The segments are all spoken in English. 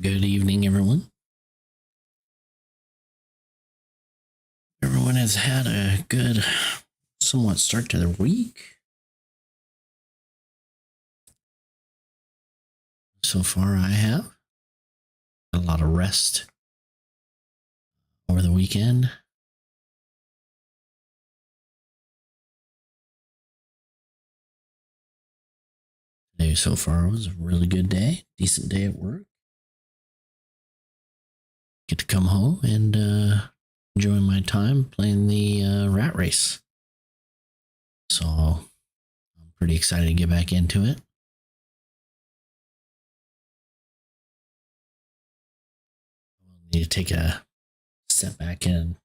Good evening, everyone. Everyone has had a good, somewhat start to the week. So far, I have a lot of rest over the weekend. Today, so far, was a really good day, decent day at work. Get to come home and enjoy my time playing the rat race. So I'm pretty excited to get back into it. Need to take a step back in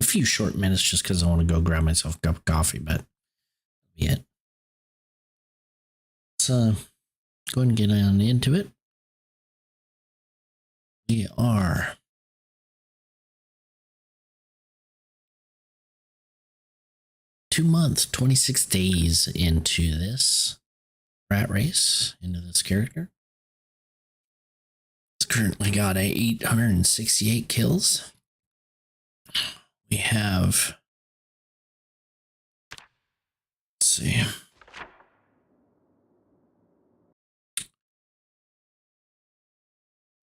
a few short minutes just because I want to go grab myself a cup of coffee, but that'll be it. So go ahead and get on into it. We are 2 months, 26 days into this rat race, into this character. It's currently got 868 kills. We have, let's see.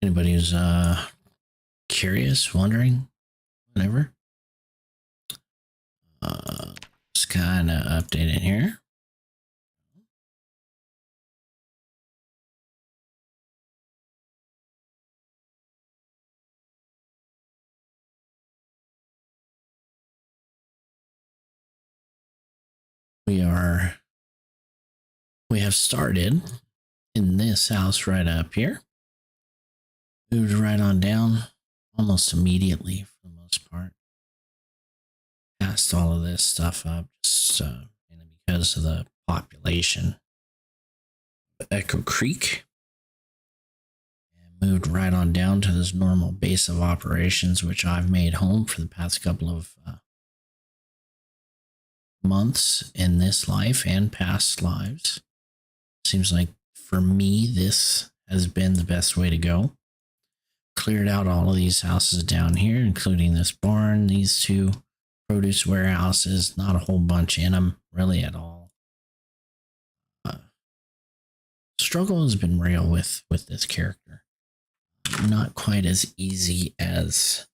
Anybody who's curious, wondering, whatever. Just kind of update it here. We have started in this house right up here. Moved right on down almost immediately for the most part. Passed all of this stuff up just because of the population. Echo Creek. And moved right on down to this normal base of operations, which I've made home for the past couple of months in this life and past lives. Seems like for me, this has been the best way to go. Cleared out all of these houses down here, including this barn, these two produce warehouses, not a whole bunch in them really at all. Struggle has been real with this character. Not quite as easy as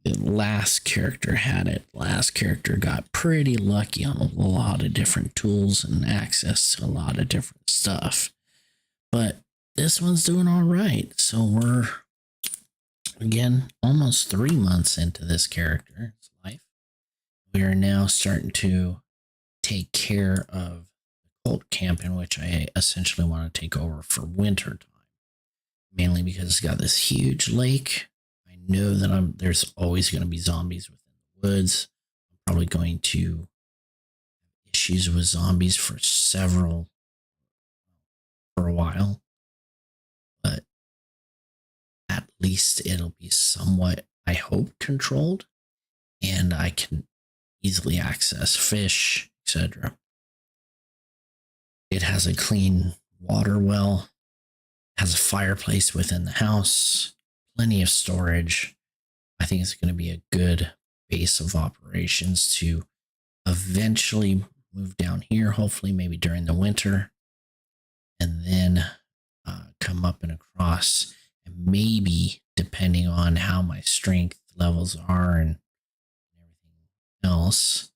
the last character had it. Last character got pretty lucky on a lot of different tools and access to a lot of different stuff. But this one's doing all right. So we're, again, almost 3 months into this character's life. We are now starting to take care of the cult camp, in which I essentially want to take over for winter time. Mainly because it's got this huge lake. I know that there's always going to be zombies within the woods. I'm probably going to have issues with zombies for a while. But at least it'll be somewhat, I hope, controlled. And I can easily access fish, etc. It has a clean water well. Has a fireplace within the house, plenty of storage. I think it's going to be a good base of operations to eventually move down here, hopefully maybe during the winter, and then come up and across, and maybe depending on how my strength levels are and everything else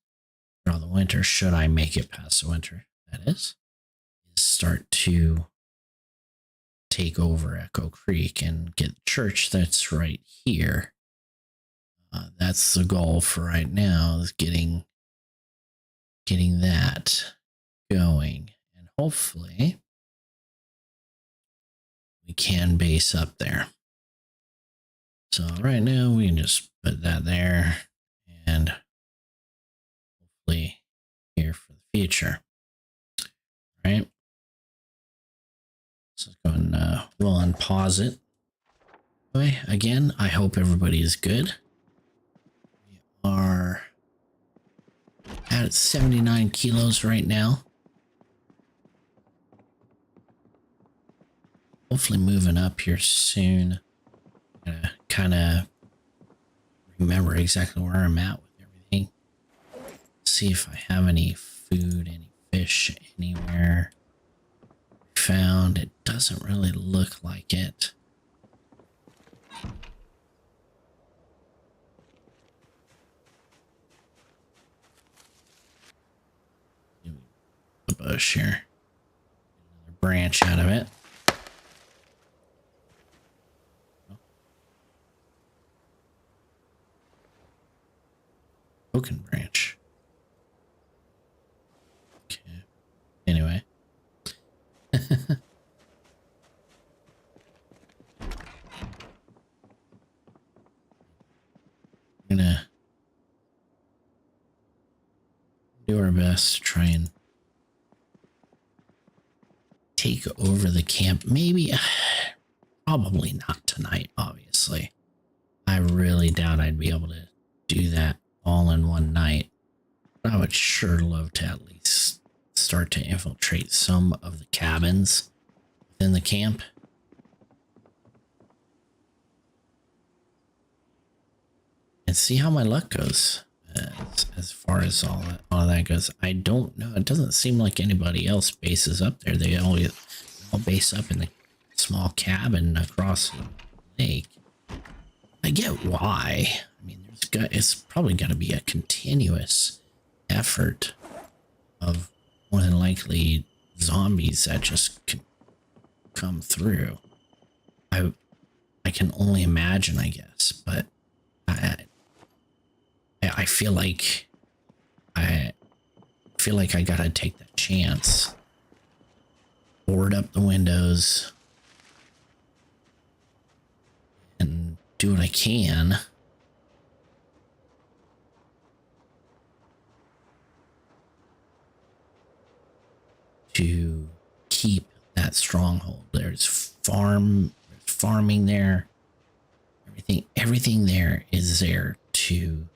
throughout the winter, should I make it past the winter, that is start to take over Echo Creek and get the church that's right here. That's the goal for right now, is getting that going, and hopefully we can base up there. So right now we can just put that there, and hopefully here for the future. All right. So let's go and we'll unpause it. Anyway, again, I hope everybody is good. We are at 79 kilos right now. hopefully moving up here soon. Gonna kind of remember exactly where I'm at with everything. See if I have any food, any fish anywhere. Found it doesn't really look like it. The bush here. Another branch out of it. Broken branch. Okay. Anyway. We're gonna do our best to try and take over the camp. Maybe, probably not tonight, obviously. I really doubt I'd be able to do that all in one night. But I would sure love to at least start to infiltrate some of the cabins within the camp. And see how my luck goes as far as all that goes. I don't know. It doesn't seem like anybody else bases up there. They all base up in the small cabin across the lake. I get why. I mean, it's probably got to be a continuous effort of more than likely zombies that just can come through. I can only imagine, I guess, but I feel like I gotta take that chance. Board up the windows and do what I can. To keep that stronghold. There's farming there. Everything there is there to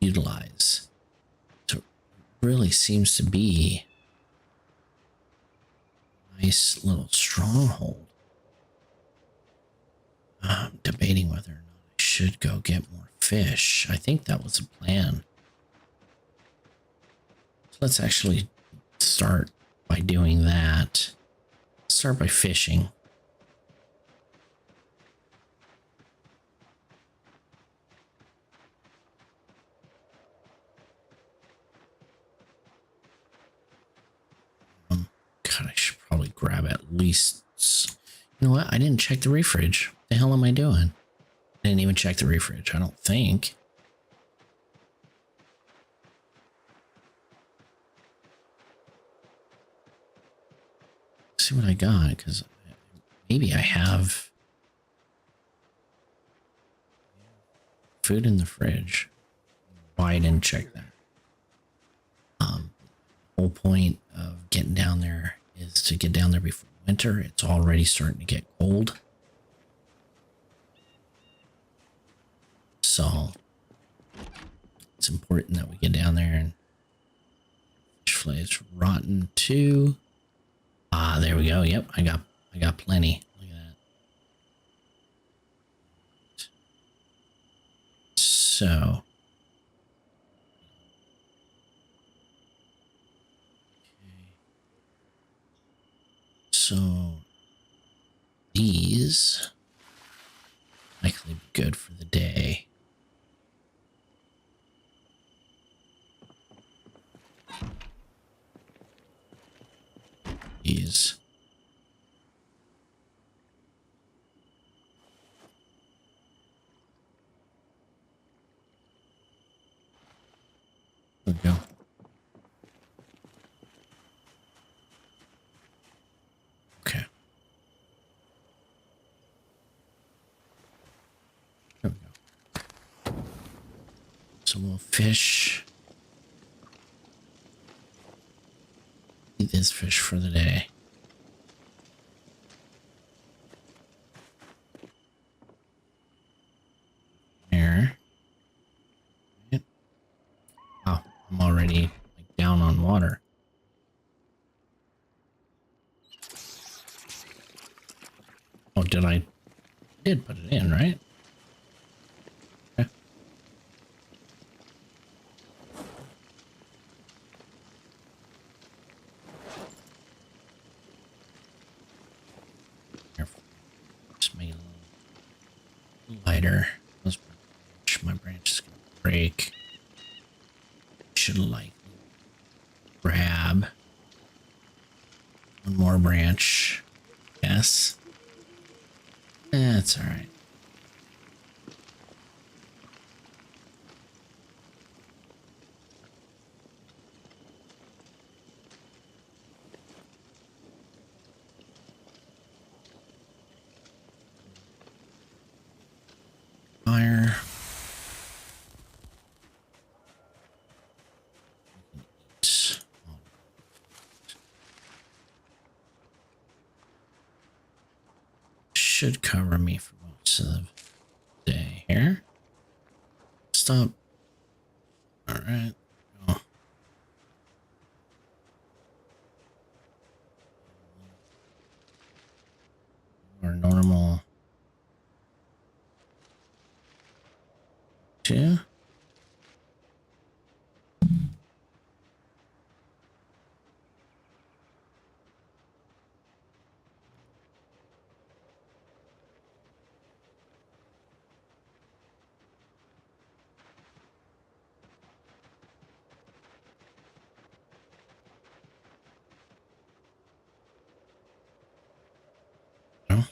utilize. So it really seems to be a nice little stronghold. I'm debating whether or not I should go get more fish. I think that was the plan. So let's actually start by doing that. Start by fishing. God, I should probably grab at least... You know what? I didn't check the refridge. What the hell am I doing? I didn't even check the refridge, I don't think. Let's see what I got, because maybe I have food in the fridge. Why I didn't check that. Whole point of getting down there is to get down there before winter. It's already starting to get cold. So it's important that we get down there. And fish fillet is rotten too. Ah, there we go. Yep, I got plenty. Look at that. So these likely be good for the day. These. There we go. Okay. There we go. So we'll fish. Eat this fish for the day. There. Oh, I'm already like down on water. did I did put it in, right? Okay. Just make it a little lighter. My branch is gonna break. Should likely grab one more branch. Yes. That's all right. Fire. Should cover me for most of the day here. Stop. All right. Go. Or normal. 2. No.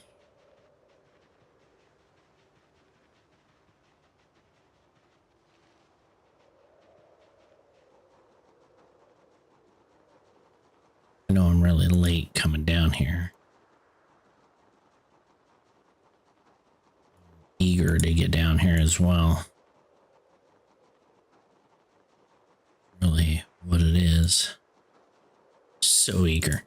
I know I'm really late coming down here. Eager to get down here as well. Really what it is. So eager.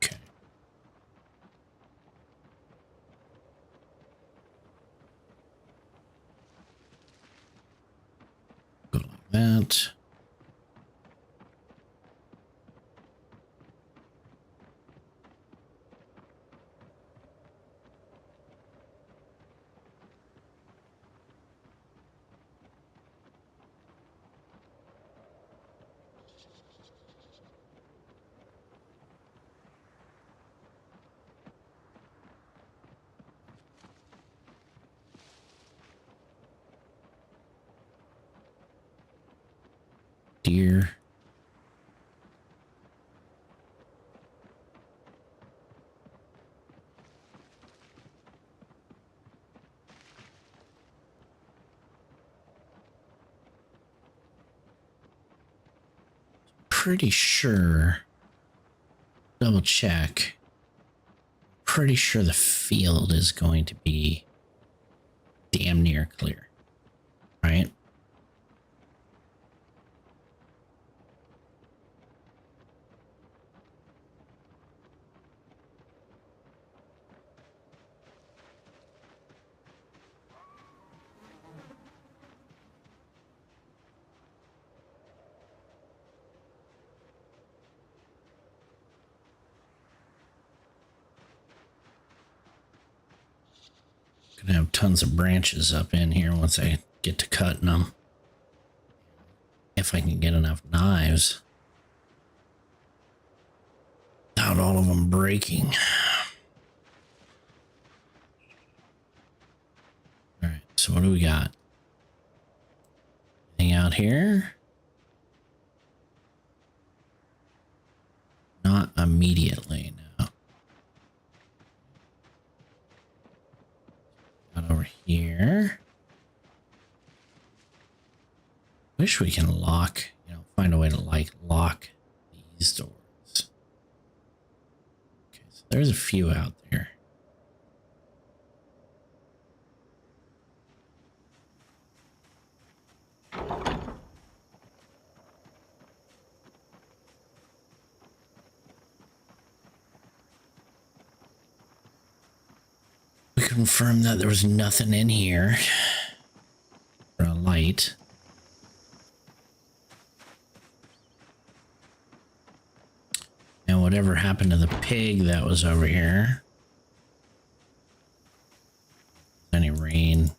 Okay. Go like that. Deer. Pretty sure. Double check. Pretty sure the field is going to be damn near clear. Right? Gonna have tons of branches up in here once I get to cutting them. If I can get enough knives without all of them breaking. All right, so what do we got? Anything out here? Not immediately, no. Not over here. Wish we can lock, find a way to lock these doors. Okay, so there's a few out there. We confirm that there was nothing in here for a light. And whatever happened to the pig that was over here? Any rain?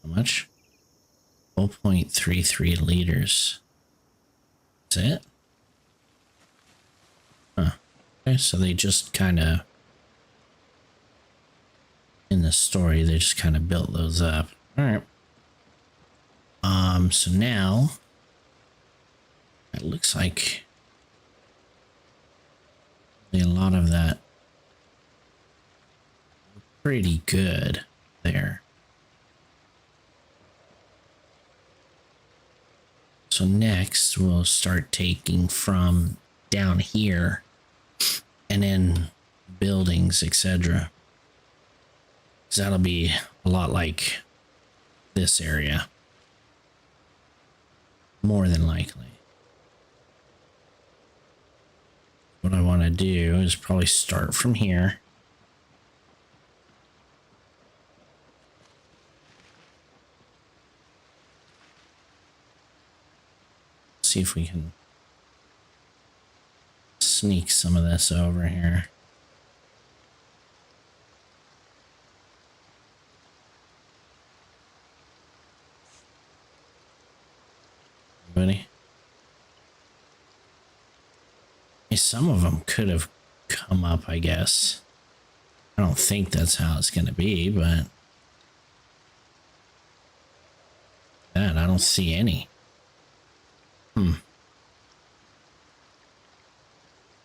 How much? 12.33 liters. That's it? Huh. Okay, so they just kind of, in the story, they just kind of built those up. All right. So now it looks like a lot of that pretty good there. So next we'll start taking from down here and then buildings, etc. Because that'll be a lot like this area. More than likely. What I want to do is probably start from here. See if we can sneak some of this over here. Anybody? Some of them could have come up, I guess. I don't think that's how it's going to be, but that I don't see any. Now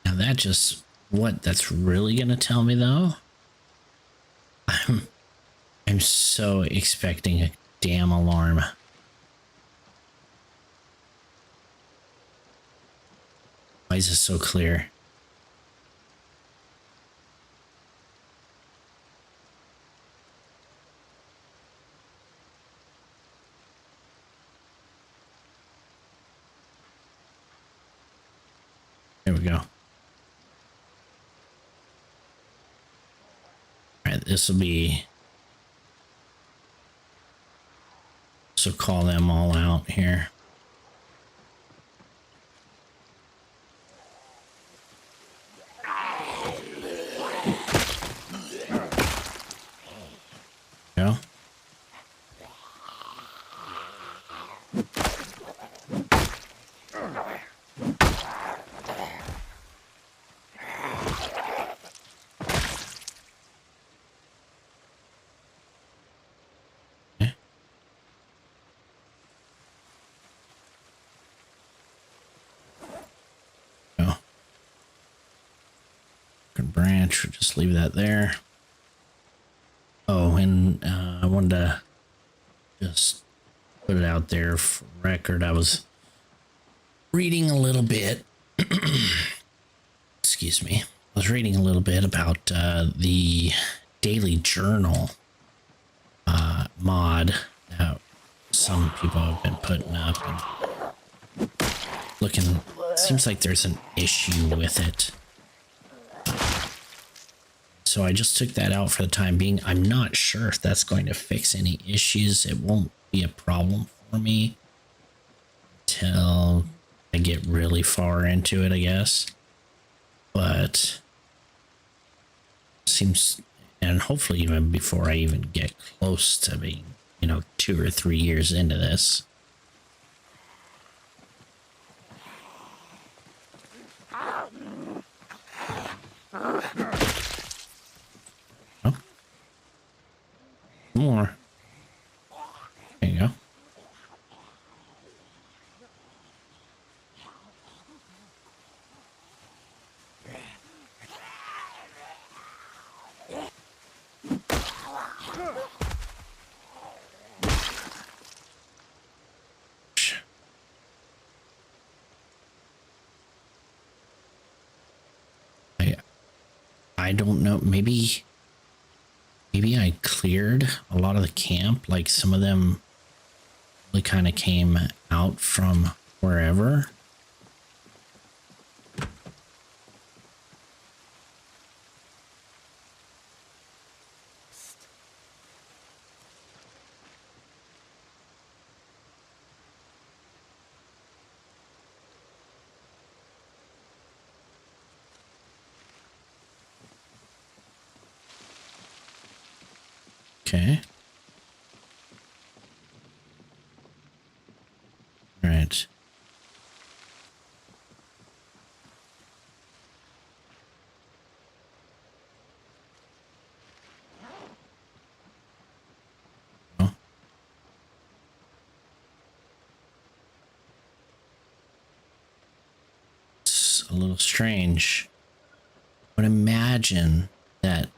that just what that's really going to tell me though. I'm so expecting a damn alarm. Why is this so clear? There we go. All right, this will be. So call them all out here. Go. Branch, or just leave that there. Oh, and I wanted to just put it out there for record. I was reading a little bit. Excuse me. I was reading a little bit about the daily journal mod that some people have been putting up and looking. Seems like there's an issue with it. So I just took that out for the time being. I'm not sure if that's going to fix any issues. It won't be a problem for me until I get really far into it, I guess. But seems, and hopefully even before I even get close to being, 2 or 3 years into this. More. There you go. I don't know. Maybe I cleared a lot of the camp. Like some of them really kind of came out from wherever. Okay. All right. Oh. It's a little strange. But imagine that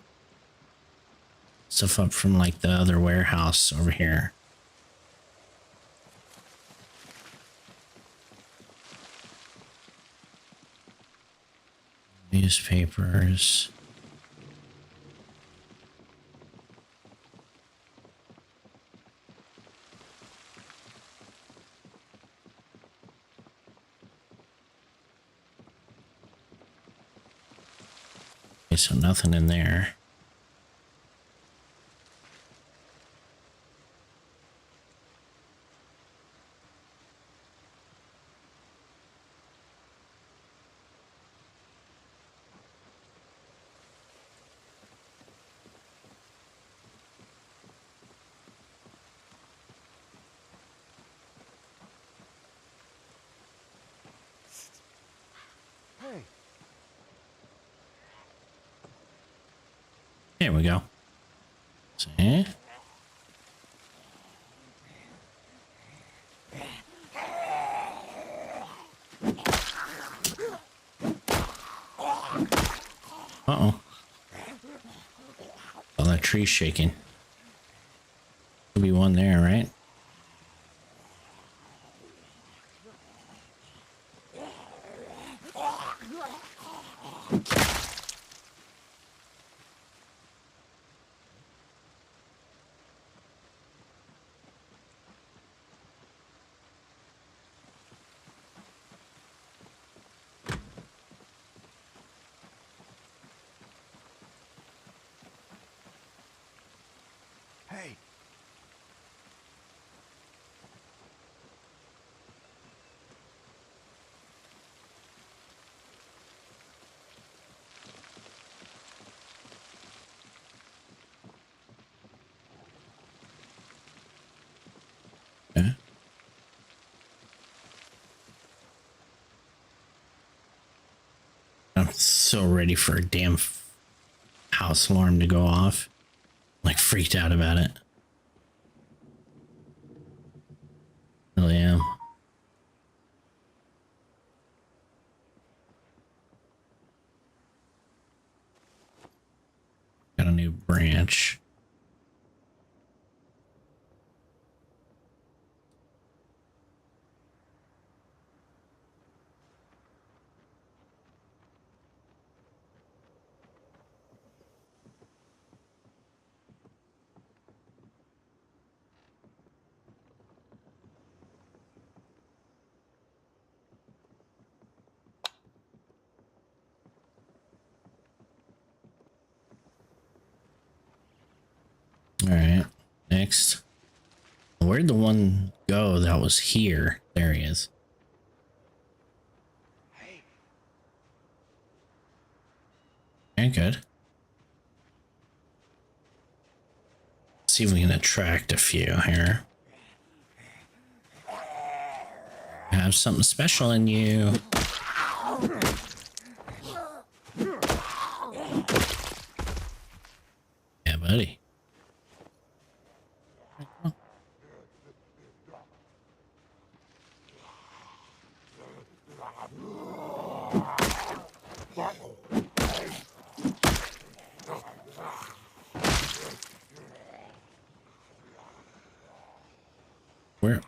stuff up from like the other warehouse over here. Newspapers. Okay, so nothing in there. Hey. Here we go. See? Uh-oh. Oh, that tree's shaking. Could be one there, right? Hey. Okay. I'm so ready for a damn house alarm to go off. Like freaked out about it. Really am. Got a new branch. All right. Next. Where'd the one go that was here? There he is. Hey. Okay, good. See if we can attract a few here. Have something special in you. Yeah, buddy.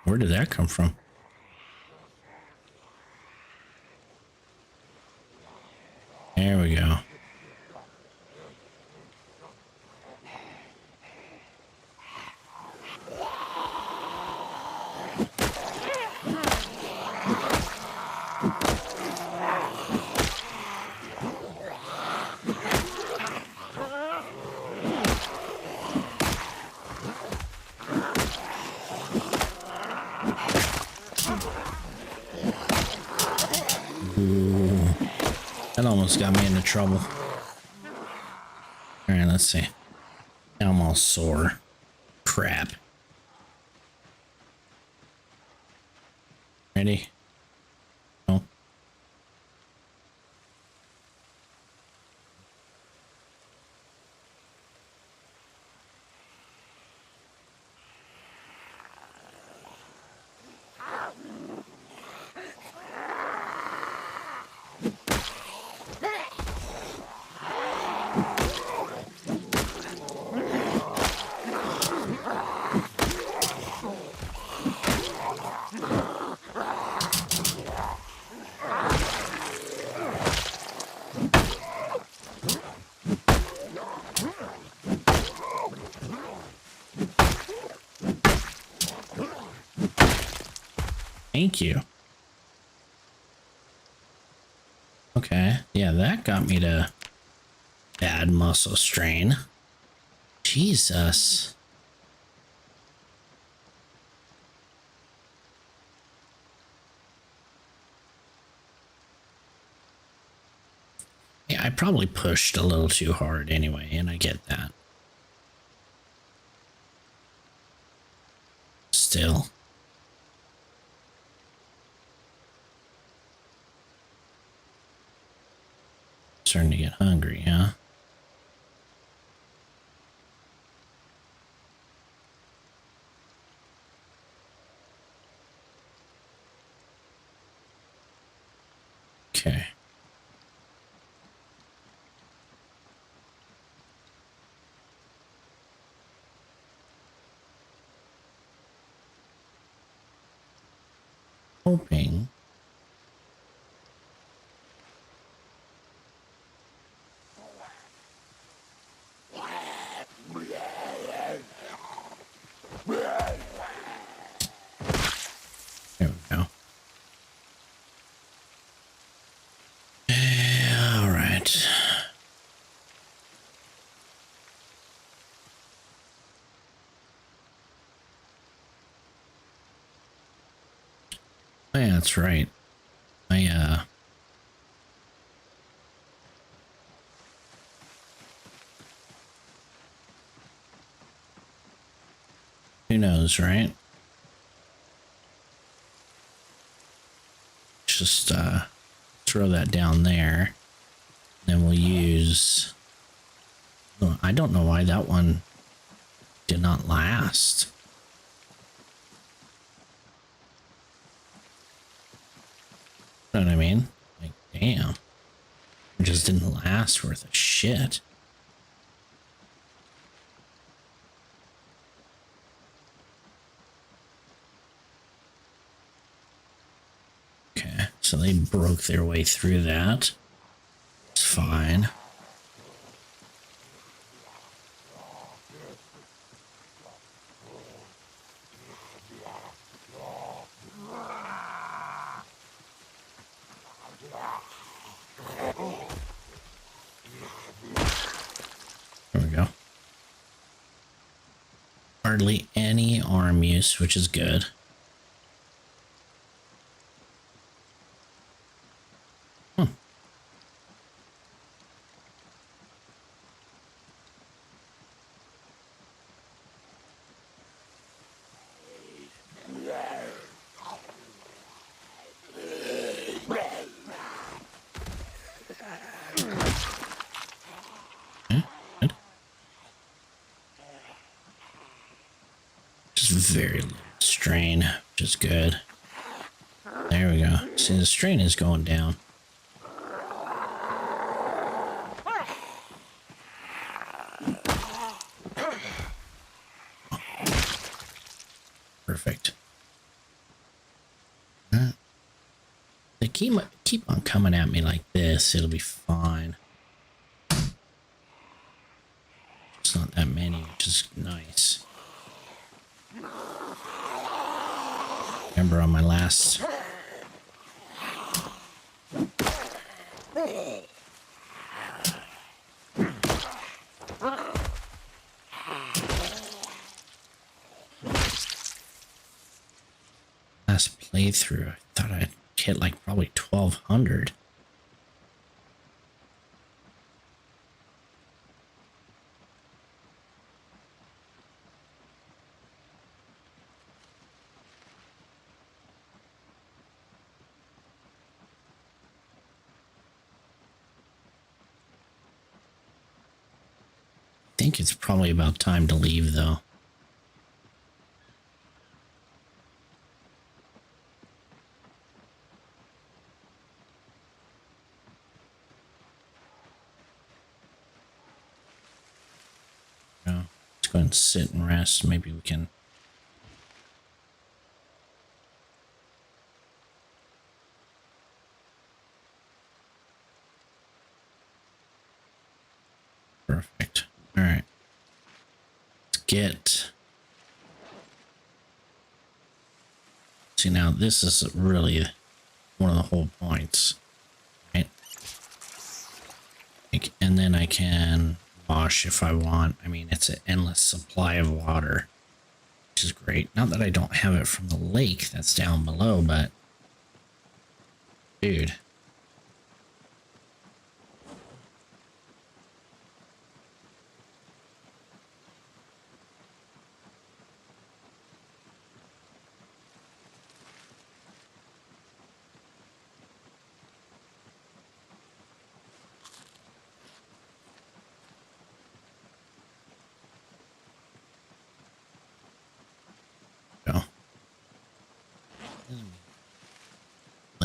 Where did that come from? There we go. Ooh, that almost got me into trouble. All right, let's see. Now I'm all sore. Crap. Ready? No. Thank you. Okay. Yeah, that got me to bad muscle strain. Jesus. Yeah, I probably pushed a little too hard anyway, and I get that. Still. Starting to get hungry, huh? Okay. Hoping. There we go. All right. Oh, yeah, that's right. Who knows, right? Just throw that down there. Then we'll use, oh, I don't know why that one did not last. You know what I mean? Like, damn. It just didn't last worth a shit. Okay, so they broke their way through that. It's fine. There we go. Hardly any arm use, which is good. Good. Just very low strain, which is good. There we go. See, the strain is going down. Perfect. They keep on coming at me like this. It'll be fine. It's not that many, which is nice. Remember on my last playthrough, I thought I'd hit like probably 1200. think it's probably about time to leave, though. Let's go and sit and rest. Maybe we can. Perfect. All right. Let's get. See, now this is really one of the whole points, right? And then I can wash if I want. I mean, it's an endless supply of water, which is great. Not that I don't have it from the lake that's down below, but dude.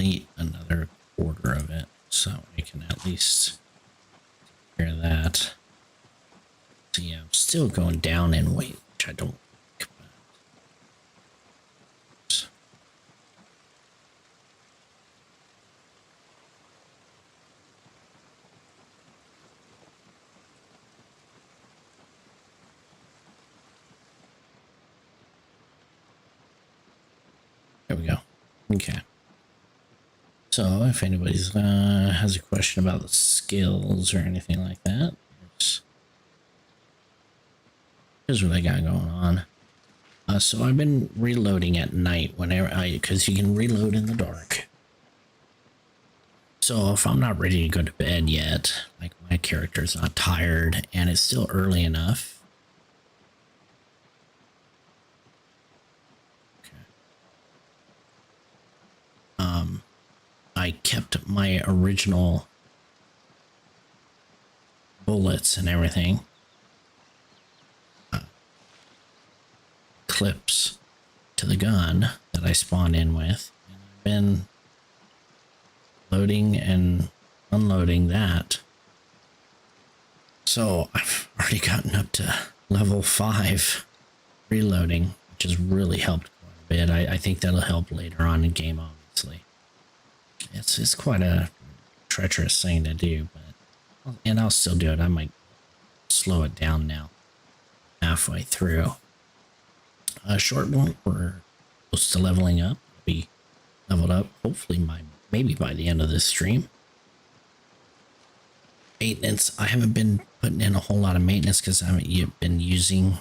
Eat another quarter of it so we can at least hear that. So yeah, I'm still going down in weight, which I don't like, but there we go. Okay. So if anybody's has a question about the skills or anything like that, here's what I got going on. So I've been reloading at night whenever because you can reload in the dark. So if I'm not ready to go to bed yet, like my character's not tired and it's still early enough. Okay. I kept my original bullets and everything. Clips to the gun that I spawned in with. And I've been loading and unloading that. So I've already gotten up to level 5 reloading, which has really helped quite a bit. I think that'll help later on in game, obviously. It's quite a treacherous thing to do, but I'll still do it. I might slow it down now halfway through. Short one, we're close to leveling up. Be leveled up hopefully maybe by the end of this stream. Maintenance, I haven't been putting in a whole lot of maintenance because I haven't been using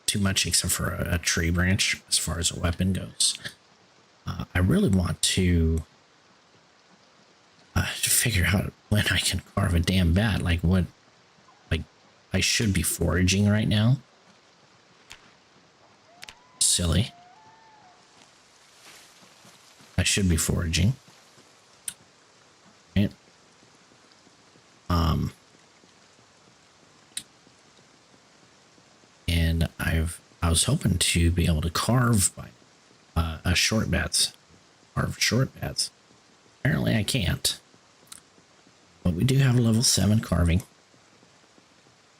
too much except for a tree branch as far as a weapon goes. I really want to figure out when I can carve a damn bat. Like what, like I should be foraging right now. Silly. I should be foraging. Right. And I was hoping to be able to carve by carve short bats. Apparently I can't. But we do have a level 7 carving.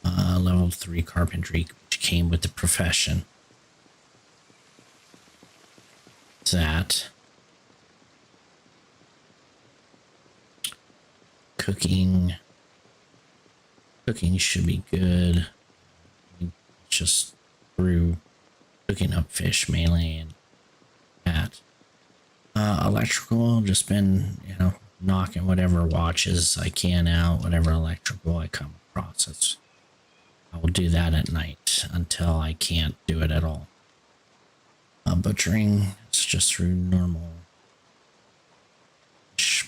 Level 3 carpentry, which came with the profession. That. Cooking should be good. Just through cooking up fish mainly and that. Electrical, just been, knocking whatever watches I can out, whatever electrical I come across. I will do that at night until I can't do it at all. Butchering, it's just through normal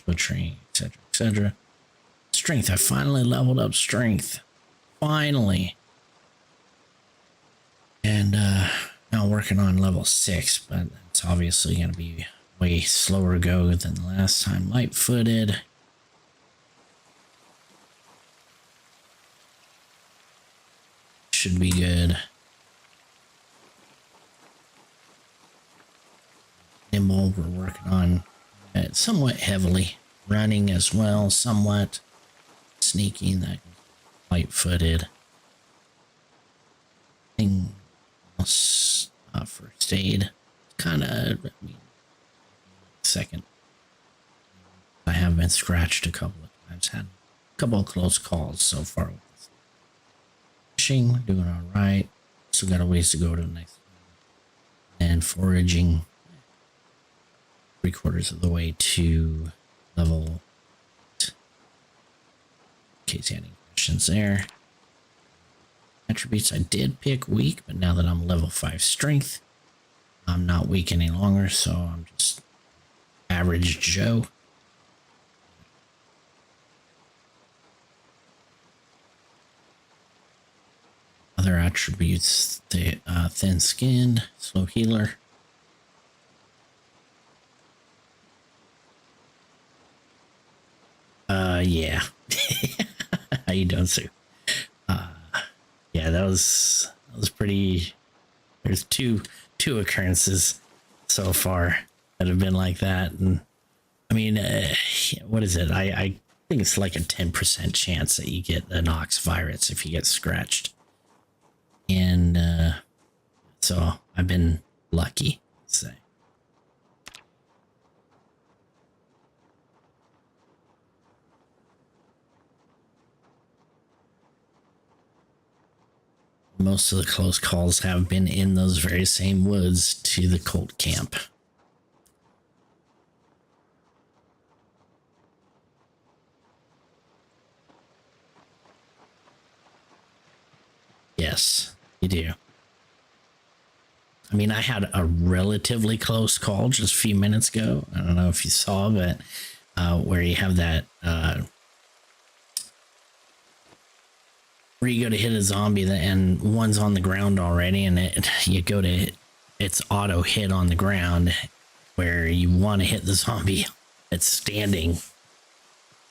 butchering, etc., etc. Strength, I finally leveled up strength. Finally. And now working on level 6, but it's obviously going to be way slower go than the last time. Light-footed. should be good. Nimble, we're working on it somewhat heavily. Running as well, somewhat. Sneaking, that light-footed. Thing else, first aid. Kind of, second. I have been scratched a couple of times. Had a couple of close calls so far. Fishing, doing all right. Still got a ways to go to the next one. And foraging, 3/4 of the way to level. In case you had any questions there. Attributes I did pick weak, but now that I'm level 5 strength, I'm not weak any longer, so I'm just average Joe. Other attributes, the thin skinned, slow healer. Yeah. How you doing, Sue? Yeah, that was pretty. There's two occurrences so far that have been like that, and I mean, what is it? I think it's like a 10% chance that you get the Nox virus if you get scratched, and so I've been lucky, let's say. Most of the close calls have been in those very same woods to the Colt camp. Yes, you do. I mean, I had a relatively close call just a few minutes ago. I don't know if you saw, but where you have that where you go to hit a zombie and one's on the ground already, and you go to it's auto hit on the ground where you want to hit the zombie that's standing,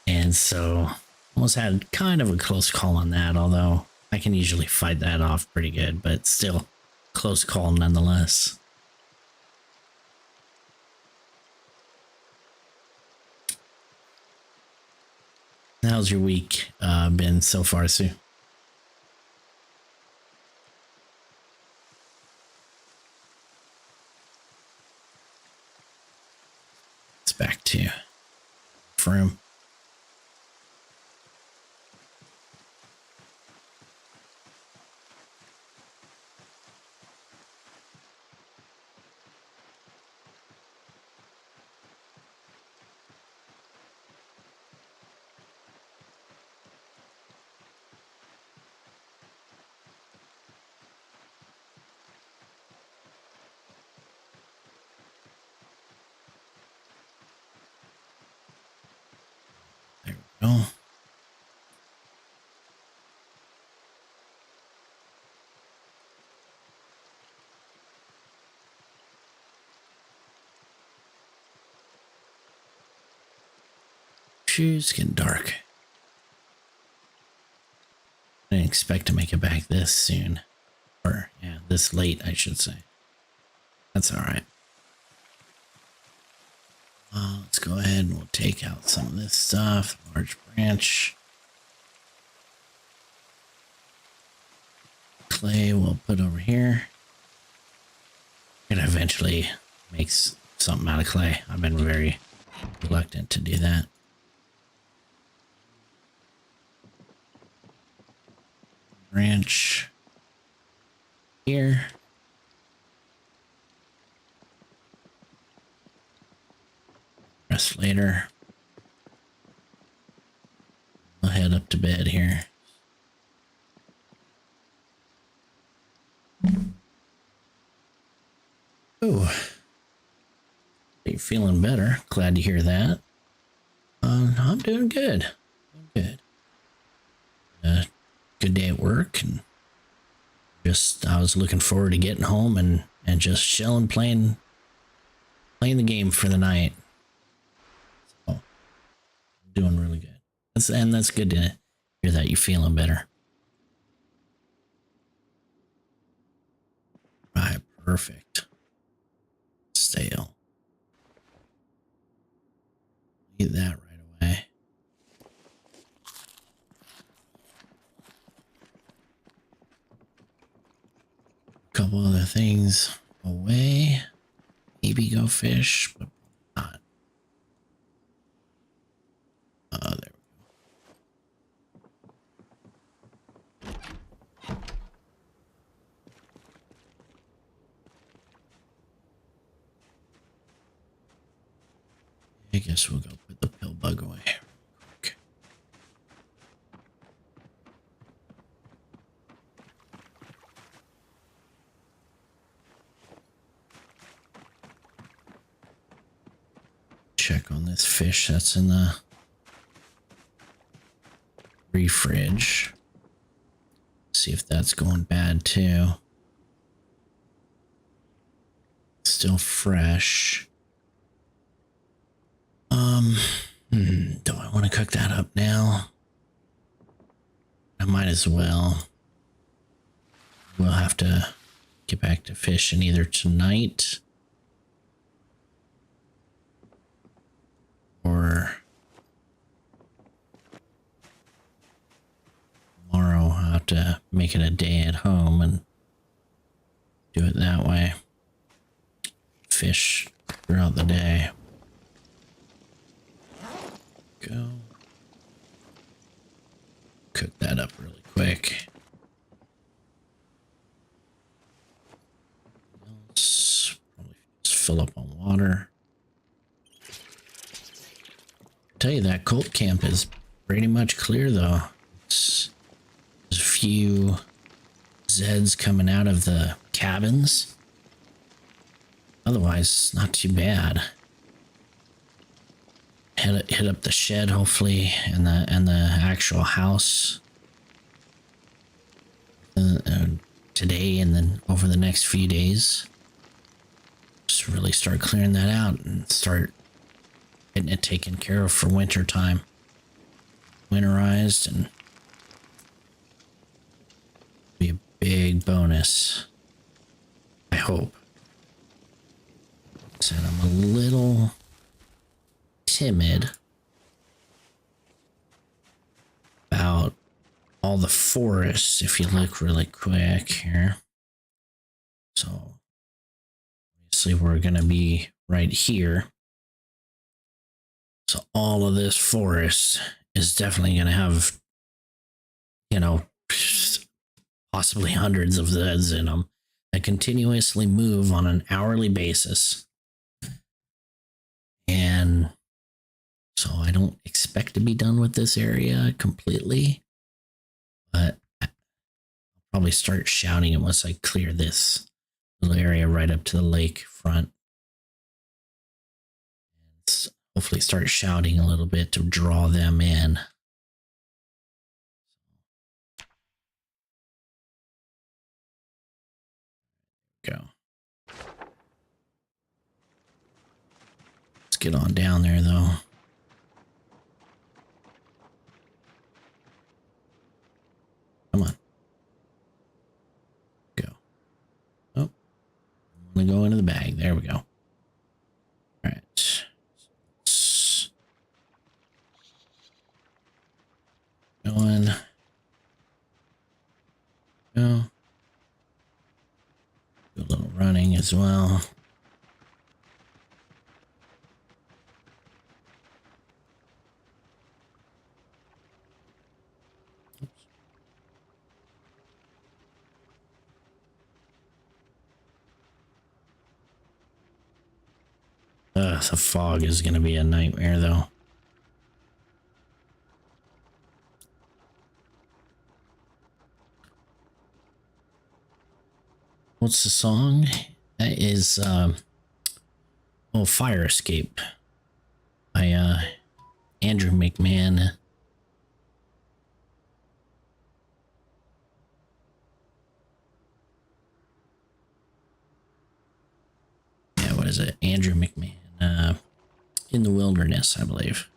and so almost had kind of a close call on that, although I can usually fight that off pretty good, but still close call nonetheless. How's your week been so far, Sue? It's back to Froome. There we go. Shoes getting dark. I didn't expect to make it back this soon. Or, yeah, this late, I should say. That's all right. Let's go ahead and we'll take out some of this stuff. Large branch. Clay we'll put over here. I'm gonna eventually make something out of clay. I've been very reluctant to do that. Branch here. Rest later. I'll head up to bed here. Oh, are you feeling better? Glad to hear that. I'm doing good. Good. Good day at work, and just I was looking forward to getting home and just chilling, playing the game for the night. So, doing really good. That's good to hear that you're feeling better. Perfect. Stale. Eat that right away. A couple other things away. Maybe go fish, but not. There we go. I guess we'll go put the pill bug away. Okay. Check on this fish that's in the refridge. See if that's going bad too. Still fresh. Do I want to cook that up now? I might as well. We'll have to get back to fishing either tonight or tomorrow. I'll have to make it a day at home and do it that way. Fish throughout the day. Go. Cook that up really quick. Let's probably just fill up on water. I'll tell you, that cult camp is pretty much clear though. There's a few Zeds coming out of the cabins. Otherwise, not too bad. Hit up the shed hopefully, and the actual house today, and then over the next few days. Just really start clearing that out and start getting it taken care of for winter time. Winterized, and be a big bonus. I hope. Said I'm a little timid about all the forests if you look really quick here. So obviously we're going to be right here. So all of this forest is definitely going to have, you know, possibly hundreds of Zeds in them that continuously move on an hourly basis. And so I don't expect to be done with this area completely, but I'll probably start shouting it once I clear this little area right up to the lake front. And hopefully start shouting a little bit to draw them in. Go. Let's get on down there though. Come on. Go. Oh, I'm gonna go into the bag. There we go. All right. Going. Go. Do a little running as well. The fog is going to be a nightmare, though. What's the song? That is, Fire Escape by, Andrew McMahon. Yeah, what is it? Andrew McMahon. In the Wilderness, I believe.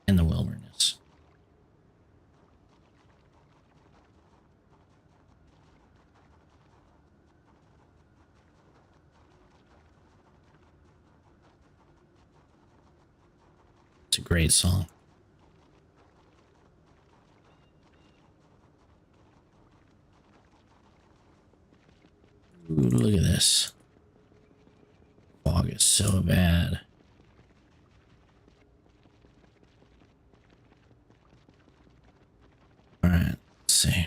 In the Wilderness. great song. Ooh, look at this. Fog is so bad. All right, let's see.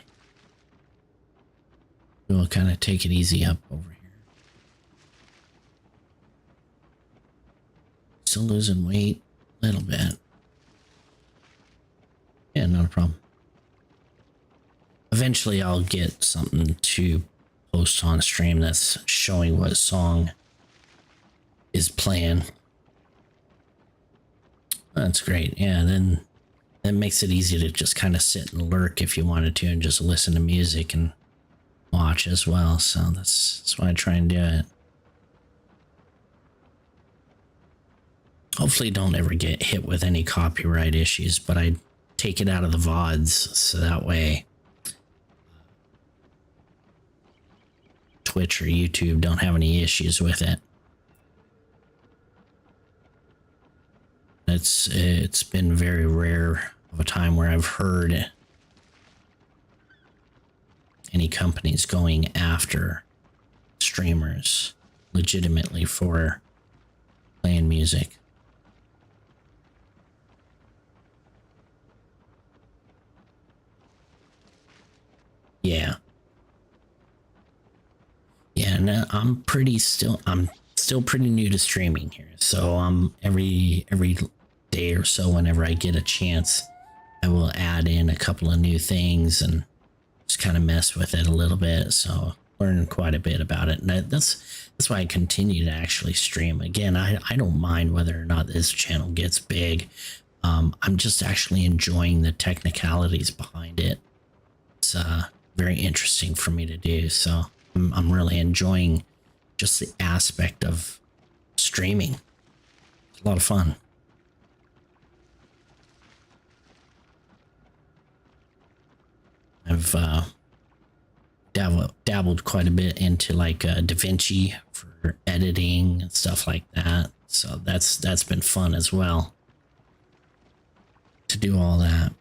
We'll kind of take it easy up over here. Still losing weight a little bit. Yeah, not a problem. Eventually I'll get something to post on stream that's showing what song is playing. That's great. Yeah, then that makes it easy to just kind of sit and lurk if you wanted to and just listen to music and watch as well. So that's why I try and do it. Hopefully don't ever get hit with any copyright issues, but I take it out of the VODs so that way Twitch or YouTube don't have any issues with it. It's been very rare of a time where I've heard any companies going after streamers legitimately for playing music. Yeah. Yeah, and I'm still pretty new to streaming here. So every day or so, whenever I get a chance, I will add in a couple of new things and just kind of mess with it a little bit. So learn quite a bit about it. And that's why I continue to actually stream. Again, I don't mind whether or not this channel gets big. I'm just actually enjoying the technicalities behind it. It's very interesting for me to do. So I'm really enjoying just the aspect of streaming. It's a lot of fun. I've dabbled quite a bit into like DaVinci for editing and stuff like that. So that's been fun as well to do all that.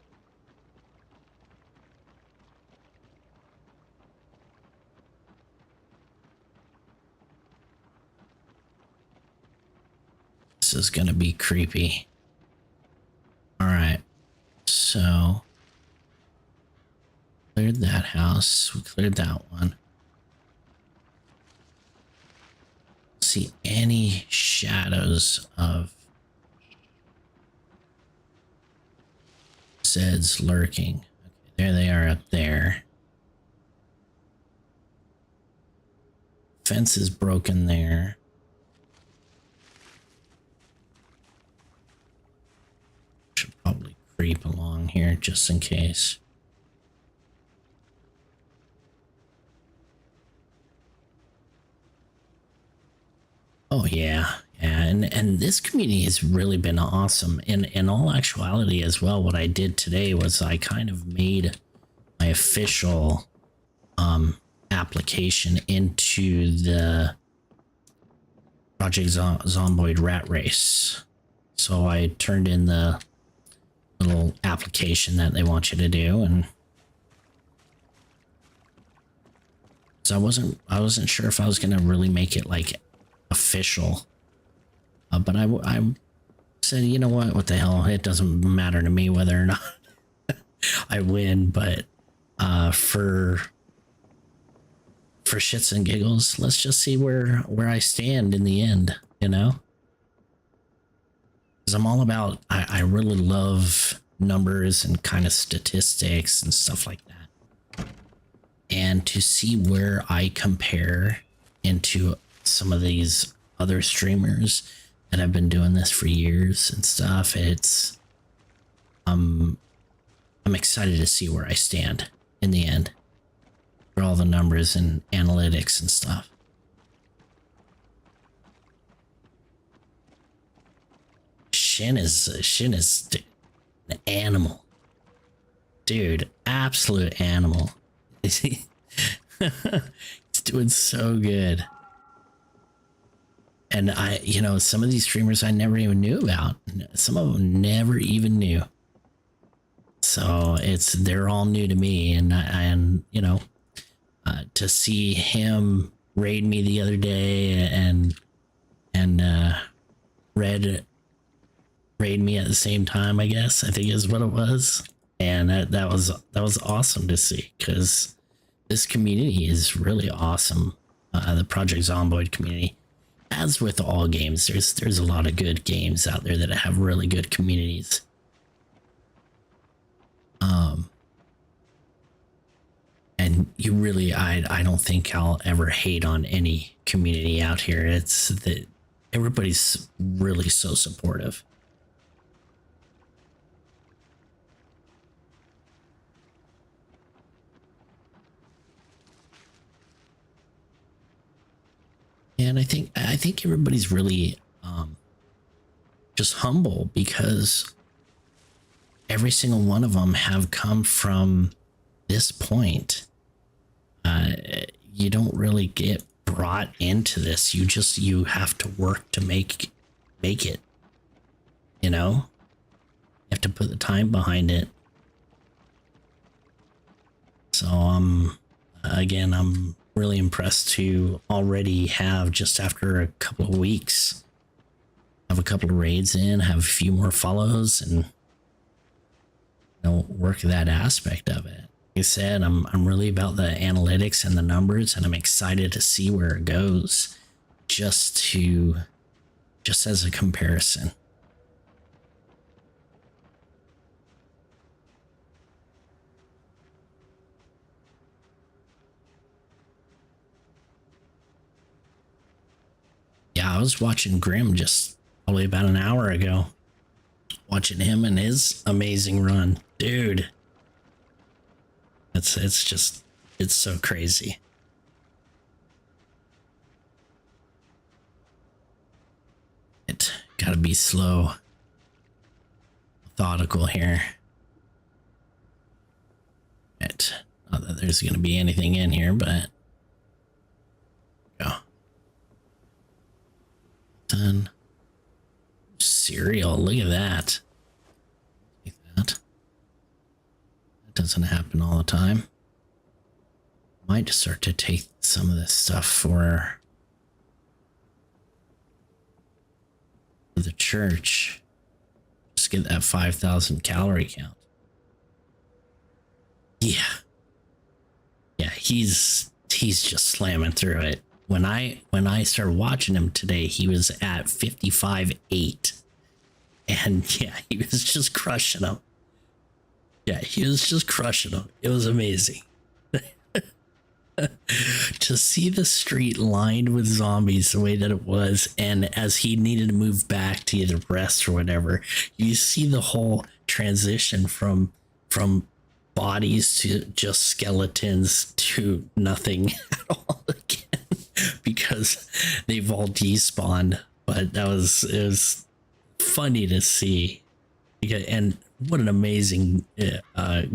This is gonna be creepy. All right, so cleared that house. We cleared that one. See any shadows of Zeds lurking. Okay, there they are up there. Fence is broken there. Should probably creep along here just in case. Oh yeah, and this community has really been awesome. In all actuality as well, what I did today was I kind of made my official application into the Project Zomboid Rat Race. So I turned in the little application that they want you to do, and so I wasn't sure if I was gonna really make it like official, but I said, you know what the hell, it doesn't matter to me whether or not I win, but for shits and giggles, let's just see where I stand in the end, you know, because I'm all about, I really love numbers and kind of statistics and stuff like that, and to see where I compare into some of these other streamers that have been doing this for years and stuff, it's I'm excited to see where I stand in the end for all the numbers and analytics and stuff. Shin is an animal, dude, absolute animal. He's doing so good. And some of these streamers I never even knew about. Some of them never even knew. So they're all new to me, and to see him raid me the other day and Red raid me at the same time, I guess I think is what it was, and that was awesome to see, because this community is really awesome. The Project Zomboid community, as with all games, there's a lot of good games out there that have really good communities. And you really, I don't think I'll ever hate on any community out here. It's that everybody's really so supportive. And I think everybody's really just humble, because every single one of them have come from this point. You don't really get brought into this. You have to work to make it. You have to put the time behind it. So I'm really impressed to already have, just after a couple of weeks, have a couple of raids in, have a few more follows, and work that aspect of it. Like I said, I'm really about the analytics and the numbers, and I'm excited to see where it goes, just as a comparison. Yeah, I was watching Grim just probably about an hour ago. Watching him and his amazing run. Dude. It's so crazy. It gotta be slow, methodical here. Not that there's gonna be anything in here, but go. Done. Cereal, look at that. Like that. That doesn't happen all the time. Might start to take some of this stuff for the church. Just get that 5,000 calorie count. Yeah. Yeah, he's just slamming through it. When I started watching him today, he was at 55.8. And yeah, he was just crushing them. Yeah, he was just crushing them. It was amazing. To see the street lined with zombies the way that it was, and as he needed to move back to either rest or whatever, you see the whole transition from bodies to just skeletons to nothing at all again, because they've all despawned. But it was funny to see, and what an amazing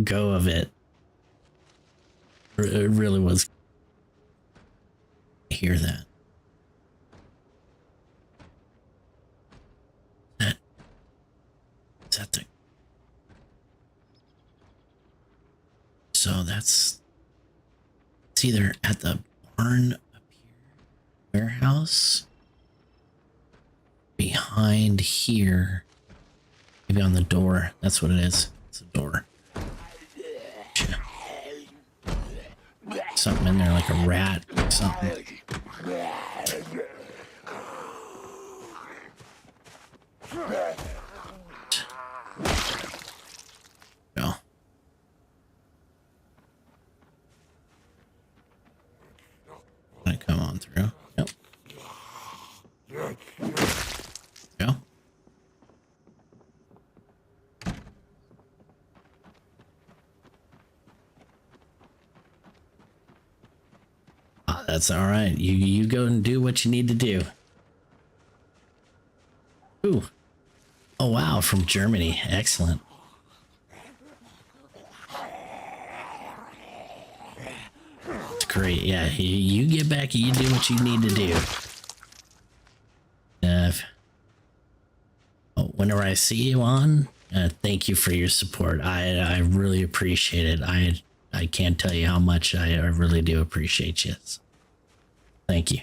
go of it. It really was. I hear that. Is that the? So it's either at the barn up here, warehouse, behind here, maybe on the door. That's what it is. It's a door. Something in there, like a rat or something. Go. Gonna come on through. Yep. Go. That's all right. You go and do what you need to do. Ooh. Oh wow, from Germany. Excellent. It's great. Yeah, you get back and you do what you need to do. whenever I see you on, thank you for your support. I really appreciate it. I can't tell you how much I really do appreciate you. So, thank you.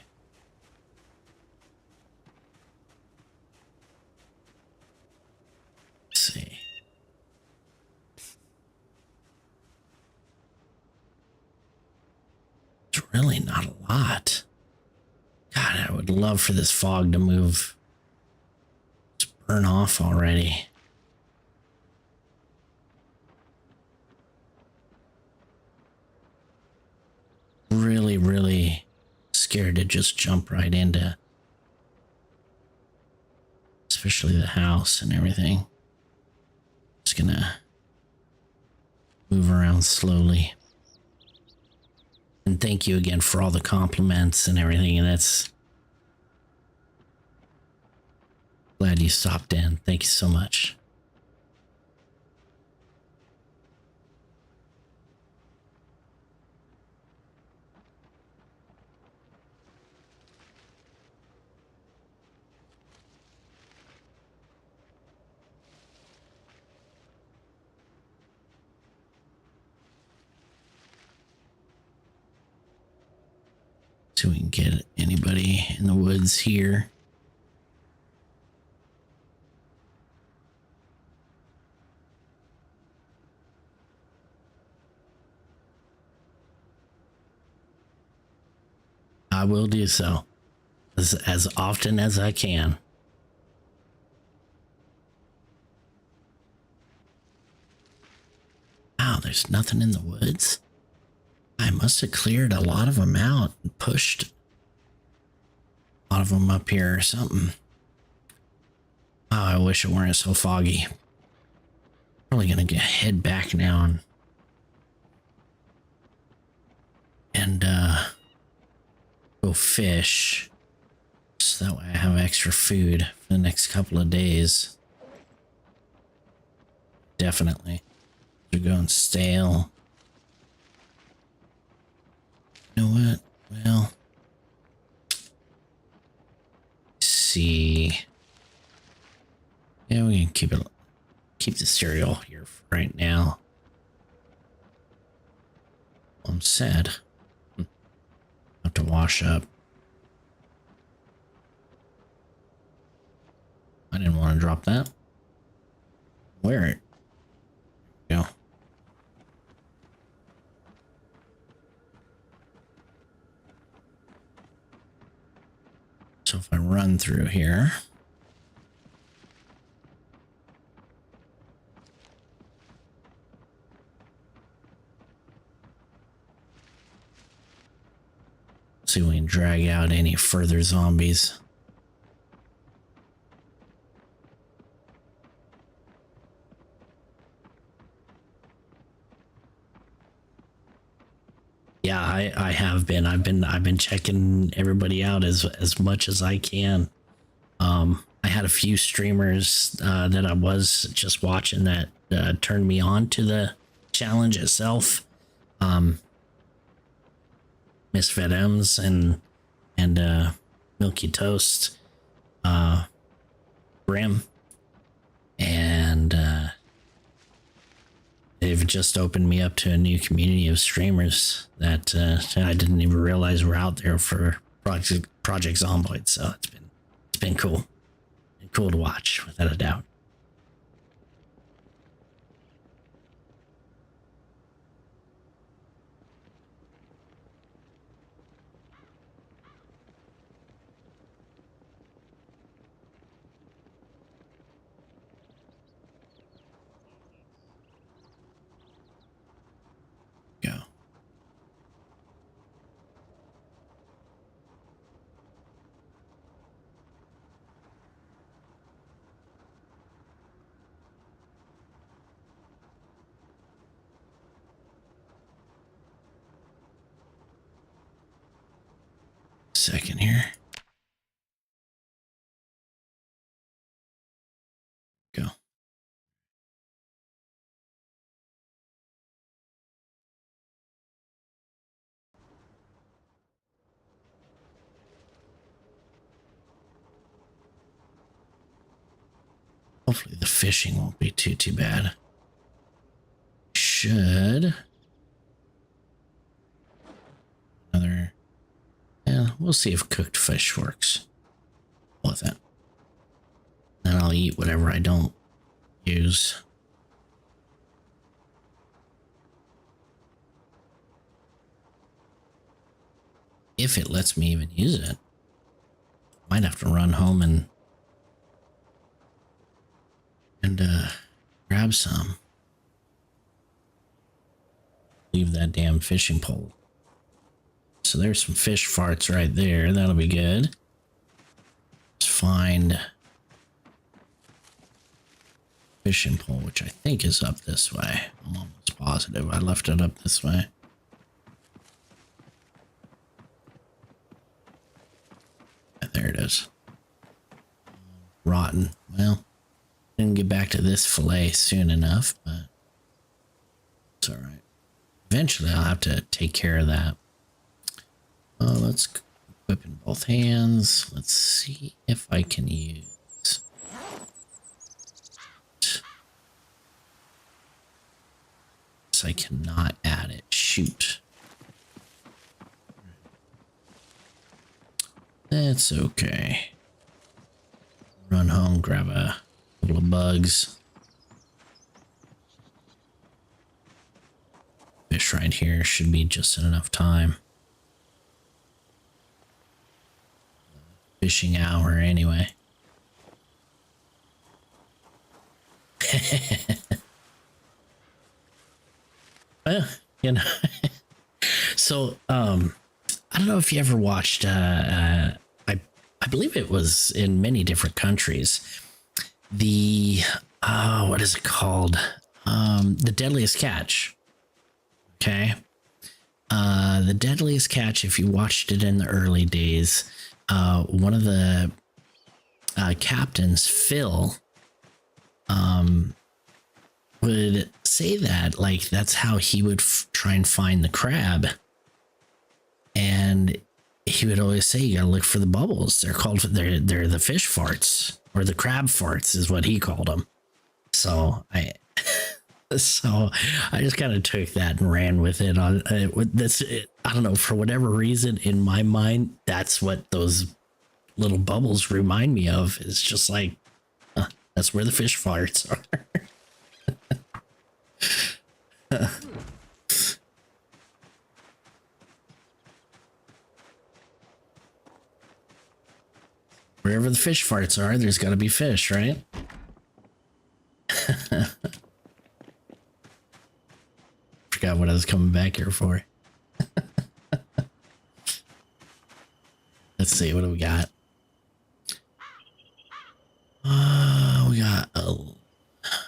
Let's see. It's really not a lot. God, I would love for this fog to move. Just burn off already. Really, really scared to just jump right into, especially the house and everything. Just gonna move around slowly. And thank you again for all the compliments and everything. And that's glad you stopped in. Thank you so much. So we can get anybody in the woods here. I will do so as often as I can. Wow, there's nothing in the woods. I must have cleared a lot of them out and pushed a lot of them up here or something. Oh, I wish it weren't so foggy. Probably gonna head back now and go fish, so that way I have extra food for the next couple of days. Definitely. They're going stale. You know what? Well, see. Yeah, we can keep the cereal here for right now. I'm sad. Have to wash up. I didn't want to drop that. Wear it. There we go. So if I run through here. See if we can drag out any further zombies. Yeah, I have been. I've been checking everybody out as much as I can. I had a few streamers that I was just watching that turned me on to the challenge itself. Misfit M's and Milky Toast, Brim, and they've just opened me up to a new community of streamers that I didn't even realize were out there for Project Zomboid. So it's been cool. And cool to watch, without a doubt. Go. Second here. Go. Hopefully the fishing won't be too bad. Should. Another. Yeah, we'll see if cooked fish works with it. Then I'll eat whatever I don't use. If it lets me even use it. Might have to run home and grab some. Leave that damn fishing pole. So there's some fish farts right there. That'll be good. Let's find fishing pole, which I think is up this way. I'm almost positive I left it up this way. Yeah, there it is. Rotten. Well, didn't get back to this fillet soon enough, but it's all right. Eventually I'll have to take care of that. Let's equip in both hands. Let's see if I can use. I cannot add it. Shoot. That's okay. Run home, grab a couple of bugs. Fish right here should be just enough time. Fishing hour anyway. Well, you know. So, I don't know if you ever watched, I believe it was in many different countries. The, what is it called? The Deadliest Catch. Okay. The Deadliest Catch, if you watched it in the early days, one of the captains, Phil, would say that like that's how he would try and find the crab, and he would always say you gotta look for the bubbles. They're called they're the fish farts, or the crab farts is what he called them. So I just kind of took that and ran with it. On this, I don't know, for whatever reason in my mind, that's what those little bubbles remind me of. It's just like that's where the fish farts are. Wherever the fish farts are, there's got to be fish, right? Forgot what I was coming back here for. Let's see, what do we got? We got well,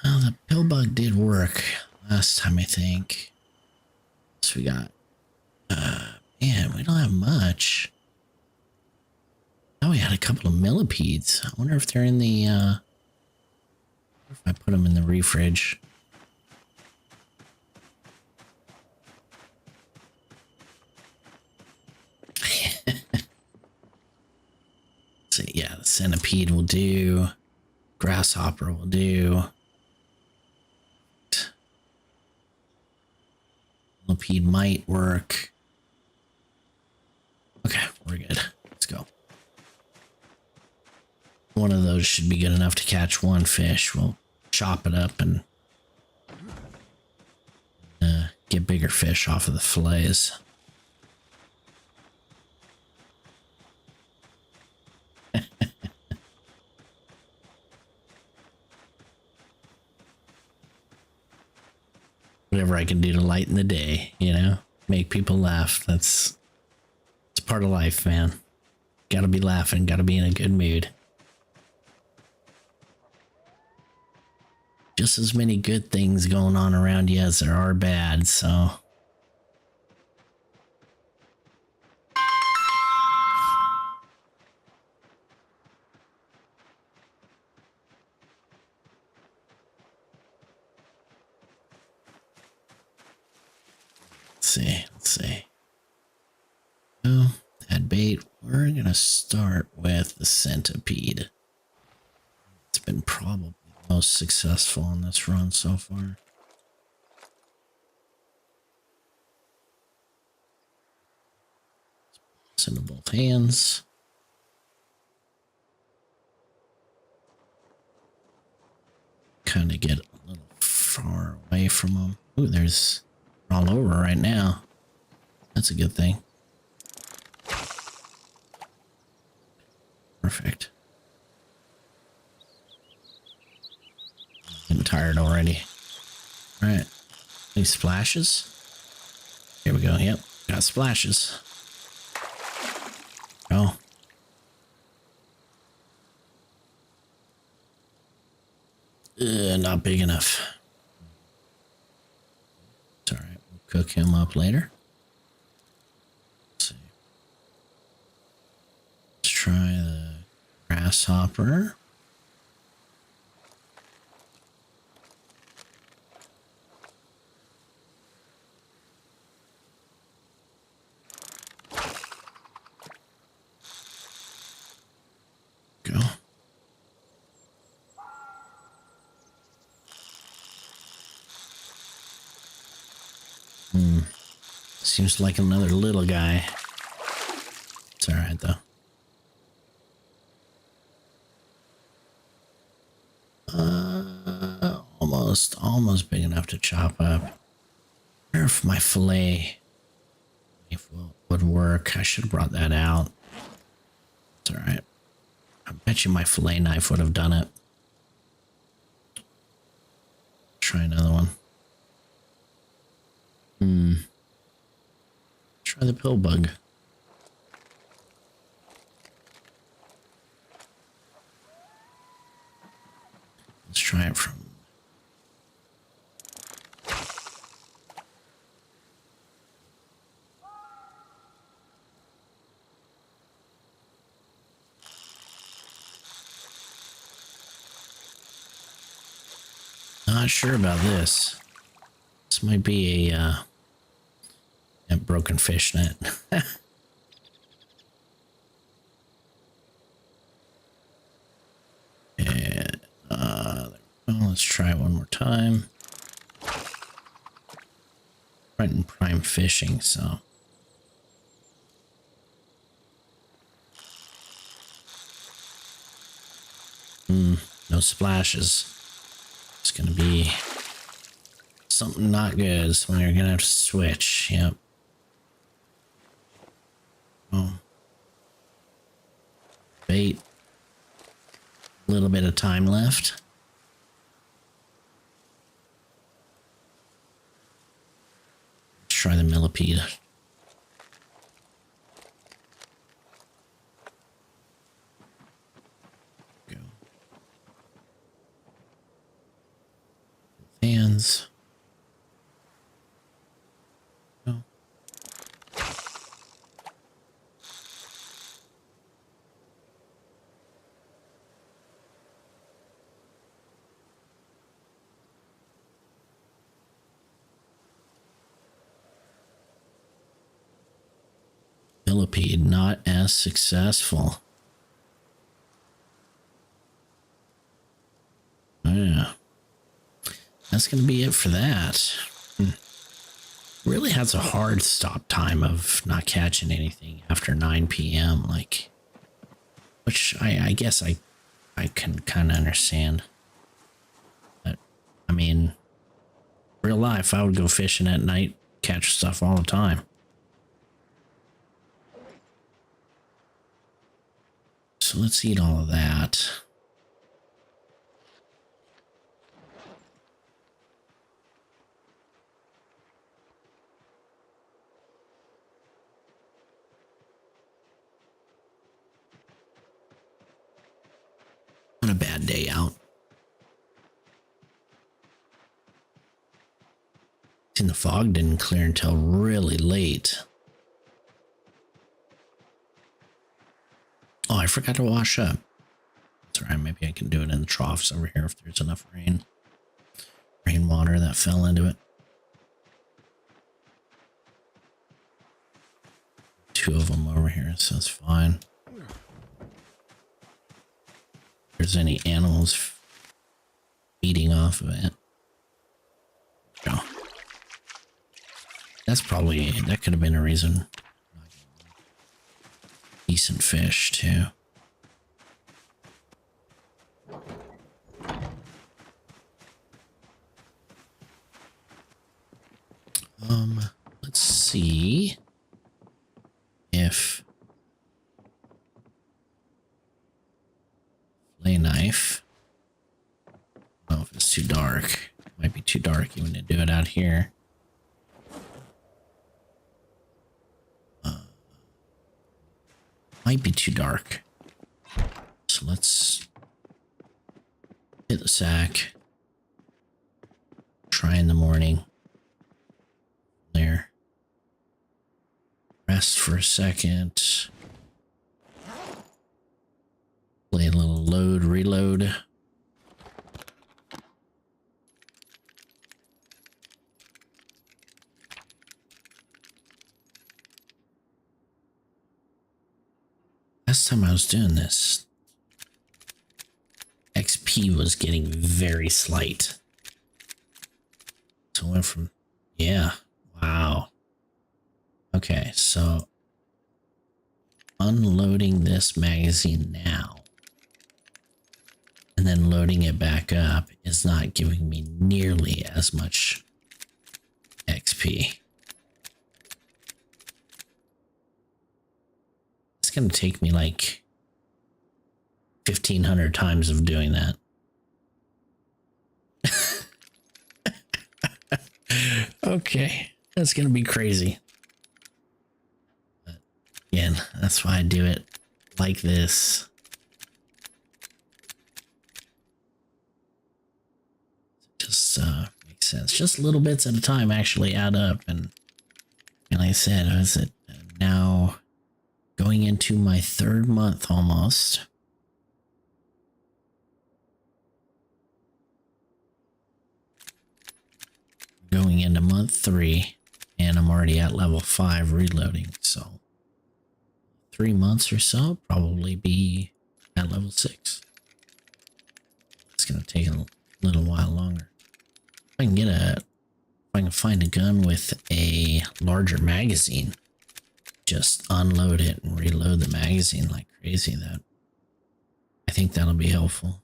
the pill bug did work last time, I think. So we got man, we don't have much. Oh, we had a couple of millipedes. I wonder if they're in the if I put them in the refridge. So yeah, the centipede will do. Grasshopper will do. Millipede might work. Okay, we're good. Let's go. One of those should be good enough to catch one fish. We'll chop it up and get bigger fish off of the fillets. Whatever I can do to lighten the day, you know, make people laugh. It's part of life, man. Gotta be laughing, gotta be in a good mood. Just as many good things going on around you as there are bad, so. Let's see. Oh, that bait. We're gonna start with the centipede. It's been probably most successful on this run so far. Into both hands. Kind of get a little far away from them. Ooh, there's all over right now. That's a good thing. Perfect. Getting tired already. All right. Any splashes? Here we go. Yep. Got splashes. Oh. Not big enough. It's all right. We'll cook him up later. Let's see. Let's try the grasshopper. Go. Seems like another little guy. It's all right though. Almost big enough to chop up. I wonder if my fillet knife would work. I should have brought that out. It's all right. I bet you my fillet knife would have done it. Try another one. Try the pill bug. Let's try it from. Not sure about this. This might be a broken fish net. And let's try it one more time. Right in prime fishing, so. No splashes. It's gonna be something not good, so we're gonna have to switch. Yep. Oh. Bait. A little bit of time left. Let's try the millipede. Go. Hands. Go. Millipede not as successful. Oh, yeah. That's going to be it for that. Really has a hard stop time of not catching anything after 9 p.m. Like, which I guess I can kind of understand. But, I mean, real life, I would go fishing at night, catch stuff all the time. So let's eat all of that. Not a bad day out. And the fog didn't clear until really late. Oh, I forgot to wash up. That's all right. Maybe I can do it in the troughs over here if there's enough rainwater that fell into it. 2 of them over here, so it's fine. If there's any animals feeding off of it. Go. That's probably, that could have been a reason. Decent fish too. Let's see if fillet knife. I don't know if it's too dark. Might be too dark even to do it out here. Might be too dark. So let's hit the sack. Try in the morning. There. Rest for a second. Play a little load, reload. Last time I was doing this, XP was getting very slight. So it went from, yeah, wow. Okay, so unloading this magazine now and then loading it back up is not giving me nearly as much XP. It's going to take me like 1,500 times of doing that. Okay, that's going to be crazy. But again, that's why I do it like this. Just makes sense. Just little bits at a time actually add up. And like I said, I was now going into my 3rd month almost. Going into month 3, and I'm already at level 5 reloading. So 3 months or so, probably be at level 6. It's going to take a little while longer. If I can find a gun with a larger magazine, just unload it and reload the magazine like crazy. I think that'll be helpful.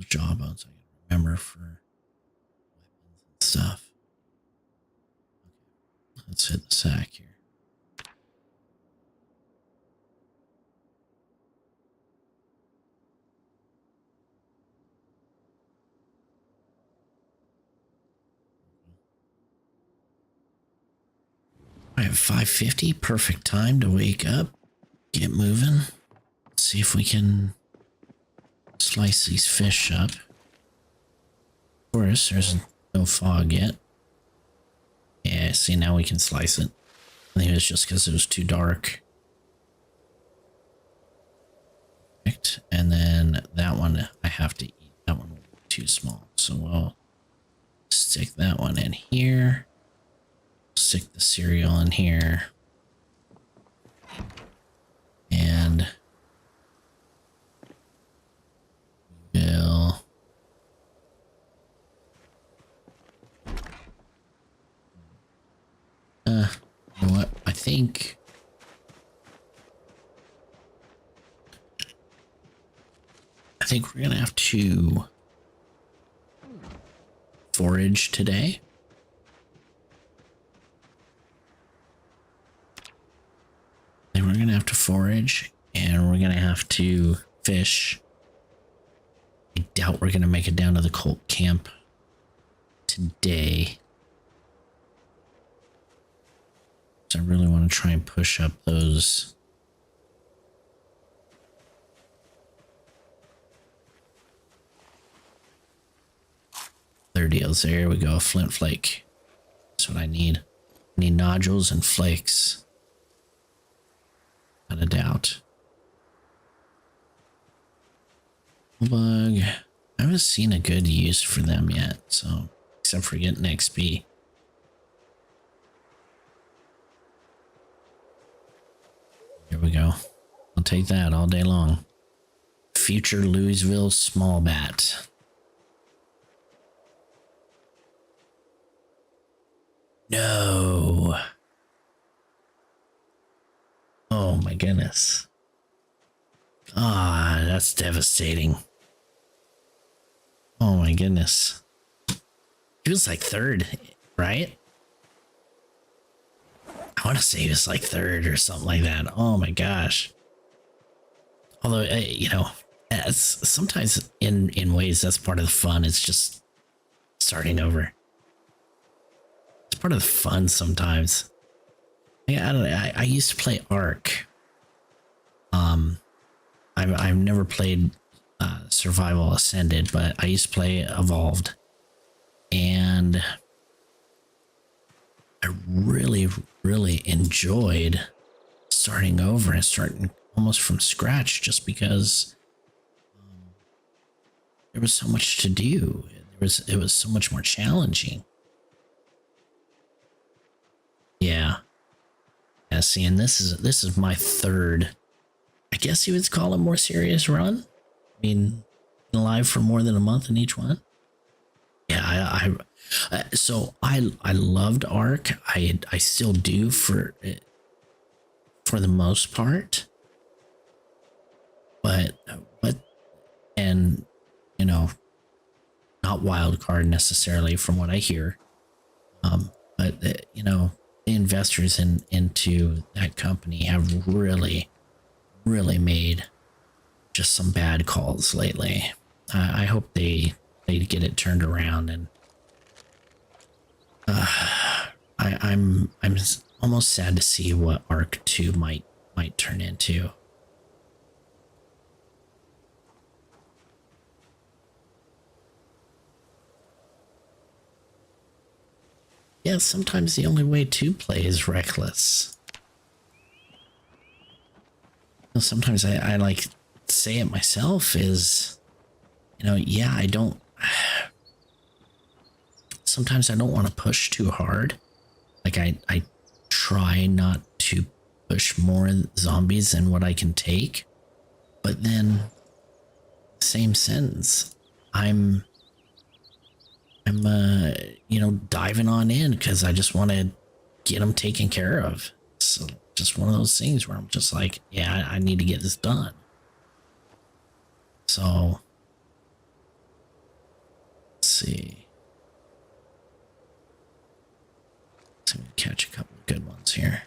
Jawbones I can remember for weapons and stuff. Okay, let's hit the sack here. I have 5:50, perfect time to wake up, get moving. Let's see if we can slice these fish up. Of course, there's no fog yet. Yeah, see, now we can slice it. I think it was just because it was too dark. Perfect. And then that one I have to eat. That one will be too small. So we'll stick that one in here. Stick the cereal in here. And we'll you know what? I think we're gonna have to forage today. Then we're gonna have to forage, and we're gonna have to fish. I doubt we're gonna make it down to the Colt camp today. So I really want to try and push up those deals. There we go, flint flake. That's what I need. I need nodules and flakes. Not a doubt. Bug. I haven't seen a good use for them yet, so except for getting XP. Here we go. I'll take that all day long. future Louisville small bat. No. Oh my goodness. Ah, that's devastating. Oh my goodness. He was like third, right? I want to say he was like third or something like that. Oh my gosh. Although, you know, sometimes in ways that's part of the fun. It's just starting over. It's part of the fun sometimes. Yeah, I don't know. I used to play Ark. I've never played Survival Ascended, but I used to play Evolved, and I really enjoyed starting over and starting almost from scratch, just because there was so much to do. It was so much more challenging. Yeah. Yeah, see, and this is my third, I guess you would call it, more serious run. I mean, been alive for more than a month in each one. Yeah, so I loved Ark. I still do for the most part. But and you know, not wild card necessarily from what I hear. But you know, the investors into that company have really made just some bad calls lately. I hope they get it turned around, and I'm almost sad to see what Arc 2 might turn into. Yeah, sometimes the only way to play is reckless. Sometimes I like say it myself is, you know, yeah, I don't, sometimes I don't want to push too hard. Like I try not to push more zombies than what I can take. But then, same sentence, I'm you know, diving on in because I just want to get them taken care of. So just one of those things where I'm just like, yeah, I need to get this done. So let's see. So I'm gonna catch a couple of good ones here.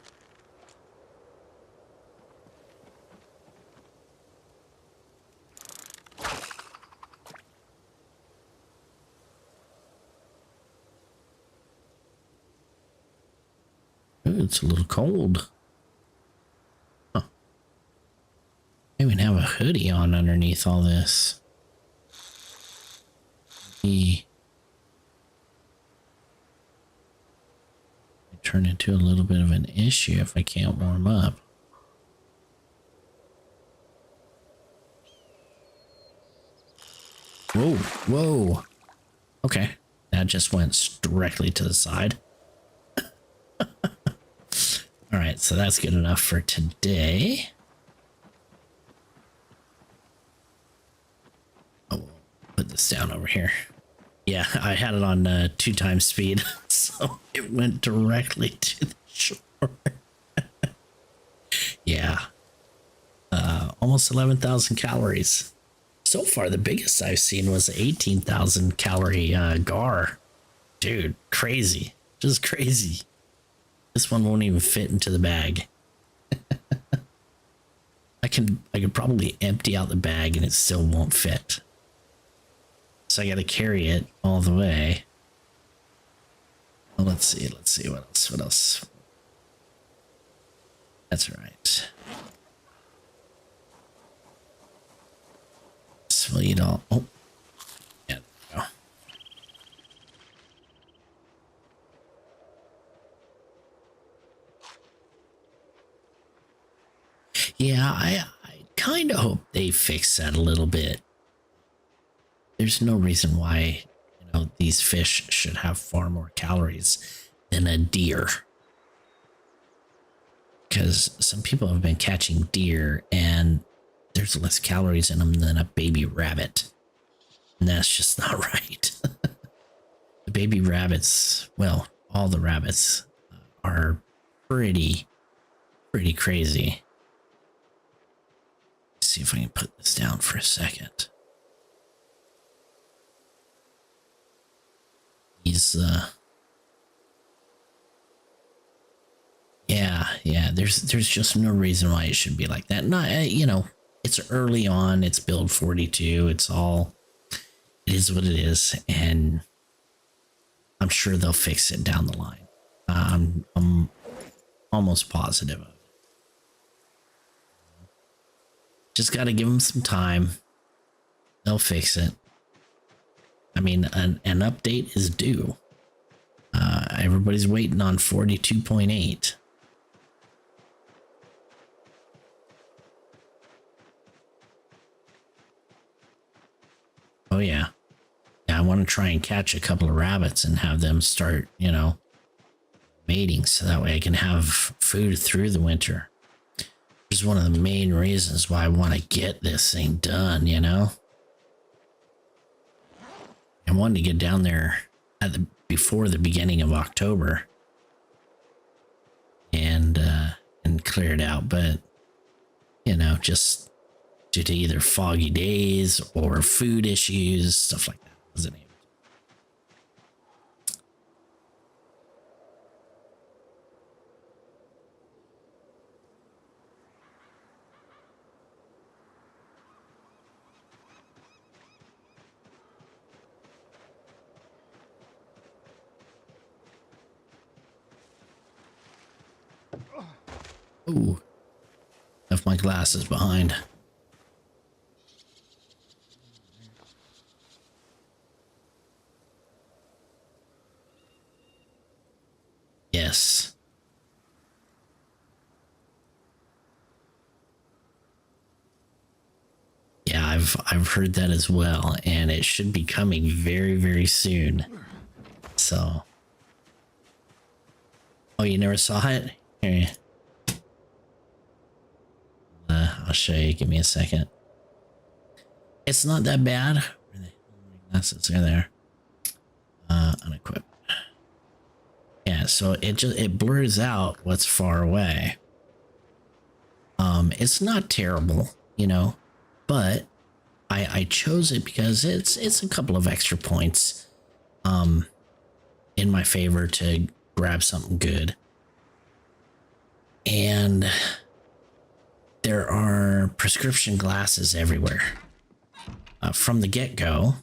Ooh, it's a little cold. Huh. I even have a hoodie on underneath all this. Maybe it turn into a little bit of an issue if I can't warm up. Whoa, whoa. Okay, that just went directly to the side. All right, so that's good enough for today. Oh, put this down over here. Yeah, I had it on 2 times speed, so it went directly to the shore. Yeah, almost 11,000 calories. So far, the biggest I've seen was 18,000 calorie gar. Dude, crazy, just crazy. This one won't even fit into the bag. I could probably empty out the bag and it still won't fit. So I got to carry it all the way. Well, let's see what else. That's right. So you know, oh, yeah, there we go. Yeah, I kind of hope they fix that a little bit. There's no reason why, you know, these fish should have far more calories than a deer. Because some people have been catching deer and there's less calories in them than a baby rabbit. And that's just not right. The baby rabbits, well, all the rabbits are pretty crazy. Let's see if I can put this down for a second. These, yeah, there's just no reason why it should be like that. Not, you know, it's early on, it's build 42, it is what it is, and I'm sure they'll fix it down the line. I'm almost positive of it. Just got to give them some time. They'll fix it. I mean, an update is due. Everybody's waiting on 42.8. Oh yeah. Yeah, I want to try and catch a couple of rabbits and have them start, you know, mating, so that way I can have food through the winter. Which is one of the main reasons why I want to get this thing done, you know. I wanted to get down there before the beginning of October and clear it out, but you know, just due to either foggy days or food issues, stuff like that, wasn't able to. Ooh, left my glasses behind. Yes. Yeah, I've heard that as well, and it should be coming very soon. So, oh, you never saw it? Here, I'll show you. Give me a second. It's not that bad. Where the hell are my glasses? Are there? Unequip. Yeah, so it blurs out what's far away. It's not terrible, you know, but I chose it because it's a couple of extra points in my favor to grab something good. And there are prescription glasses everywhere. From the get-go,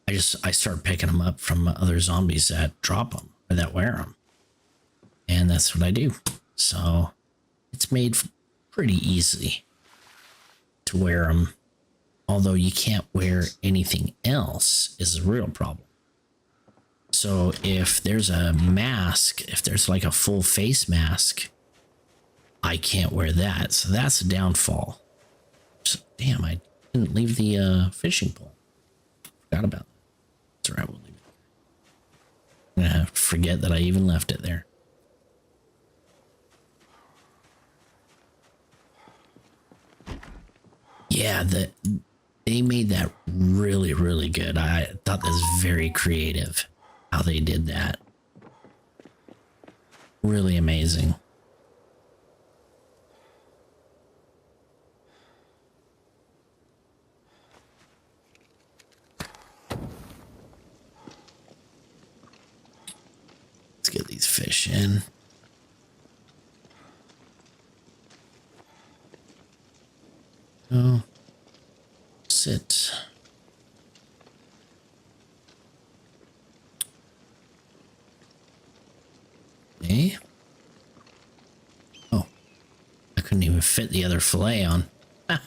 I start picking them up from other zombies that drop them or that wear them. And that's what I do. So it's made pretty easy to wear them. Although you can't wear anything else is a real problem. So if there's a mask, if there's like a full face mask, I can't wear that. So that's a downfall. So, damn, I didn't leave the fishing pole. Forgot about that. That's all right, we'll leave it. I'm gonna have to forget that I even left it there. Yeah, they made that really good. I thought that was very creative how they did that. Really amazing. Let's get these fish in. Oh, sit. Okay. Oh, I couldn't even fit the other fillet on. That's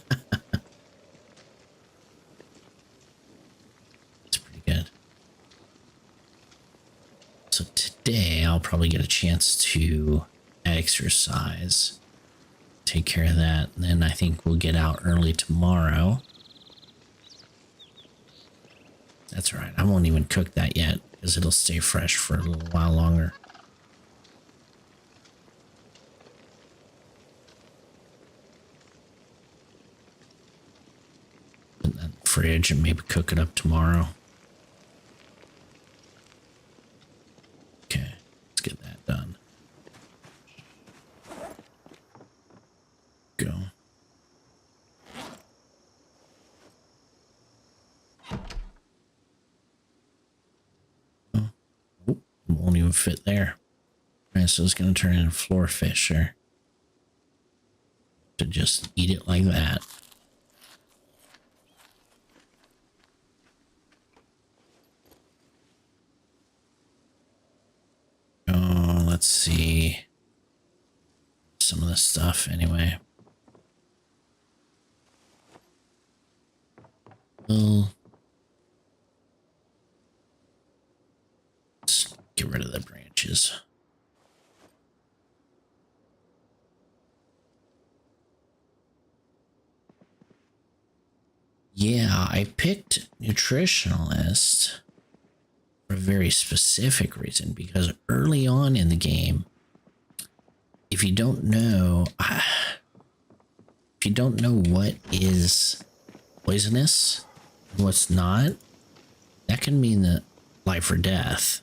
pretty good. So today I'll probably get a chance to exercise. Take care of that, and then I think we'll get out early tomorrow. That's right, I won't even cook that yet because it'll stay fresh for a little while longer. fridge and maybe cook it up tomorrow. Okay, let's get that done. Go. Oh, it won't even fit there. All right, so it's going to turn into floor fish or to just eat it like that. Oh, let's see. Some of the stuff anyway. Well, let's get rid of the branches. Yeah, I picked nutritionalist for a very specific reason, because early on in the game, if you don't know what is poisonous and what's not, that can mean that life or death.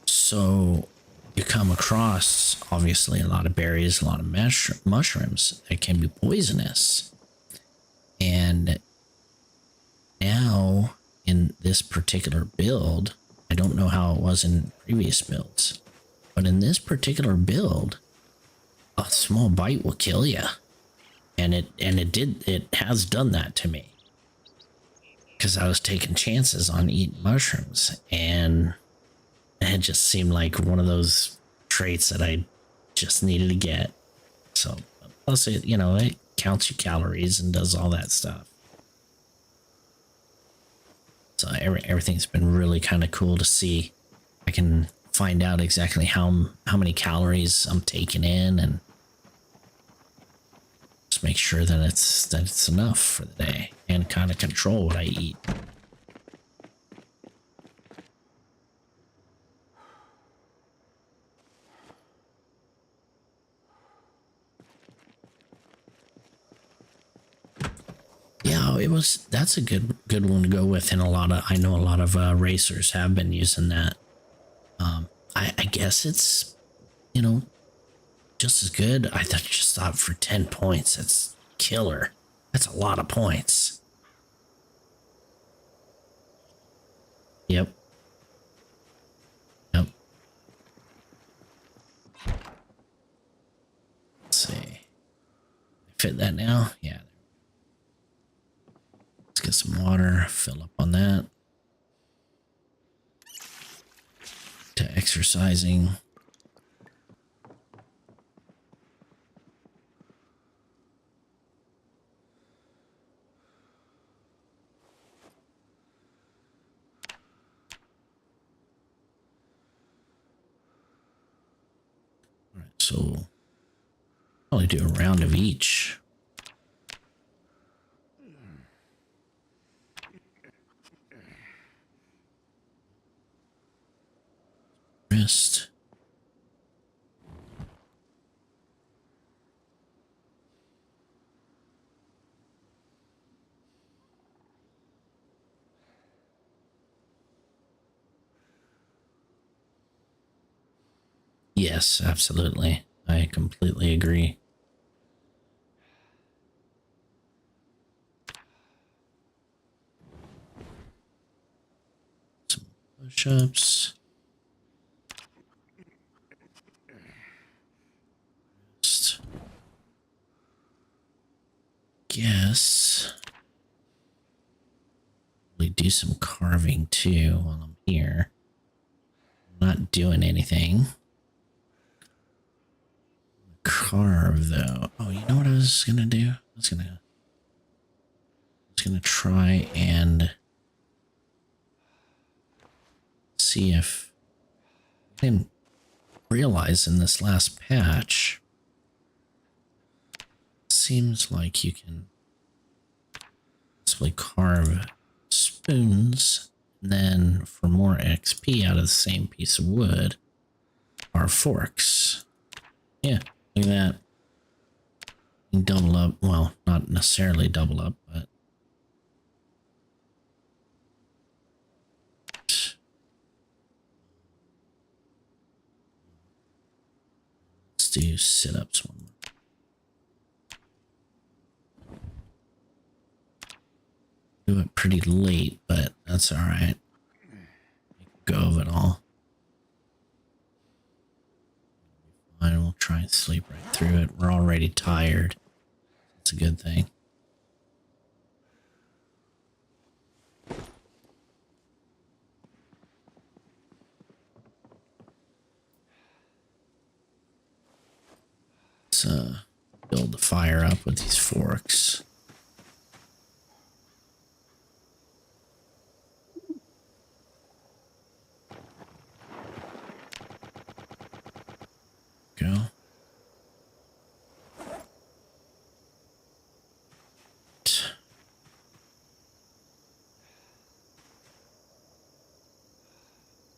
So you come across obviously a lot of berries, a lot of mushrooms that can be poisonous. And now in this particular build, I don't know how it was in previous builds, but in this particular build, a small bite will kill you. And it has done that to me. Because I was taking chances on eating mushrooms, and it just seemed like one of those traits that I just needed to get. So plus it, you know, it counts your calories and does all that stuff. So everything's been really kind of cool to see. I can find out exactly how many calories I'm taking in and just make sure that it's enough for the day and kind of control what I eat. Yeah, that's a good one to go with, and I know a lot of racers have been using that. I guess it's, you know, just as good. I just thought for 10 points, that's killer. That's a lot of points. Yep. Let's see. Fit that now? Yeah. Let's get some water, fill up on that. To exercising. All right, so probably do a round of each. Wrist. Yes, absolutely. I completely agree. Some push-ups. Just guess we do some carving too while I'm here. I'm not doing anything. Carve though. Oh, you know what I was gonna do? I was gonna try and see if I didn't realize in this last patch. Seems like you can possibly carve spoons, and then for more XP out of the same piece of wood, carve forks. Yeah, look at that. You can double up. Well, not necessarily double up, but do sit-ups one more. Do it pretty late, but that's all right. Go of it all. Fine, we'll try and sleep right through it. We're already tired. It's a good thing. Let's build the fire up with these forks. Go.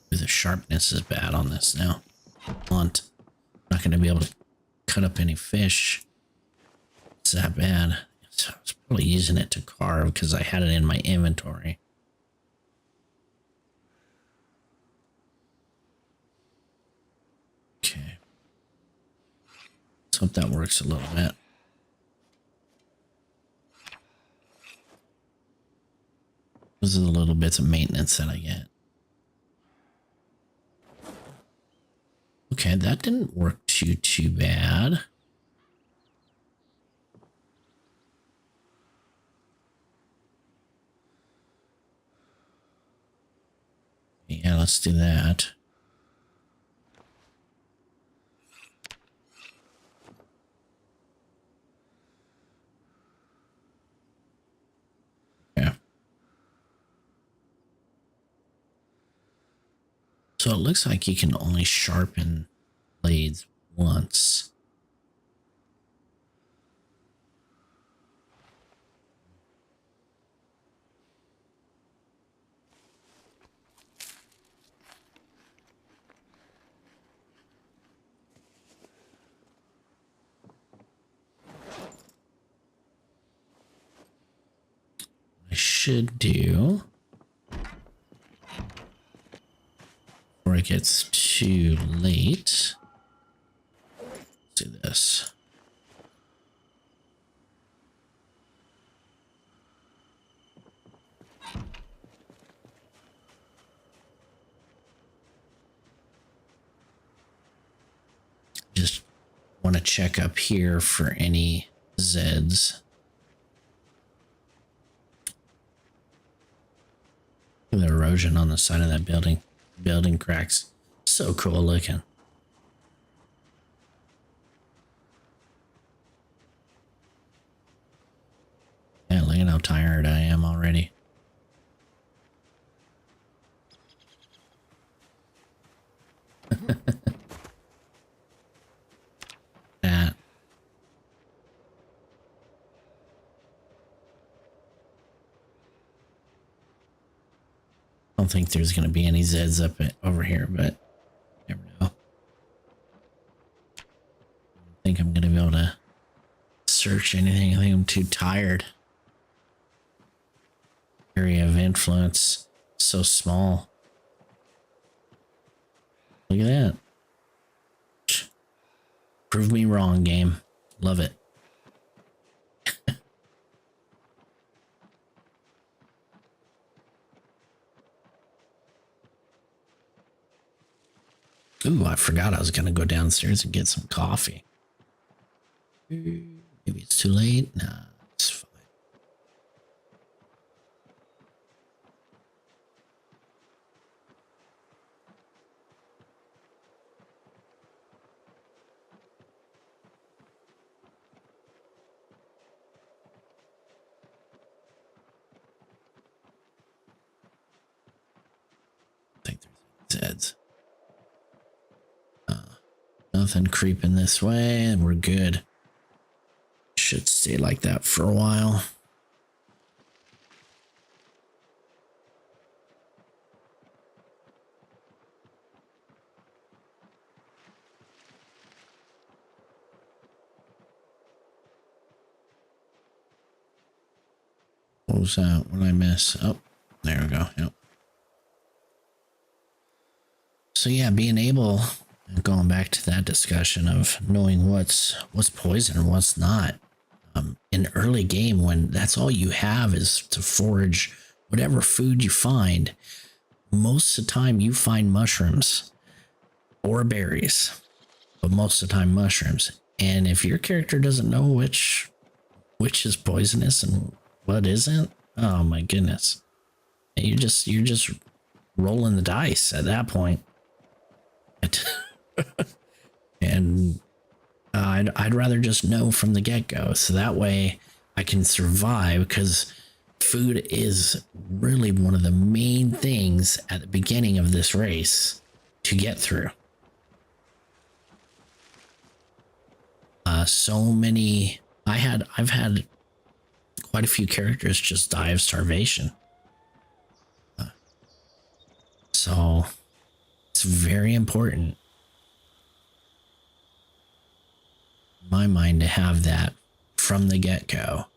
The sharpness is bad on this now. Blunt. Not going to be able to cut up any fish. It's that bad. So I was probably using it to carve because I had it in my inventory. Okay. Let's hope that works a little bit. Those are the little bits of maintenance that I get. Okay, that didn't work too bad. Yeah, let's do that. Yeah. So it looks like you can only sharpen blades once. I should do before it gets too late. Let's do this. Just want to check up here for any Zeds. Look at the erosion on the side of that building. Building cracks. So cool looking. Yeah, look at how tired I am already. That. I don't think there's going to be any Zeds up over here, but never know. I think I'm going to be able to search anything. I think I'm too tired. Area of influence so small. Look at that. Prove me wrong, game. Love it. Ooh, I forgot I was going to go downstairs and get some coffee. Maybe it's too late. Nah, it's fine. I think there's Zeds. Nothing creeping this way, and we're good. Should stay like that for a while. What was that? What did I miss? Oh, there we go. Yep. So yeah, being able Going back to that discussion of knowing what's poison and what's not. In early game, when that's all you have is to forage whatever food you find, most of the time you find mushrooms or berries, but most of the time mushrooms. And if your character doesn't know which is poisonous and what isn't, oh my goodness, you're just rolling the dice at that point. And I'd rather just know from the get-go, so that way I can survive, because food is really one of the main things at the beginning of this race to get through. So many, I've had quite a few characters just die of starvation. So it's very important in my mind to have that from the get-go.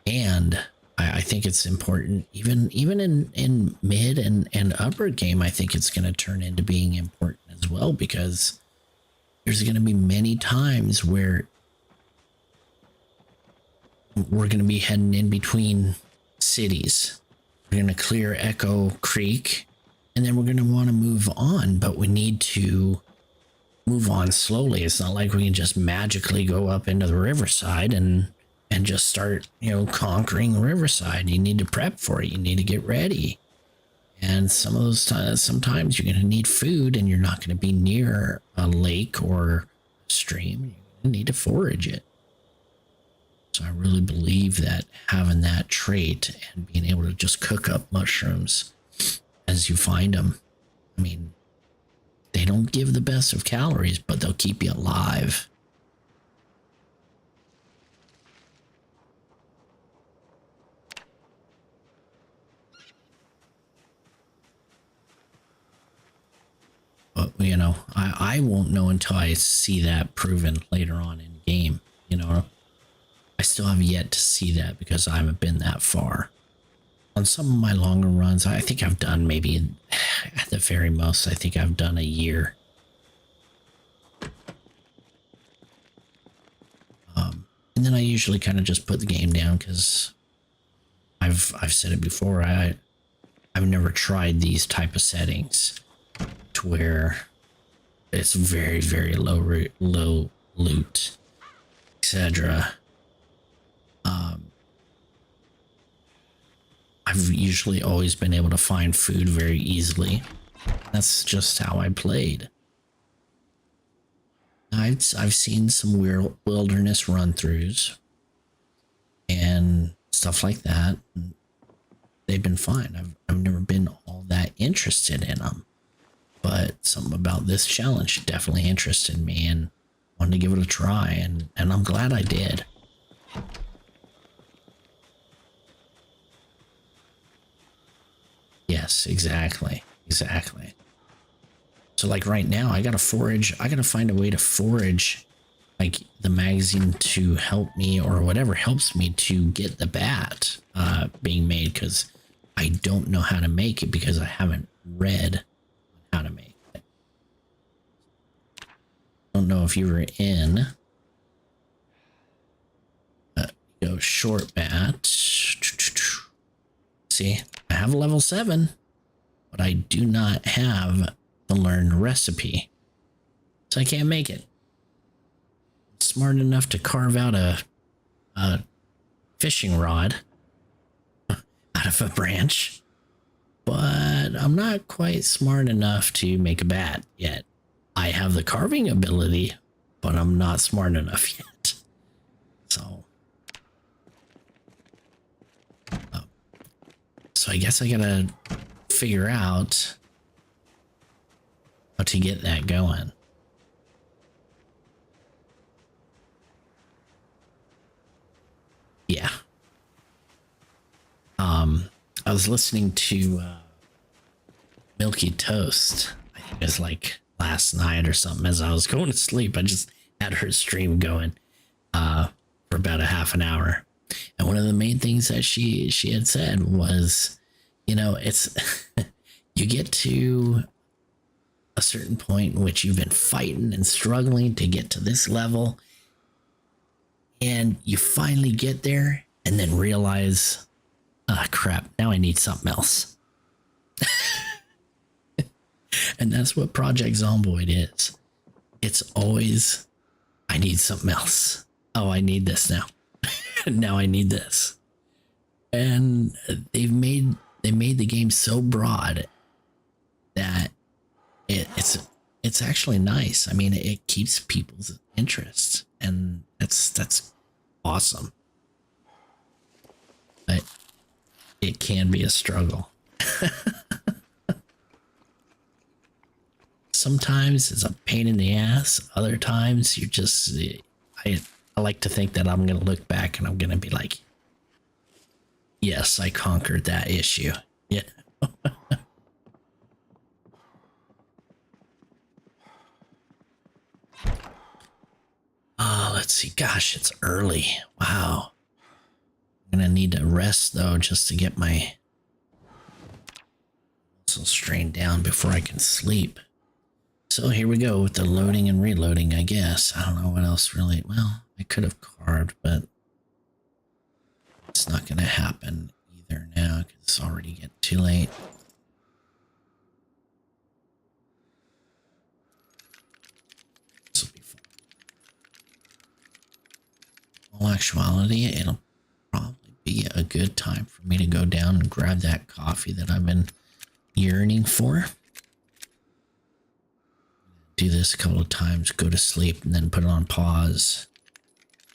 And I think it's important even in mid and upper game. I think it's going to turn into being important as well, because there's going to be many times where we're going to be heading in between cities. We're going to clear Echo Creek, and then we're going to want to move on, but we need to move on slowly. It's not like we can just magically go up into the riverside and just start, conquering Riverside. You need to prep for it. You need to get ready. And some of those times, sometimes you're going to need food, and you're not going to be near a lake or a stream. You're going to need to forage it. So I really believe that having that trait and being able to just cook up mushrooms as you find them, I mean, they don't give the best of calories, but they'll keep you alive. But, I won't know until I see that proven later on in game. I still have yet to see that because I haven't been that far. On some of my longer runs, I think I've done maybe, at the very most, I think I've done a year. And then I usually kind of just put the game down, because I've said it before, I've never tried these type of settings to where it's very, very low loot, etc. I've usually always been able to find food very easily. That's just how I played. I've seen some weird wilderness run-throughs and stuff like that. They've been fine. I've never been all that interested in them, but something about this challenge definitely interested me and wanted to give it a try, and I'm glad I did. Yes, exactly. So like right now, I gotta find a way to forage like the magazine to help me, or whatever helps me to get the bat being made, because I don't know how to make it, because I haven't read how to make it. I don't know if you were in go short bat. See, I have a level 7, but I do not have the learned recipe, so I can't make it. I'm smart enough to carve out a fishing rod out of a branch, but I'm not quite smart enough to make a bat yet. I have the carving ability, but I'm not smart enough yet. So I guess I gotta figure out how to get that going. Yeah. I was listening to Milky Toast. I think it was like last night or something. As I was going to sleep, I just had her stream going for about a half an hour. And one of the main things that she had said was, it's you get to a certain point in which you've been fighting and struggling to get to this level, and you finally get there and then realize, ah, crap, now I need something else. And that's what Project Zomboid is. It's always, I need something else. Oh, I need this now. Now I need this. And they made the game so broad that it's actually nice. I mean, it keeps people's interest, and that's awesome. But it can be a struggle. Sometimes it's a pain in the ass. Other times you just, I like to think that I'm going to look back and I'm going to be like, yes, I conquered that issue. Yeah. Oh, let's see. Gosh, it's early. Wow. I'm going to need to rest though, just to get my muscles strained down before I can sleep. So here we go with the loading and reloading, I guess. I don't know what else really. Well, I could have carved, but it's not going to happen either now because it's already getting too late. This will be fun. In all actuality, it'll probably be a good time for me to go down and grab that coffee that I've been yearning for. Do this a couple of times, go to sleep, and then put it on pause.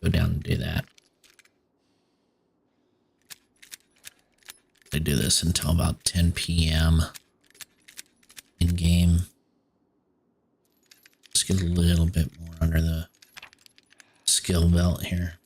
Go down and do that. I do this until about 10 p.m. in game. Let's get a little bit more under the skill belt here.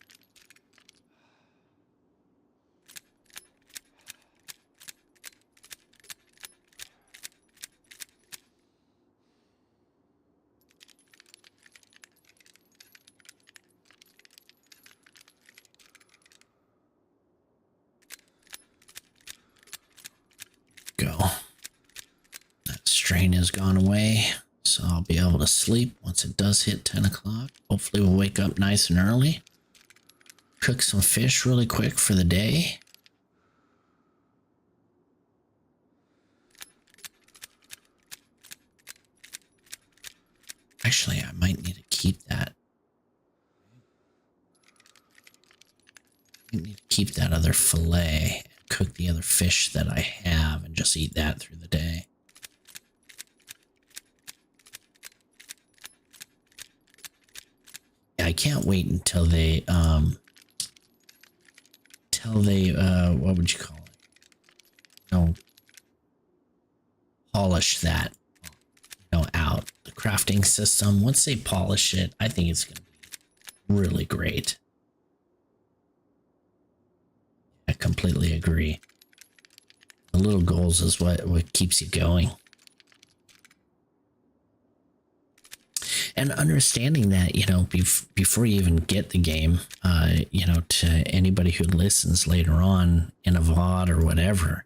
Go. That strain has gone away, so I'll be able to sleep once it does hit 10 o'clock. Hopefully we'll wake up nice and early. Cook some fish really quick for the day. Actually, I might need to keep that. I need to keep that other fillet and cook the other fish that I have and just eat that through the day. Yeah, I can't wait until they what would you call it? Polish that, out. The crafting system, once they polish it, I think it's going to be really great. I completely agree. The little goals is what keeps you going. And understanding that, before you even get the game, to anybody who listens later on in a VOD or whatever,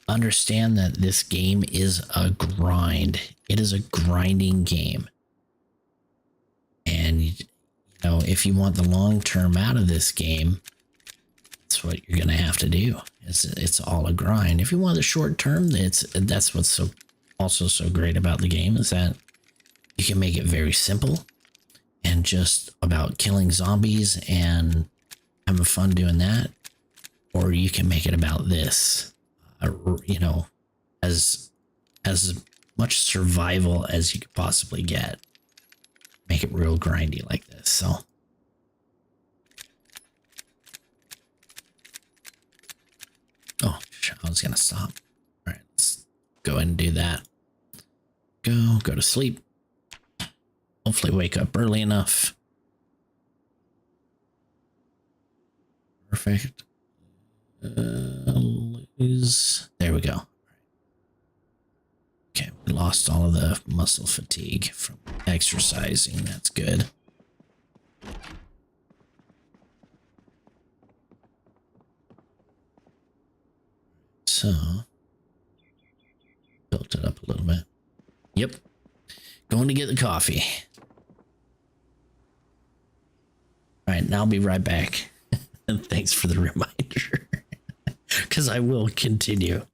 understand that this game is a grind. It is a grinding game. And, if you want the long term out of this game, that's what you're going to have to do. It's all a grind. If you want the short term, that's what's also so great about the game, is that you can make it very simple and just about killing zombies and having fun doing that. Or you can make it about this, as much survival as you could possibly get. Make it real grindy like this. So I was gonna stop. All right, let's go ahead and do that. Go to sleep. Hopefully wake up early enough. Perfect. Lose. There we go. Okay, we lost all of the muscle fatigue from exercising. That's good. So Built it up a little bit. Yep. Going to get the coffee. All right, now I'll be right back. And thanks for the reminder. Because I will continue.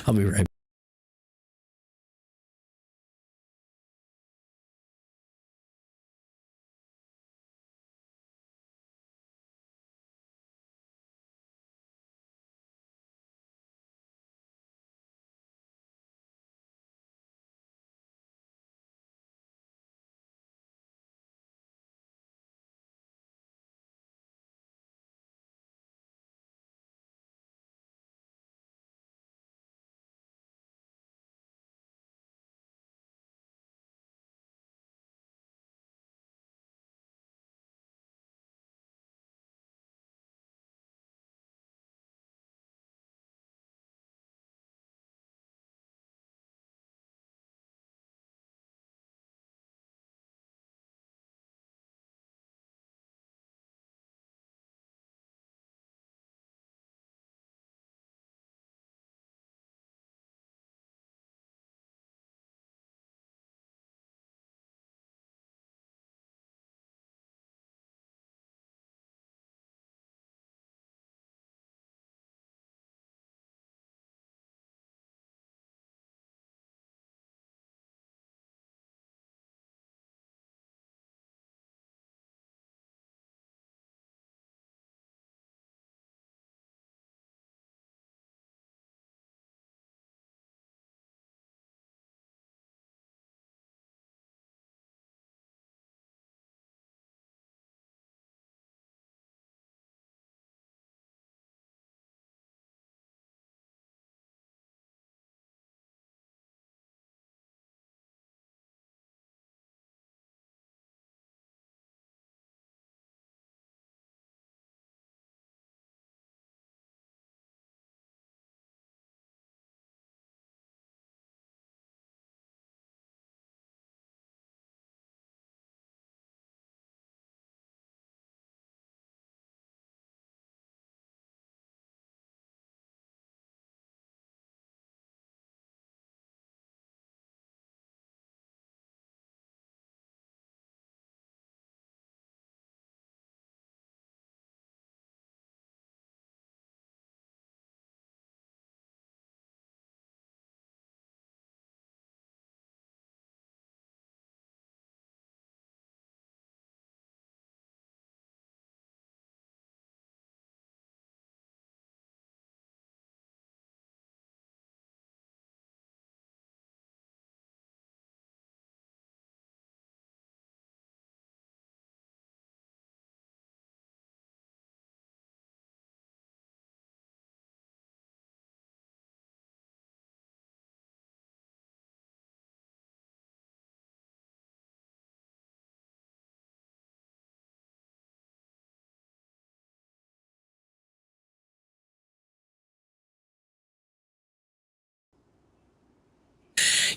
I'll be right back.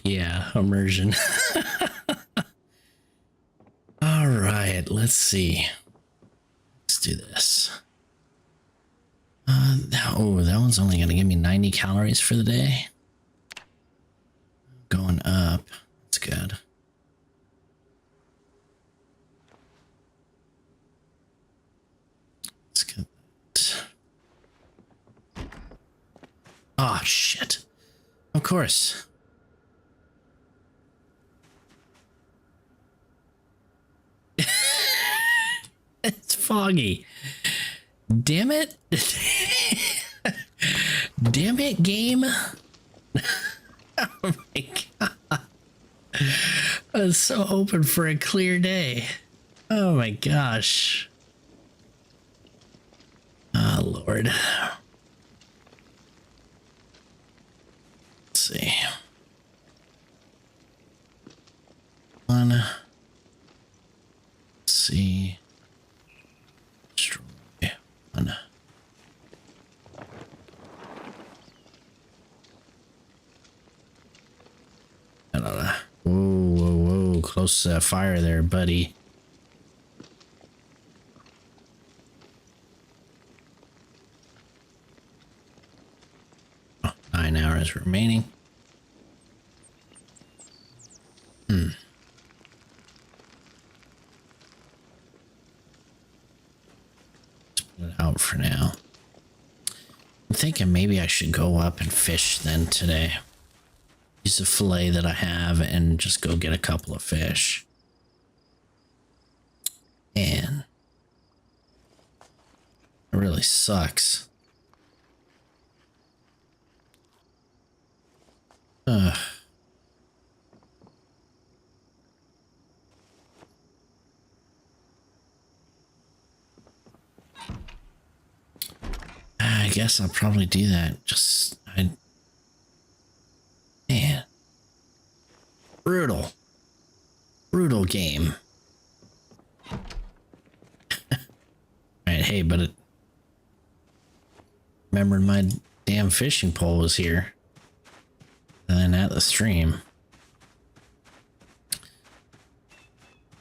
Yeah, immersion. All right, let's see. Let's do this. That one's only going to give me 90 calories for the day. Going up. That's good. Let's get that. Oh, shit. Of course. It's foggy. Damn it. Damn it, game. Oh my god. I was so hoping for a clear day. Oh my gosh. Oh Lord. Let's see. Let's see. Destroy one. Whoa, whoa, whoa. Close fire there, buddy. Oh, 9 hours remaining. out for now. I'm thinking maybe I should go up and fish then today. Use the fillet that I have and just go get a couple of fish. Man, it really sucks. Ugh. I guess I'll probably do that. Man, brutal game. All right, hey, but it remembered my damn fishing pole was here, and then at the stream.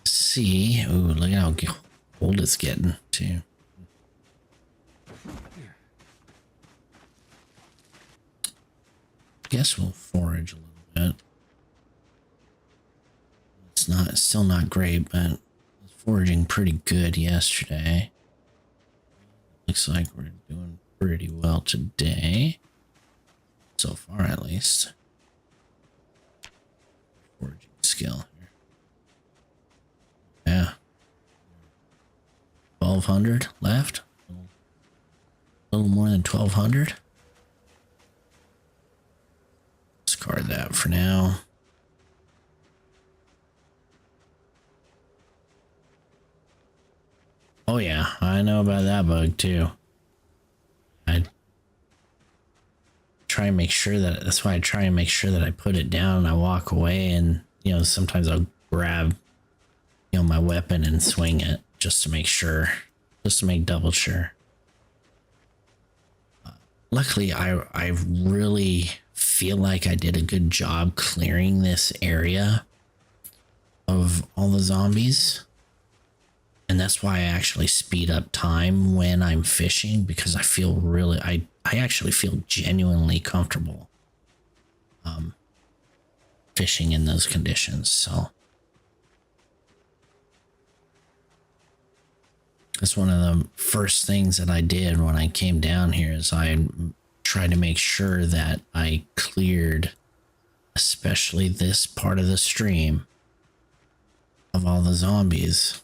Let's see, ooh, look at how old it's getting too. Guess we'll forage a little bit. It's still not great, but it's foraging pretty good yesterday. Looks like we're doing pretty well today. So far, at least. Foraging skill here. Yeah. 1,200 left. A little more than 1,200. Discard that for now. Oh yeah, I know about that bug too. I try and make sure that's why I try and make sure that I put it down and I walk away, and you know, sometimes I'll grab, you know, my weapon and swing it just to make sure, just to make double sure. Luckily, I really feel like I did a good job clearing this area of all the zombies. And that's why I actually speed up time when I'm fishing, because I feel really, I actually feel genuinely comfortable fishing in those conditions. So that's one of the first things that I did when I came down here, is I tried to make sure that I cleared, especially this part of the stream, of all the zombies.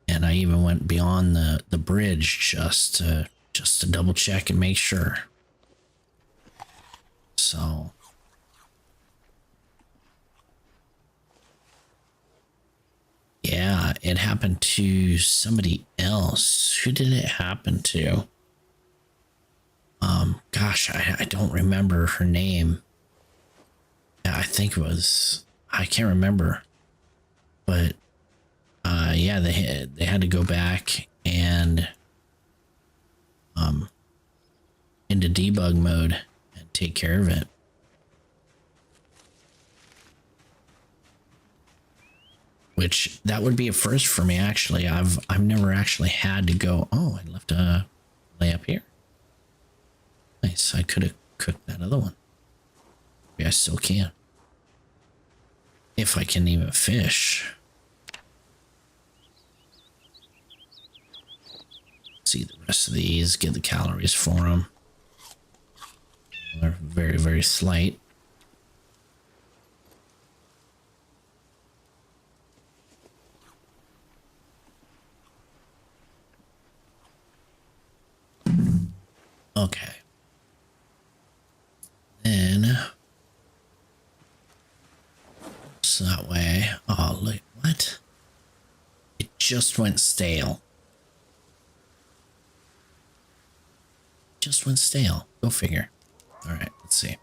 And I even went beyond the bridge just to double check and make sure. So yeah, it happened to somebody else. Who did it happen to? Gosh, I don't remember her name. Yeah, I think it was, I can't remember. But yeah, they had to go back and into debug mode and take care of it. Which that would be a first for me, actually. I've never actually had to go, oh, I left a lay up here. Nice. I could have cooked that other one. Maybe I still can. If I can even fish. See the rest of these, get the calories for them. They're very, very slight. Okay. Then, so that way, oh, look, what? It just went stale. Just went stale. Go figure. All right, let's see.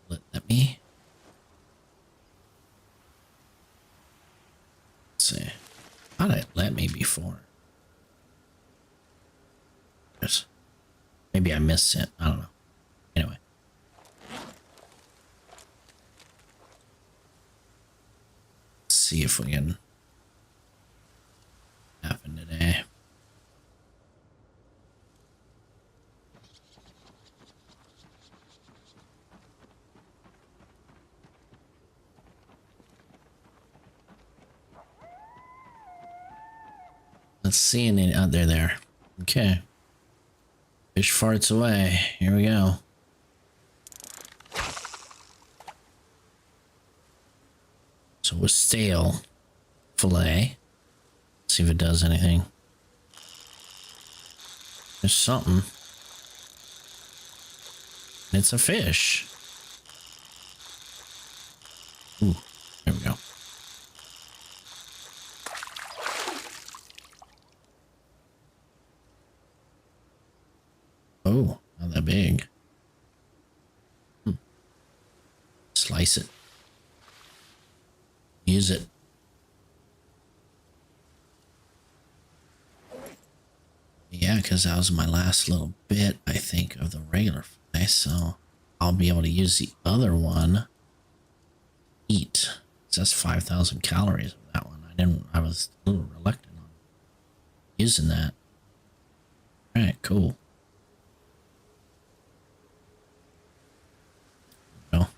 Let me. Let's see. How'd it let me before? Yes. Maybe I missed it. I don't know. Anyway. Let's see if we can happen today. Let's see any out there. Okay. Fish farts away. Here we go. So with stale fillet. See if it does anything. There's something. It's a fish. Ooh, there we go. Oh, not that big. Slice it. Use it. Yeah, because that was my last little bit, I think, of the regular fillet. So I'll be able to use the other one. Eat. So that's 5,000 calories of that one. I was a little reluctant on using that. All right, cool. Well,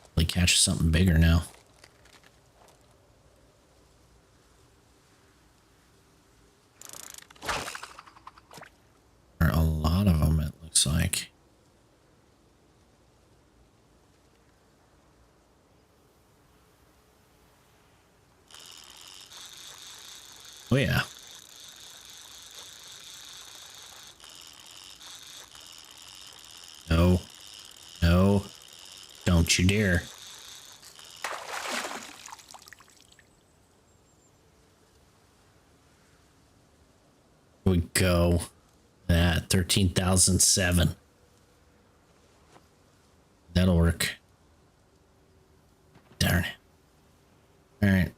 hopefully catch something bigger now. There are a lot of them, it looks like. Oh yeah. No. No. Don't you dare. Here we go. That 13,007. That'll work. Darn it. All right.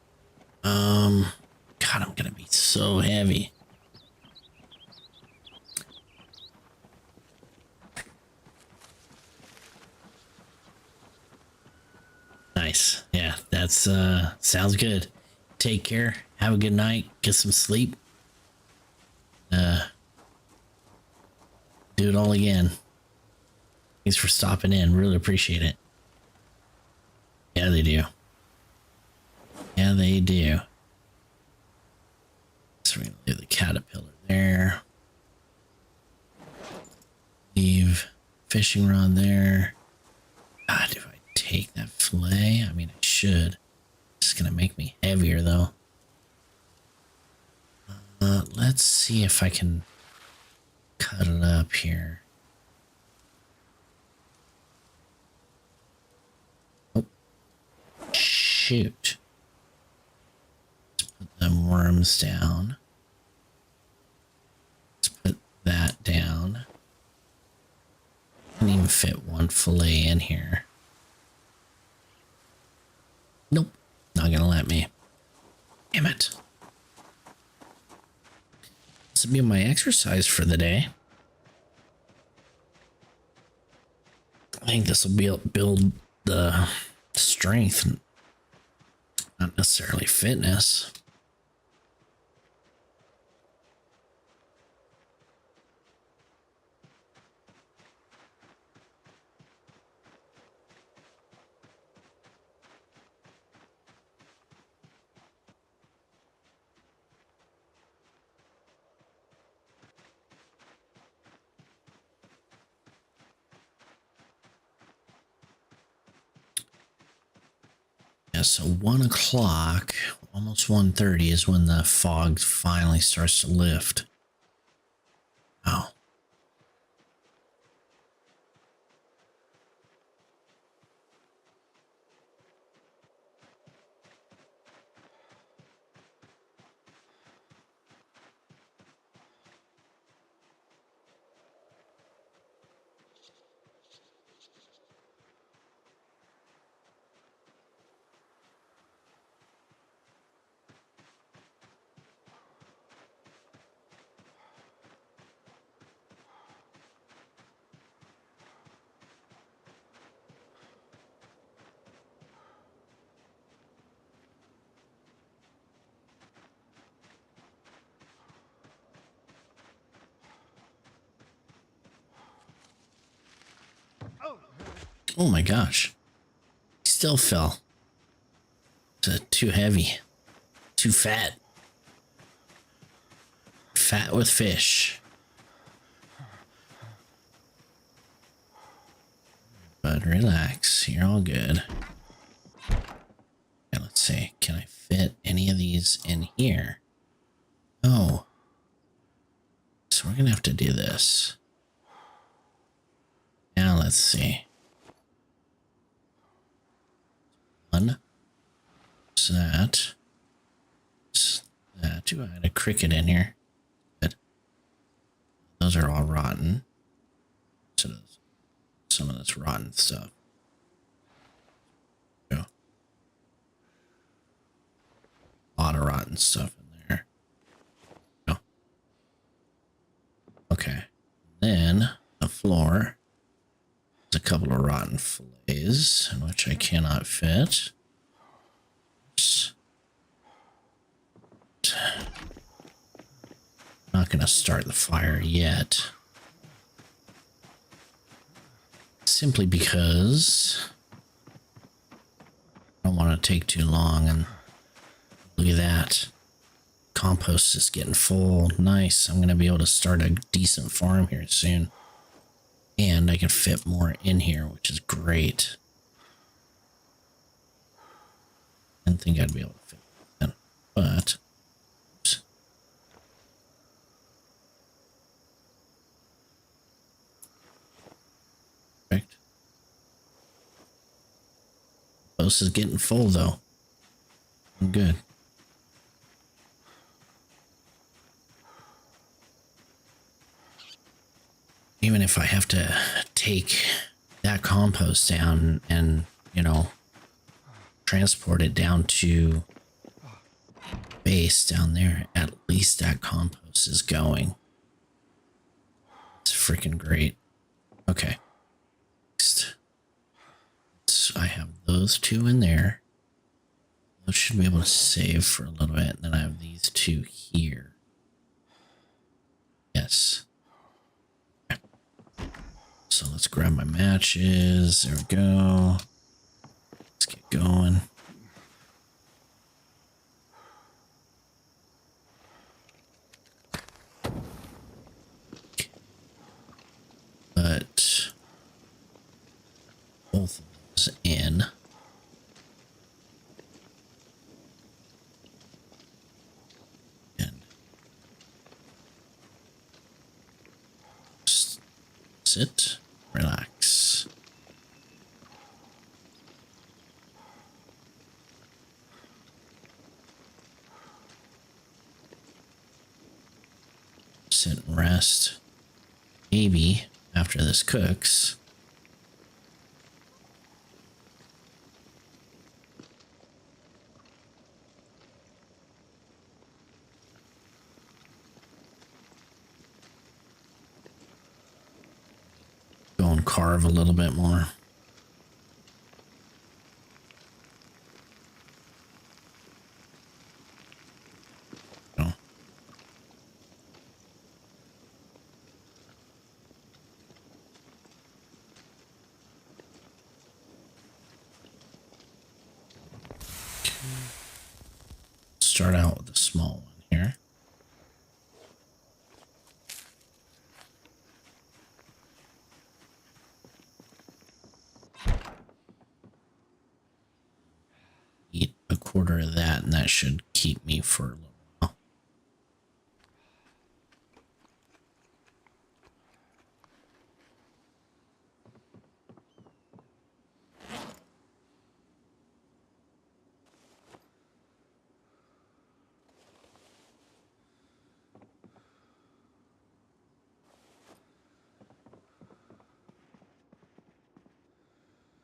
God, I'm gonna be so heavy. Nice. Yeah, that's sounds good. Take care. Have a good night. Get some sleep. Do it all again. Thanks for stopping in. Really appreciate it. Yeah, they do. Yeah, they do. So we're gonna leave the caterpillar there. Leave fishing rod there. God, if I take that fillet, I mean, I should. It's gonna make me heavier though. Let's see if I can cut it up here. Oh, shoot. Let's put them worms down. Let's put that down. Can't even fit one fillet in here. Nope, not gonna let me. Damn it. This will be my exercise for the day. I think this will build the strength, not necessarily fitness. So 1 o'clock, almost 1:30 is when the fog finally starts to lift. Oh. Oh my gosh. He still fell. It's too heavy. Too fat. Fat with fish. But relax, you're all good. Okay, let's see. Can I fit any of these in here? Oh. So we're gonna have to do this. Now let's see. One. What's that? What's that? Ooh, I had a cricket in here. Good. Those are all rotten. So some of this rotten stuff. Go. A lot of rotten stuff in there. Go. Okay. Then the floor. There's a couple of rotten fillets in which I cannot fit. Not gonna start the fire yet. Simply because I don't want to take too long. And look at that. Compost is getting full. Nice. I'm gonna be able to start a decent farm here soon. And I can fit more in here, which is great. I didn't think I'd be able to fit that, but oops. Perfect. Post is getting full though. I'm good. Even if I have to take that compost down and, you know, transport it down to base down there, at least that compost is going. It's freaking great. Okay. Next. So I have those two in there. Those should be able to save for a little bit. And then I have these two here. Yes. Okay. So let's grab my matches. There we go. Let's get going. But both of those in. And just sit, relax. Sit and rest. Maybe after this cooks, go and carve a little bit more. So, start out with a small one here. Eat a quarter of that, and that should keep me for a little while.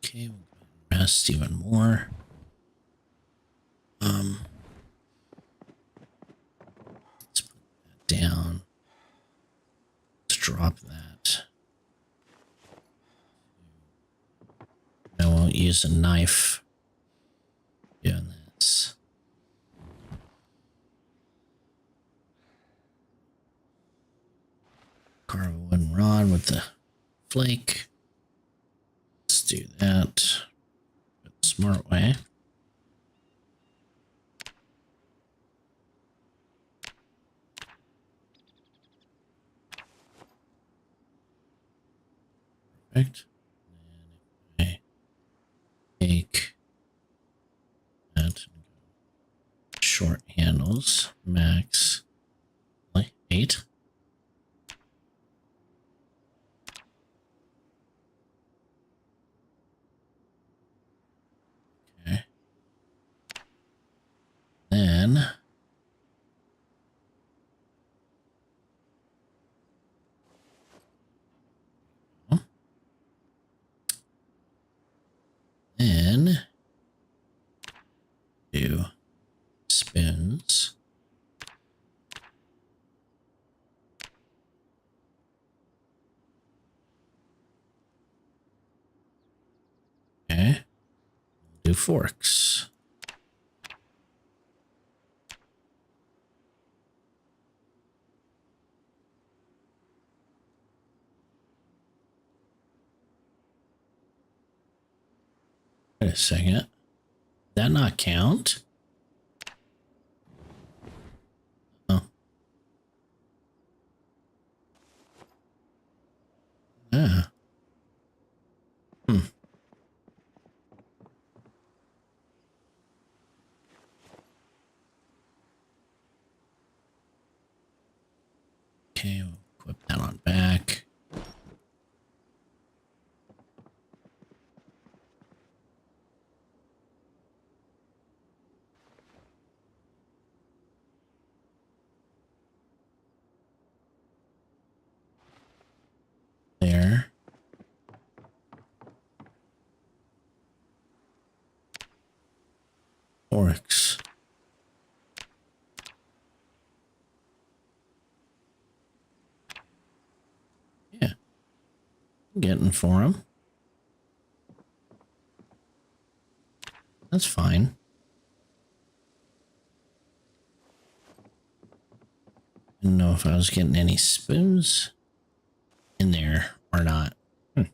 Okay, we'll go and rest even more. Let's put that down. Let's drop that. I won't use a knife doing this. Carve a wooden rod with the flake. Let's do that the smart way. Perfect. And if I take that, short handles, max, like 8. Okay. Then do spoons. Okay. Do forks. Wait a second. Did that not count? Oh. Yeah. Hmm. Okay, we'll equip that on back. There. Forks. Yeah. I'm getting for them. That's fine. Didn't know if I was getting any spoons in there or not. Okay.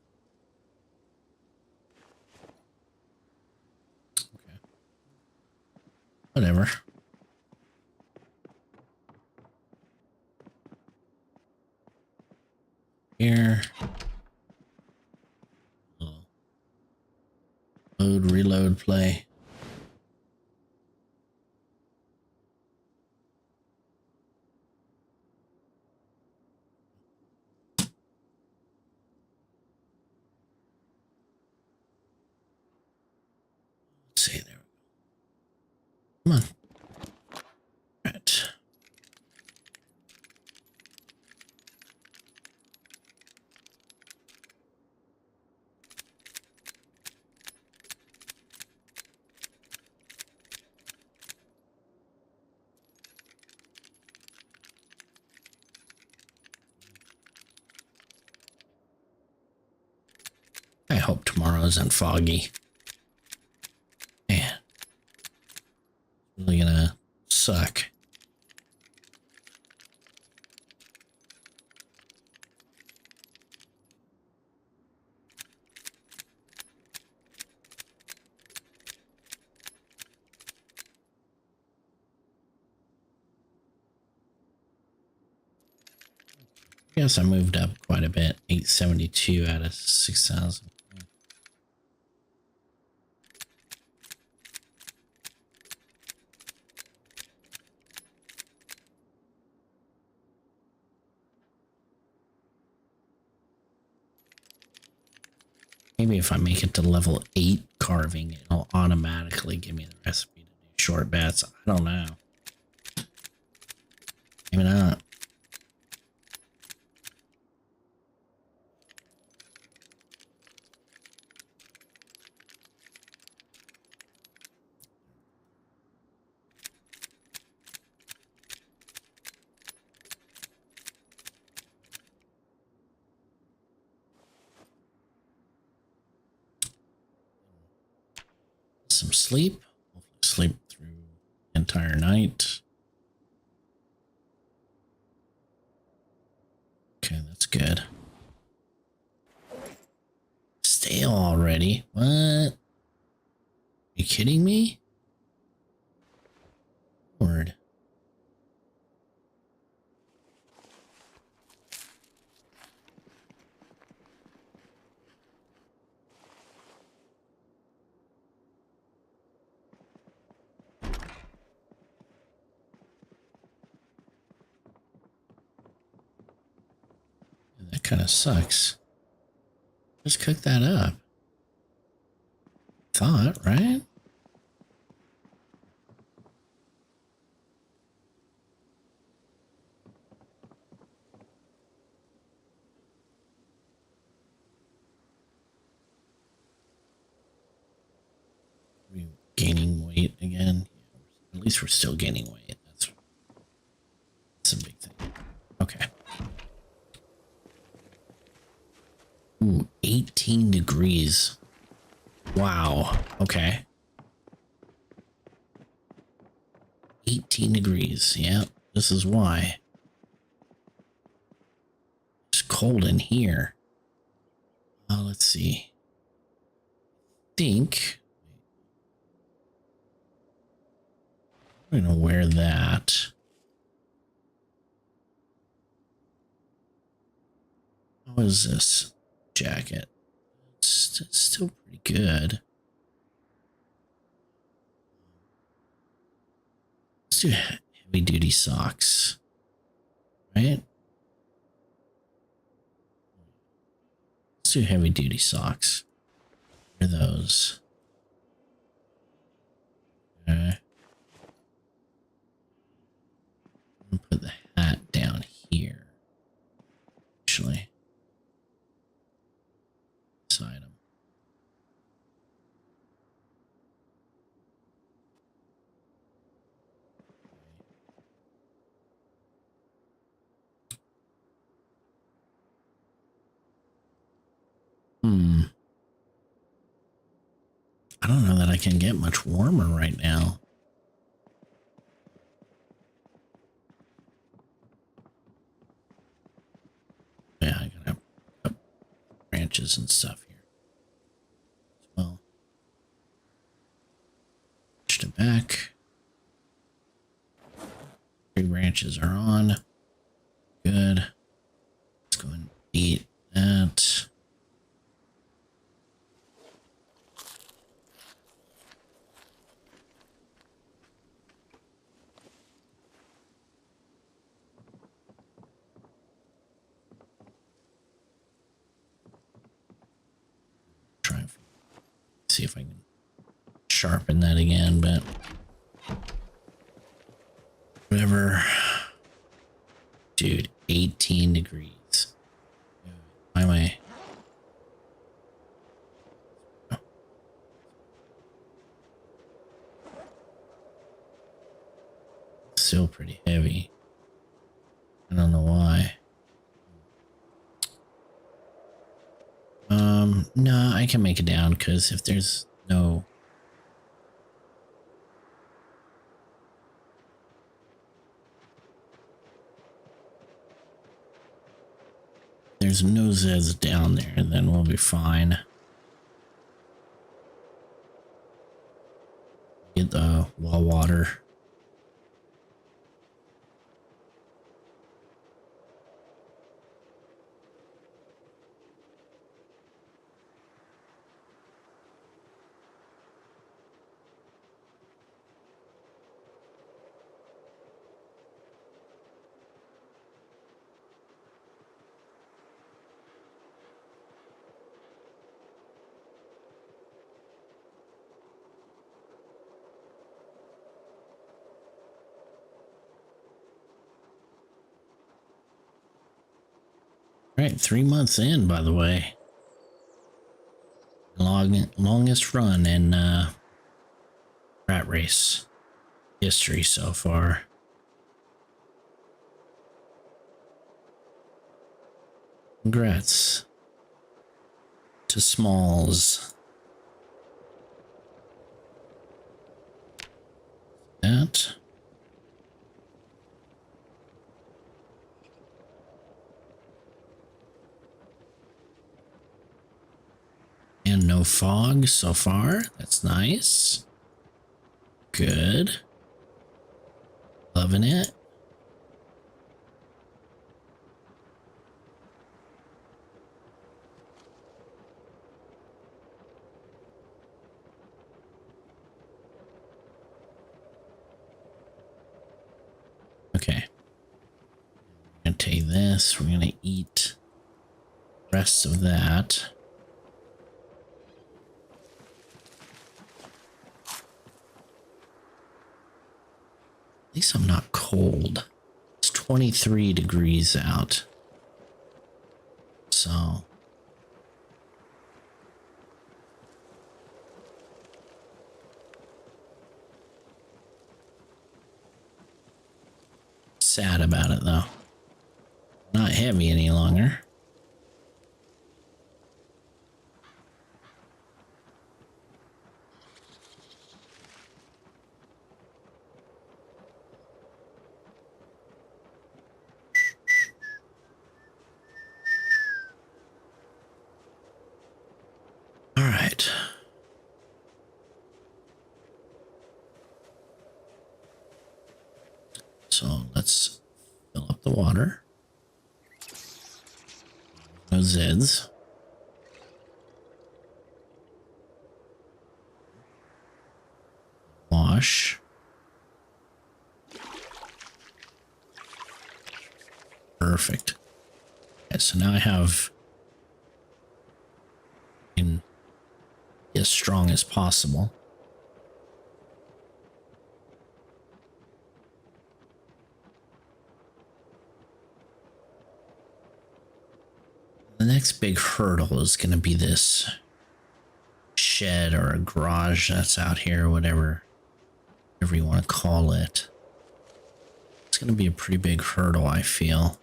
Whatever. Here. Load, reload, play. Let's see, there we go. Come on. Right. I hope tomorrow isn't foggy. Man, really gonna suck. I guess I moved up quite a bit. 872 out of 6,000. Maybe if I make it to level 8 carving, it'll automatically give me the recipe to do short bets. I don't know. Maybe not. Some sleep. Hopefully sleep through the entire night. Okay, that's good. Stale already? What? Are you kidding me? Word. kind of sucks. Just cook that up. Thought, right? Are we gaining weight again? Yeah, at least we're still gaining weight. That's a big thing. Okay. Ooh, 18 degrees. Wow. Okay. 18 degrees. Yeah, this is why. It's cold in here. Let's see. I'm gonna wear that. How is this jacket? It's still pretty good. Let's do heavy duty socks, right? Let's do heavy duty socks. What are those? Okay. I'm gonna put the hat down here. Actually, beside him. I don't know that I can get much warmer right now. Yeah, I gotta put branches and stuff here as well. Push it back. 3 branches are on. Good. Let's go and eat that. Try and see if I can sharpen that again, but whatever. Dude, 18 degrees. Why am I? Oh. Still pretty heavy. I don't know why. No, I can make it down because if there's no Zeds down there, then we'll be fine. Get the well water. Right, 3 months in, by the way. Longest run in rat race history so far. Congrats to Smalls. That. And no fog so far. That's nice. Good. Loving it. Okay. We're gonna take this. We're gonna eat rest of that. At least I'm not cold. It's 23 degrees out. So sad about it though. Not heavy any longer. All right. So let's fill up the water. No Zeds. Wash. Perfect. Okay, so now I have in as strong as possible. The next big hurdle is going to be this shed or a garage that's out here, whatever you want to call it. It's going to be a pretty big hurdle, I feel.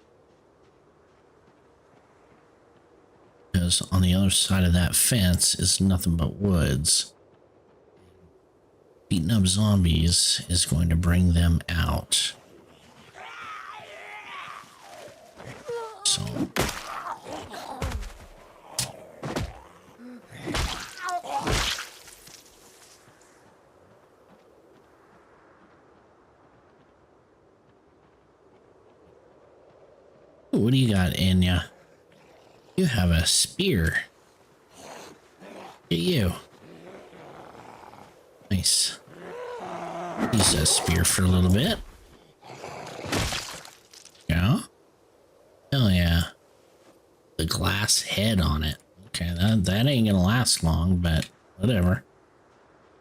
Because on the other side of that fence is nothing but woods. Beating up zombies is going to bring them out. So what do you got in ya? You have a spear. Look at you. Nice. Use that spear for a little bit. Yeah. Hell yeah. The glass head on it. Okay, that ain't gonna last long, but whatever.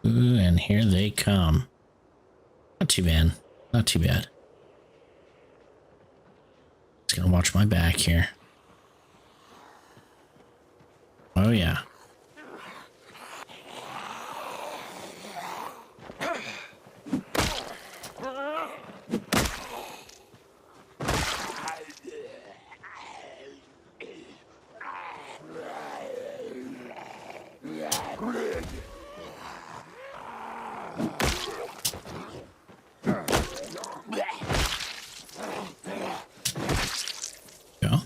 Ooh, and here they come. Not too bad. Not too bad. Just gonna watch my back here. Oh yeah. Go.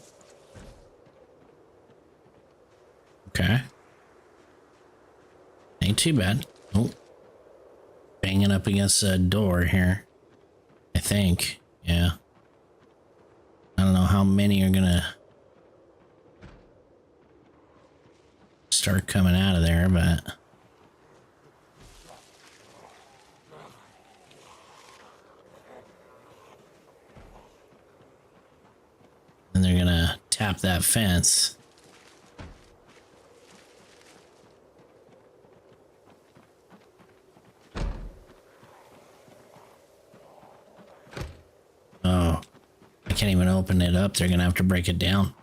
Okay. Ain't too bad. Oh. Banging up against a door here. I think. Yeah. I don't know how many are gonna start coming out of there, but then they're gonna tap that fence. Oh, I can't even open it up. They're gonna have to break it down.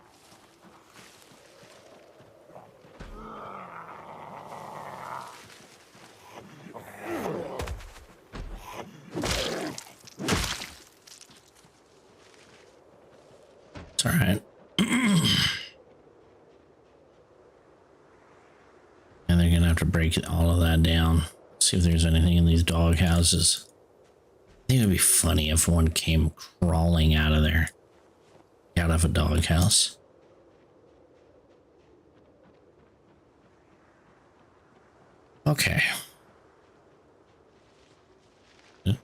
It's all right. And they're gonna have to break all of that down. See if there's anything in these dog houses. I think it'd be funny if one came crawling out of there, out of a dog house. Okay. Yeah.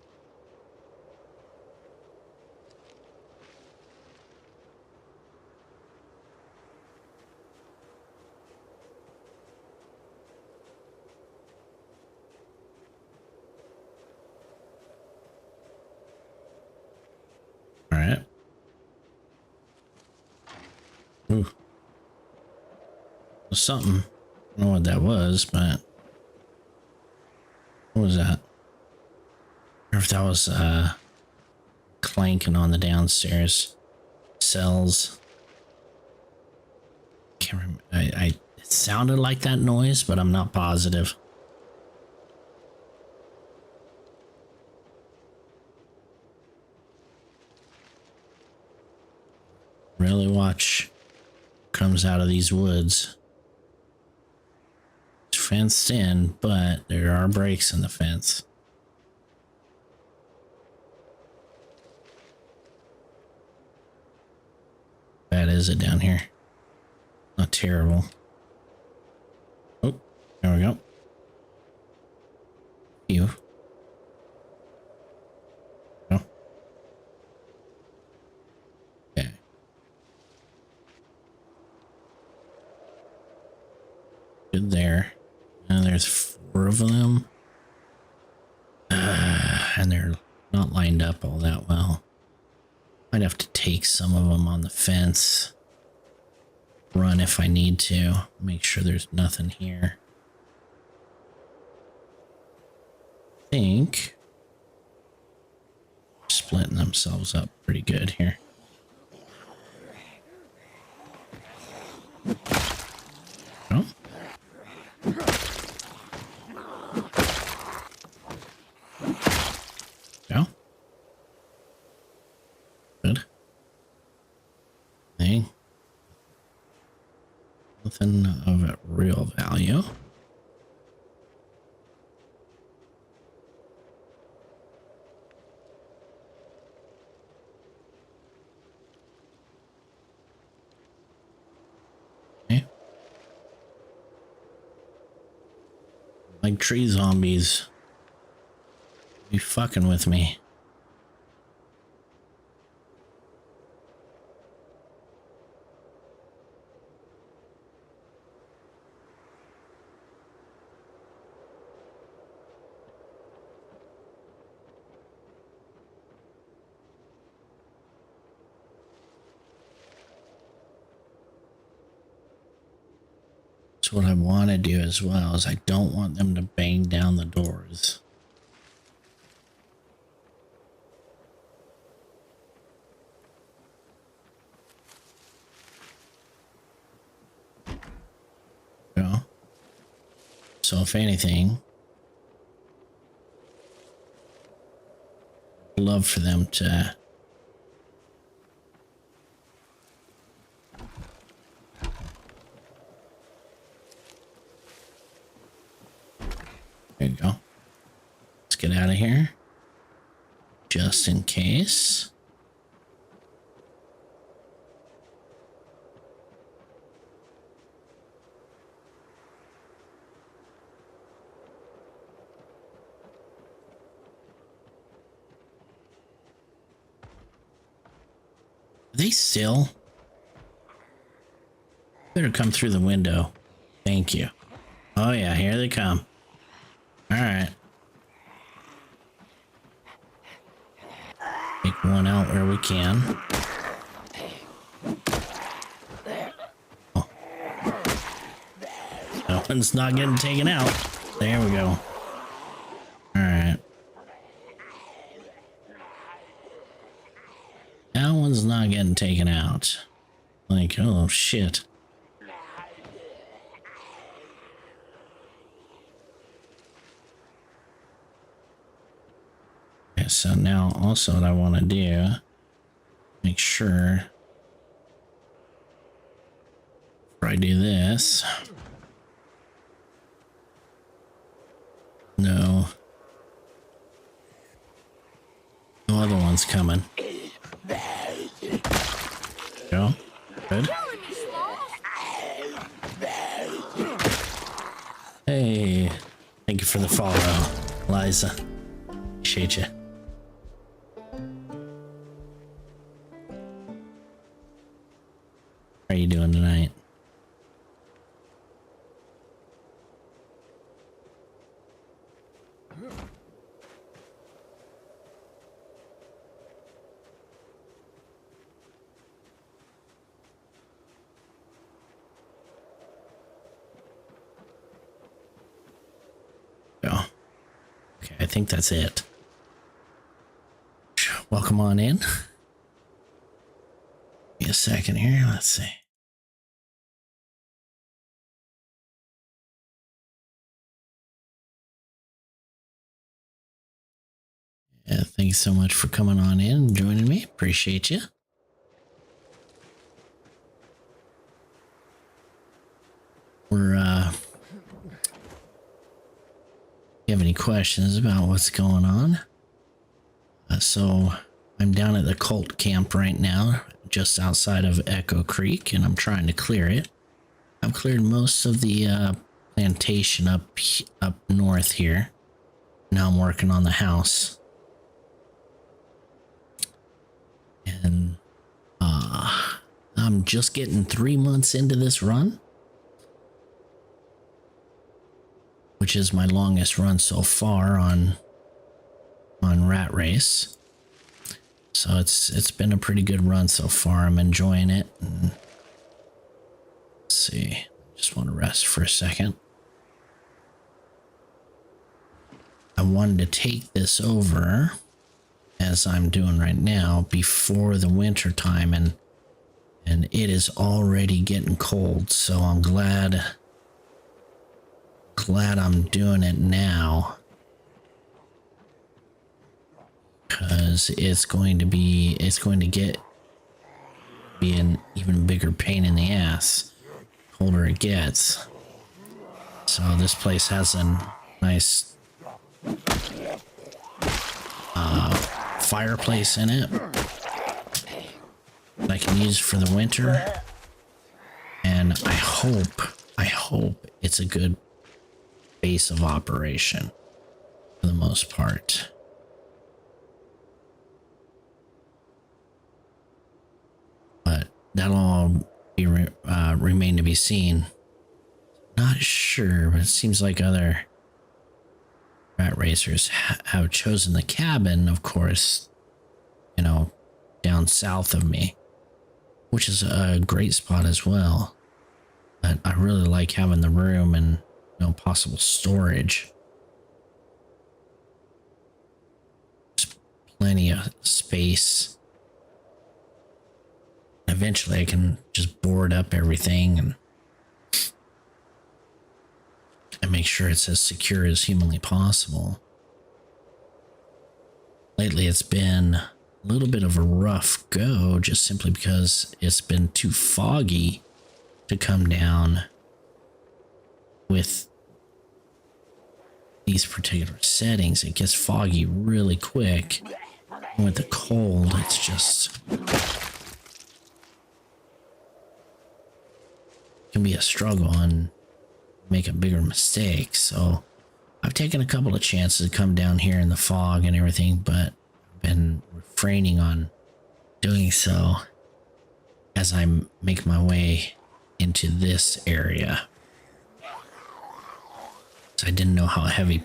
All right. Ooh. something. I don't know what that was, but what was that? Or if that was clanking on the downstairs cells. Can't remember. It sounded like that noise, but I'm not positive. Really watch what comes out of these woods. It's fenced in, but there are breaks in the fence. Bad is it down here? Not terrible. Oh, there we go. You. Oh. Okay. Good there. And there's 4 of them. And they're not lined up all that well. Might have to take some of them on the fence. Run if I need to. Make sure there's nothing here. I think splitting themselves up pretty good here. Oh. Yeah. Good. Thing. Nothing of real value. Okay. Like tree zombies. You fucking with me. So what I want to do as well is I don't want them to bang down the doors. Yeah. So if anything, I'd love for them to there you go. Let's get out of here. Just in case. Are they still? Better come through the window. Thank you. Oh yeah, here they come. All right. Take one out where we can. Oh. That one's not getting taken out. There we go. All right. That one's not getting taken out. Like, oh shit. Okay, so now also what I want to do, make sure before I do this, no other ones coming. Go. Good. Hey, thank you for the follow, Liza. Appreciate you. How are you doing tonight? think that's it. Welcome on in. Give me a second here. Let's see. Yeah, thanks so much for coming on in and joining me. Appreciate you. We're if you have any questions about what's going on? So I'm down at the cult camp right now, just outside of Echo Creek, and I'm trying to clear it. I've cleared most of the plantation up north here. Now I'm working on the house. And I'm just getting 3 months into this run, which is my longest run so far on Rat Race. So it's been a pretty good run so far. I'm enjoying it. And let's see. Just want to rest for a second. I wanted to take this over, as I'm doing right now, before the winter time, and it is already getting cold, so I'm glad I'm doing it now, because it's going to be an even bigger pain in the ass colder it gets. So this place has a nice fireplace in it that I can use for the winter, and I hope it's a good base of operation for the most part. But that'll all be remain to be seen. Not sure, but it seems like other rat racers have chosen the cabin, of course, you know, down south of me, which is a great spot as well. But I really like having the room and, you know, possible storage. There's plenty of space. Eventually I can just board up everything and make sure it's as secure as humanly possible. Lately it's been a little bit of a rough go, just simply because it's been too foggy to come down with these particular settings. It gets foggy really quick. And with the cold, it's just can be a struggle and make a bigger mistake. So I've taken a couple of chances to come down here in the fog and everything, but I've been refraining on doing so as I make my way into this area. So I didn't know how heavily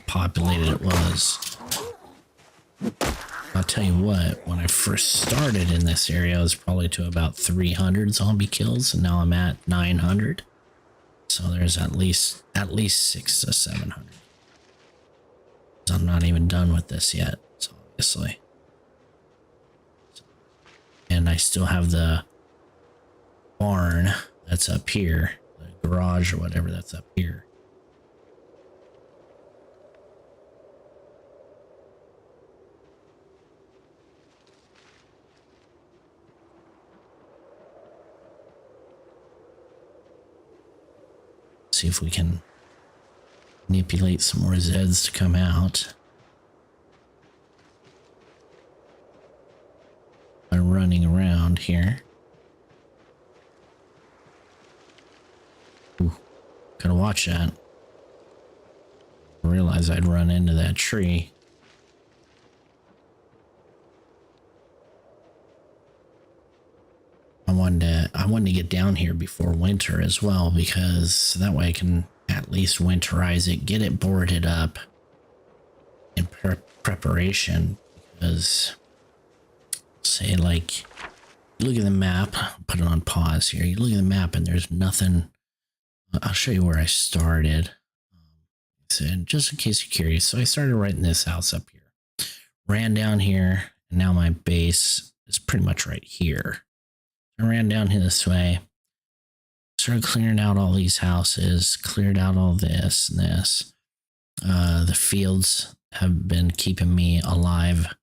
populated it was. I'll tell you what, when I first started in this area, I was probably to about 300 zombie kills, and now I'm at 900. So there's at least 600 to 700. So I'm not even done with this yet, so obviously. And I still have the barn that's up here, the garage or whatever that's up here. See if we can manipulate some more Zeds to come out by running around here. Ooh, gotta watch that. I realized I'd run into that tree. I wanted to get down here before winter as well, because that way I can at least winterize it, get it boarded up in preparation. Because, say, like, you look at the map, put it on pause here. You look at the map and there's nothing. I'll show you where I started. And just in case you're curious, so I started writing this house up here, ran down here, and now my base is pretty much right here. I ran down here this way, started clearing out all these houses, cleared out all this and this. The fields have been keeping me alive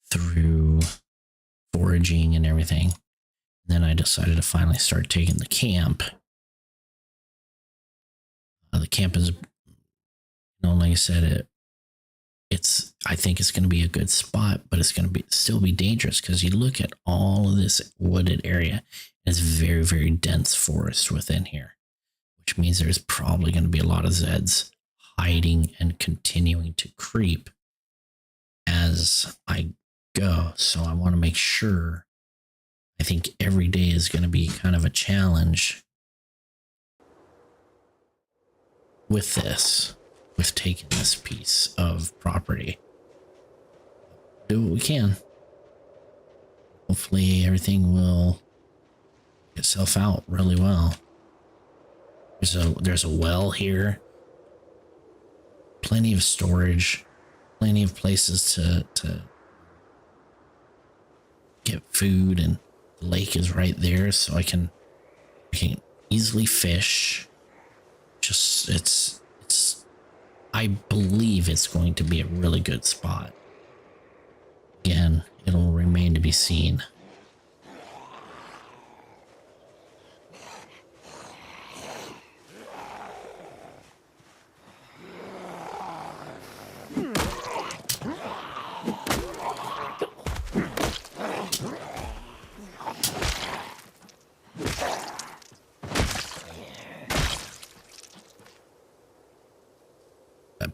through foraging and everything. And then I decided to finally start taking the camp. The camp is, like I said, I think it's going to be a good spot, but it's going to still be dangerous because you look at all of this wooded area. It's very, very dense forest within here, which means there's probably going to be a lot of Zeds hiding and continuing to creep as I go. So I want to make sure. I think every day is going to be kind of a challenge with this, with taking this piece of property. Do what we can. Hopefully everything will get itself out really well. There's a well here. Plenty of storage, plenty of places to get food, and the lake is right there, so I can easily fish. Just I believe it's going to be a really good spot. Again, it'll remain to be seen.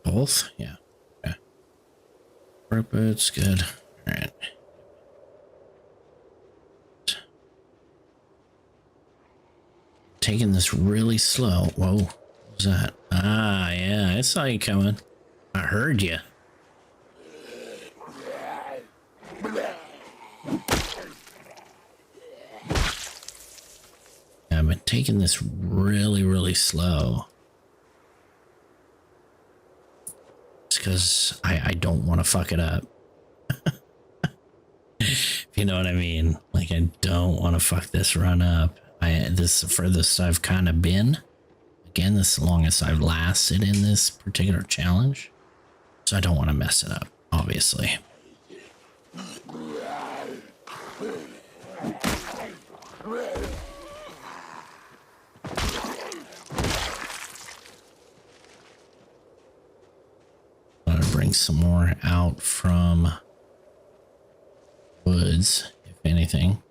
Both? Yeah. Okay. It's good. All right. Taking this really slow. Whoa. What was that? Ah, yeah. I saw you coming. I heard you. I've been taking this really, really slow. Because I don't want to fuck it up. If you know what I mean. Like, I don't want to fuck this run up. This is the furthest I've kind of been. Again, this is the longest I've lasted in this particular challenge. So I don't want to mess it up, obviously. Bring some more out from woods, if anything.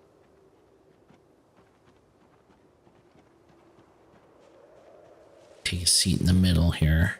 Take a seat in the middle here.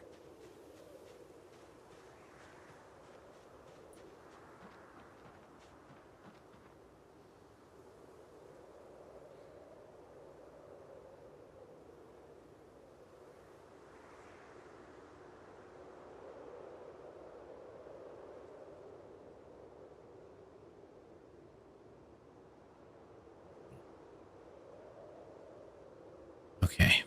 Okay.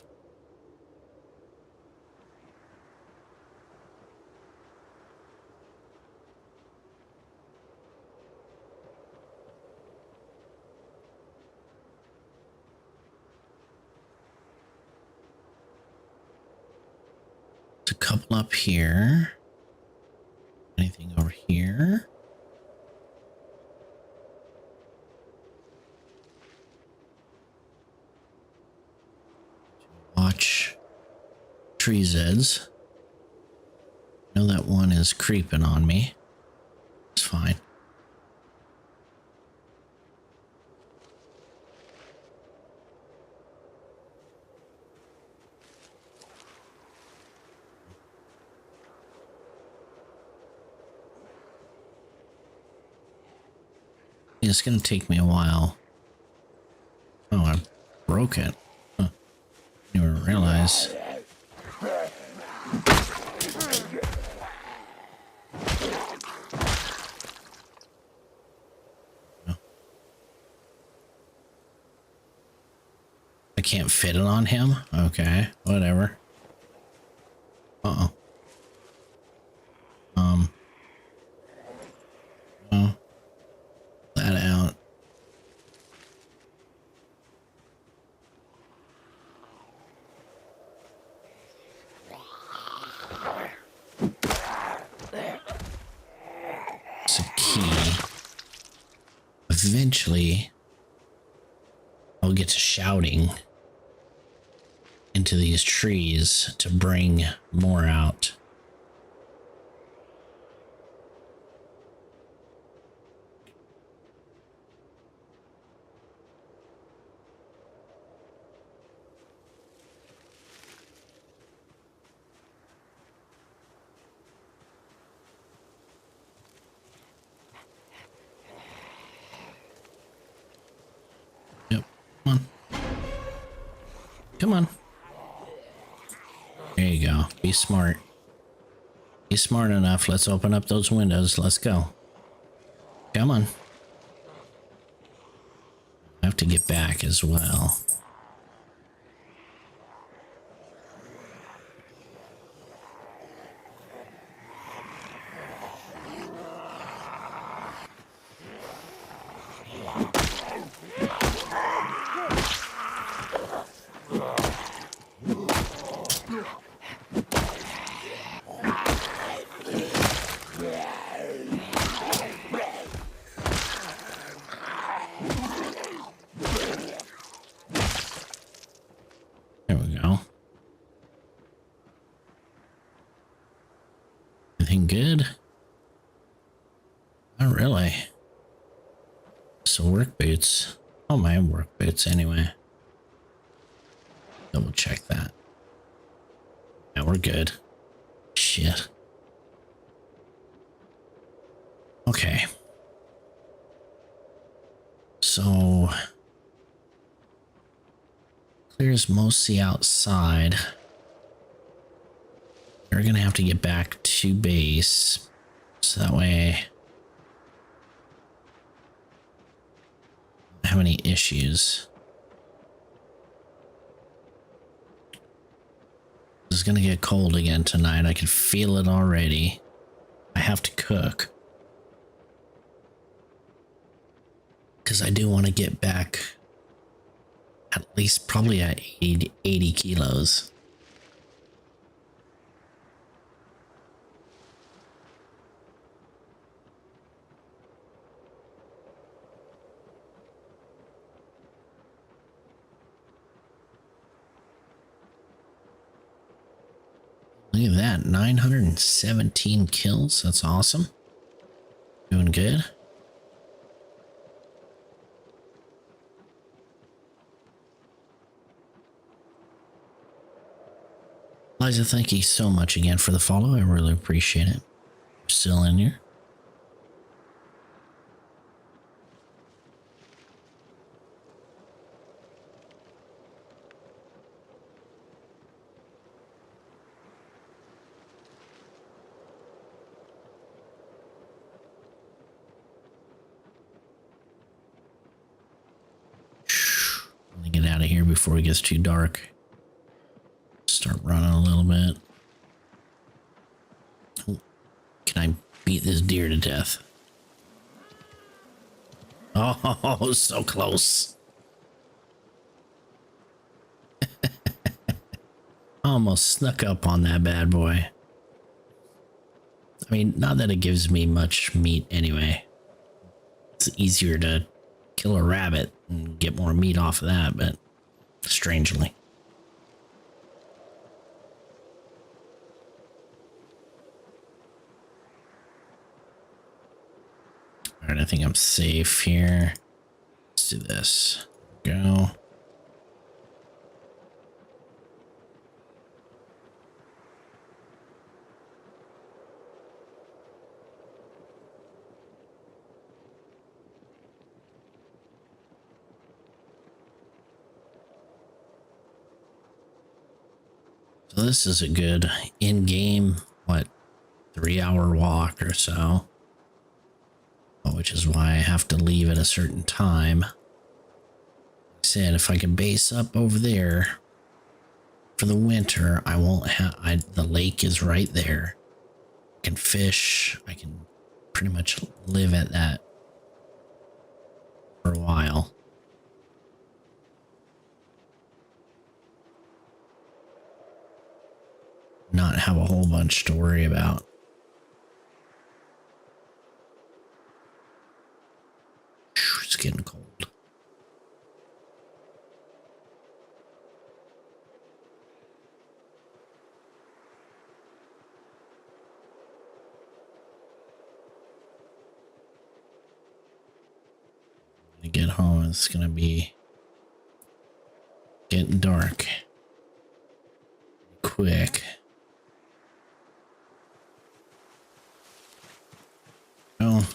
There's a couple up here. Anything over here? Watch tree Zeds. I know that one is creeping on me. It's fine. It's going to take me a while. Oh, I broke it. Huh. Didn't even realize. Oh. I can't fit it on him? Okay, whatever. Uh-oh. eventually I'll get to shouting into these trees to bring more out. Yep. Come on. Come on. There you go. Be smart. Be smart enough. Let's open up those windows. Let's go. Come on. I have to get back as well. There we go. Anything good? Not really. So work boots. Oh, my work boots anyway. Double check that. Yeah, we're good. Shit. Okay. So clears mostly outside. We're gonna have to get back to base, so that way I don't have any issues. It's gonna get cold again tonight. I can feel it already. I have to cook because I do want to get back at least probably at 80 kilos. Look at that, 917 kills. That's awesome. Doing good. Liza, thank you so much again for the follow. I really appreciate it. You're still in here. Let me get out of here before it gets too dark. Start running a little bit. Oh, can I beat this deer to death? Oh, so close. Almost snuck up on that bad boy. I mean, not that it gives me much meat anyway. It's easier to kill a rabbit and get more meat off of that, but strangely. All right, I think I'm safe here. Let's do this. Go. So this is a good in-game, what, 3-hour walk or so. Which is why I have to leave at a certain time. Like I said, if I can base up over there for the winter, I won't have, the lake is right there. I can fish. I can pretty much live at that for a while. Not have a whole bunch to worry about. It's get home, it's gonna be getting dark quick. Oh,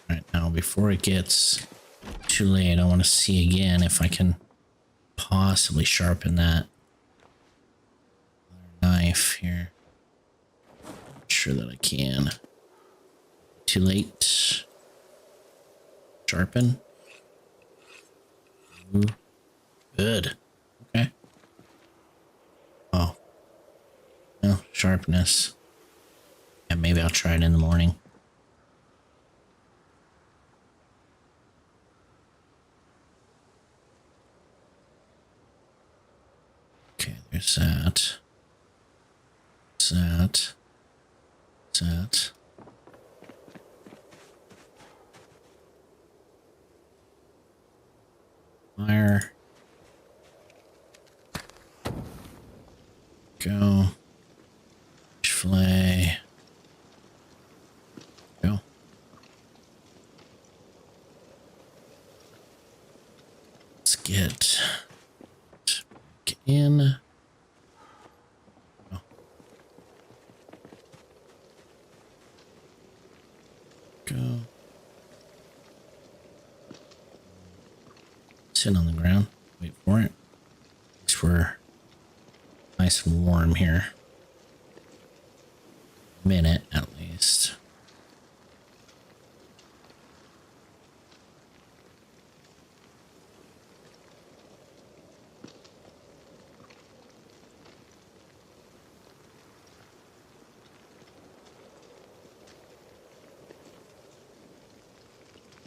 right now, before it gets too late, I want to see again if I can possibly sharpen that knife here. Not sure that I can. Too late. Sharpen. Ooh. Good. Okay. Oh. No, sharpness. Yeah, maybe I'll try it in the morning. Okay, there's that. That. That. Fire. Go. Flay. Go. Let's get in. Oh. Go. Sit on the ground. Wait for it. At least we're nice and warm here. Minute at least.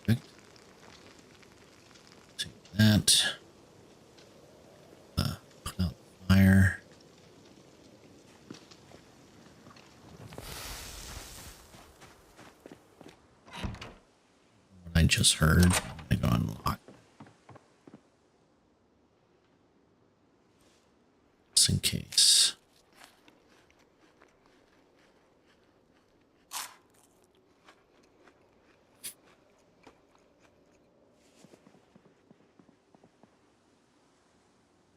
Take that. Put out the fire. What I just heard. I'm gonna go unlock. Just in case.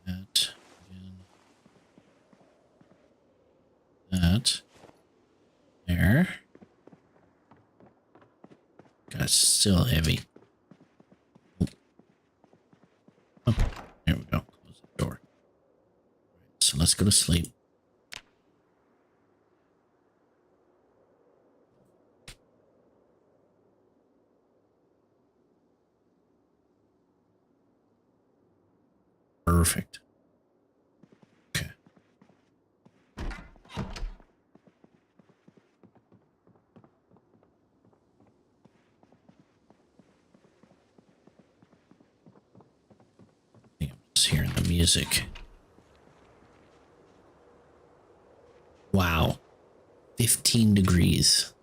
That again. That. There. God, it's still heavy. Oh, there we go. Close the door. So let's go to sleep. Perfect. Okay. I think I'm just hearing the music. Wow. 15 degrees.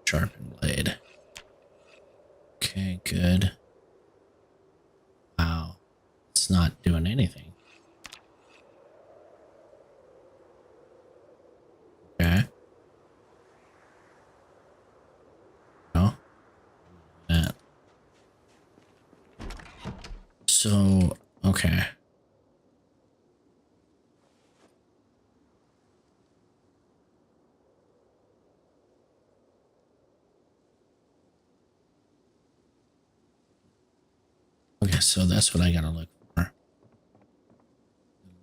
Sharpened blade. Okay, good. Wow. It's not doing anything. Okay. No. That. So, okay. Okay, so that's what I gotta look for.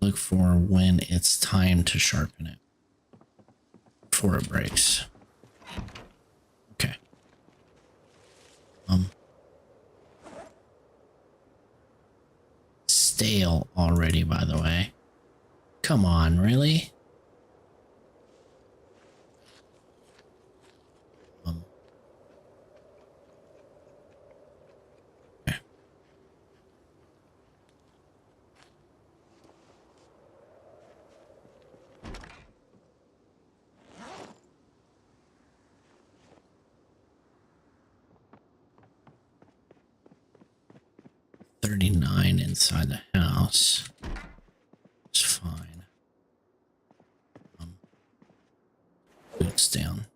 Look for when it's time to sharpen it before it breaks. Okay. Stale already, by the way. Come on, really? Okay. $39 inside the house. It's fine. Boots down.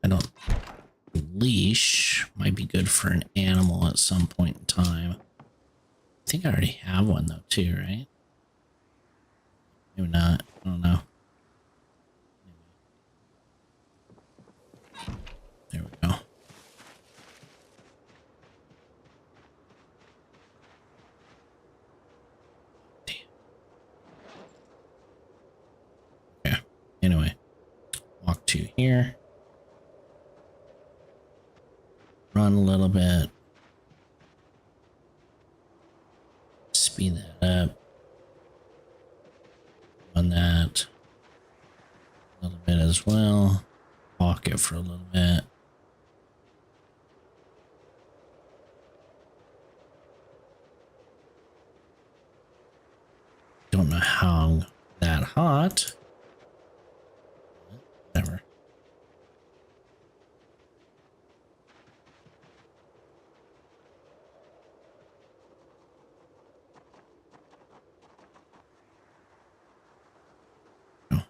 I don't leash might be good for an animal at some point in time. I think I already have one though too, right? Maybe not. I don't know. There we go. Okay. Anyway, walk to here. Run a little bit. Speed that up. Run that a little bit as well. Walk it for a little bit. Don't know how I'm that hot. Whatever. Oh.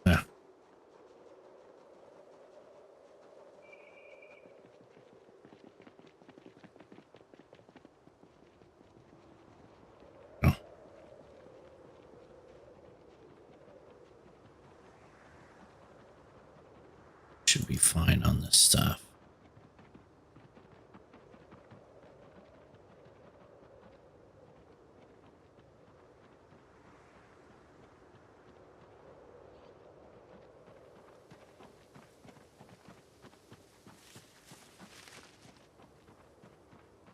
Yeah. Oh. Should be fine on this stuff.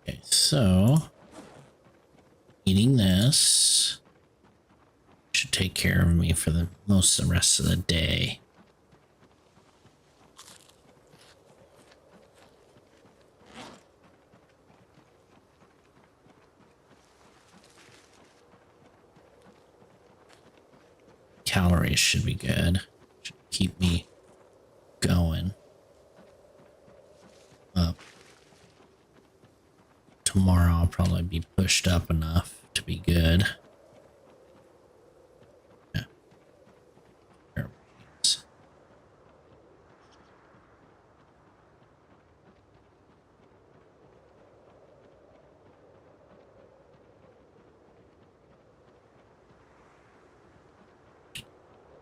Okay, so eating this should take care of me for the most of the rest of the day. Calories should be good. Should keep me going up. Tomorrow I'll probably be pushed up enough to be good. Yeah. There it is.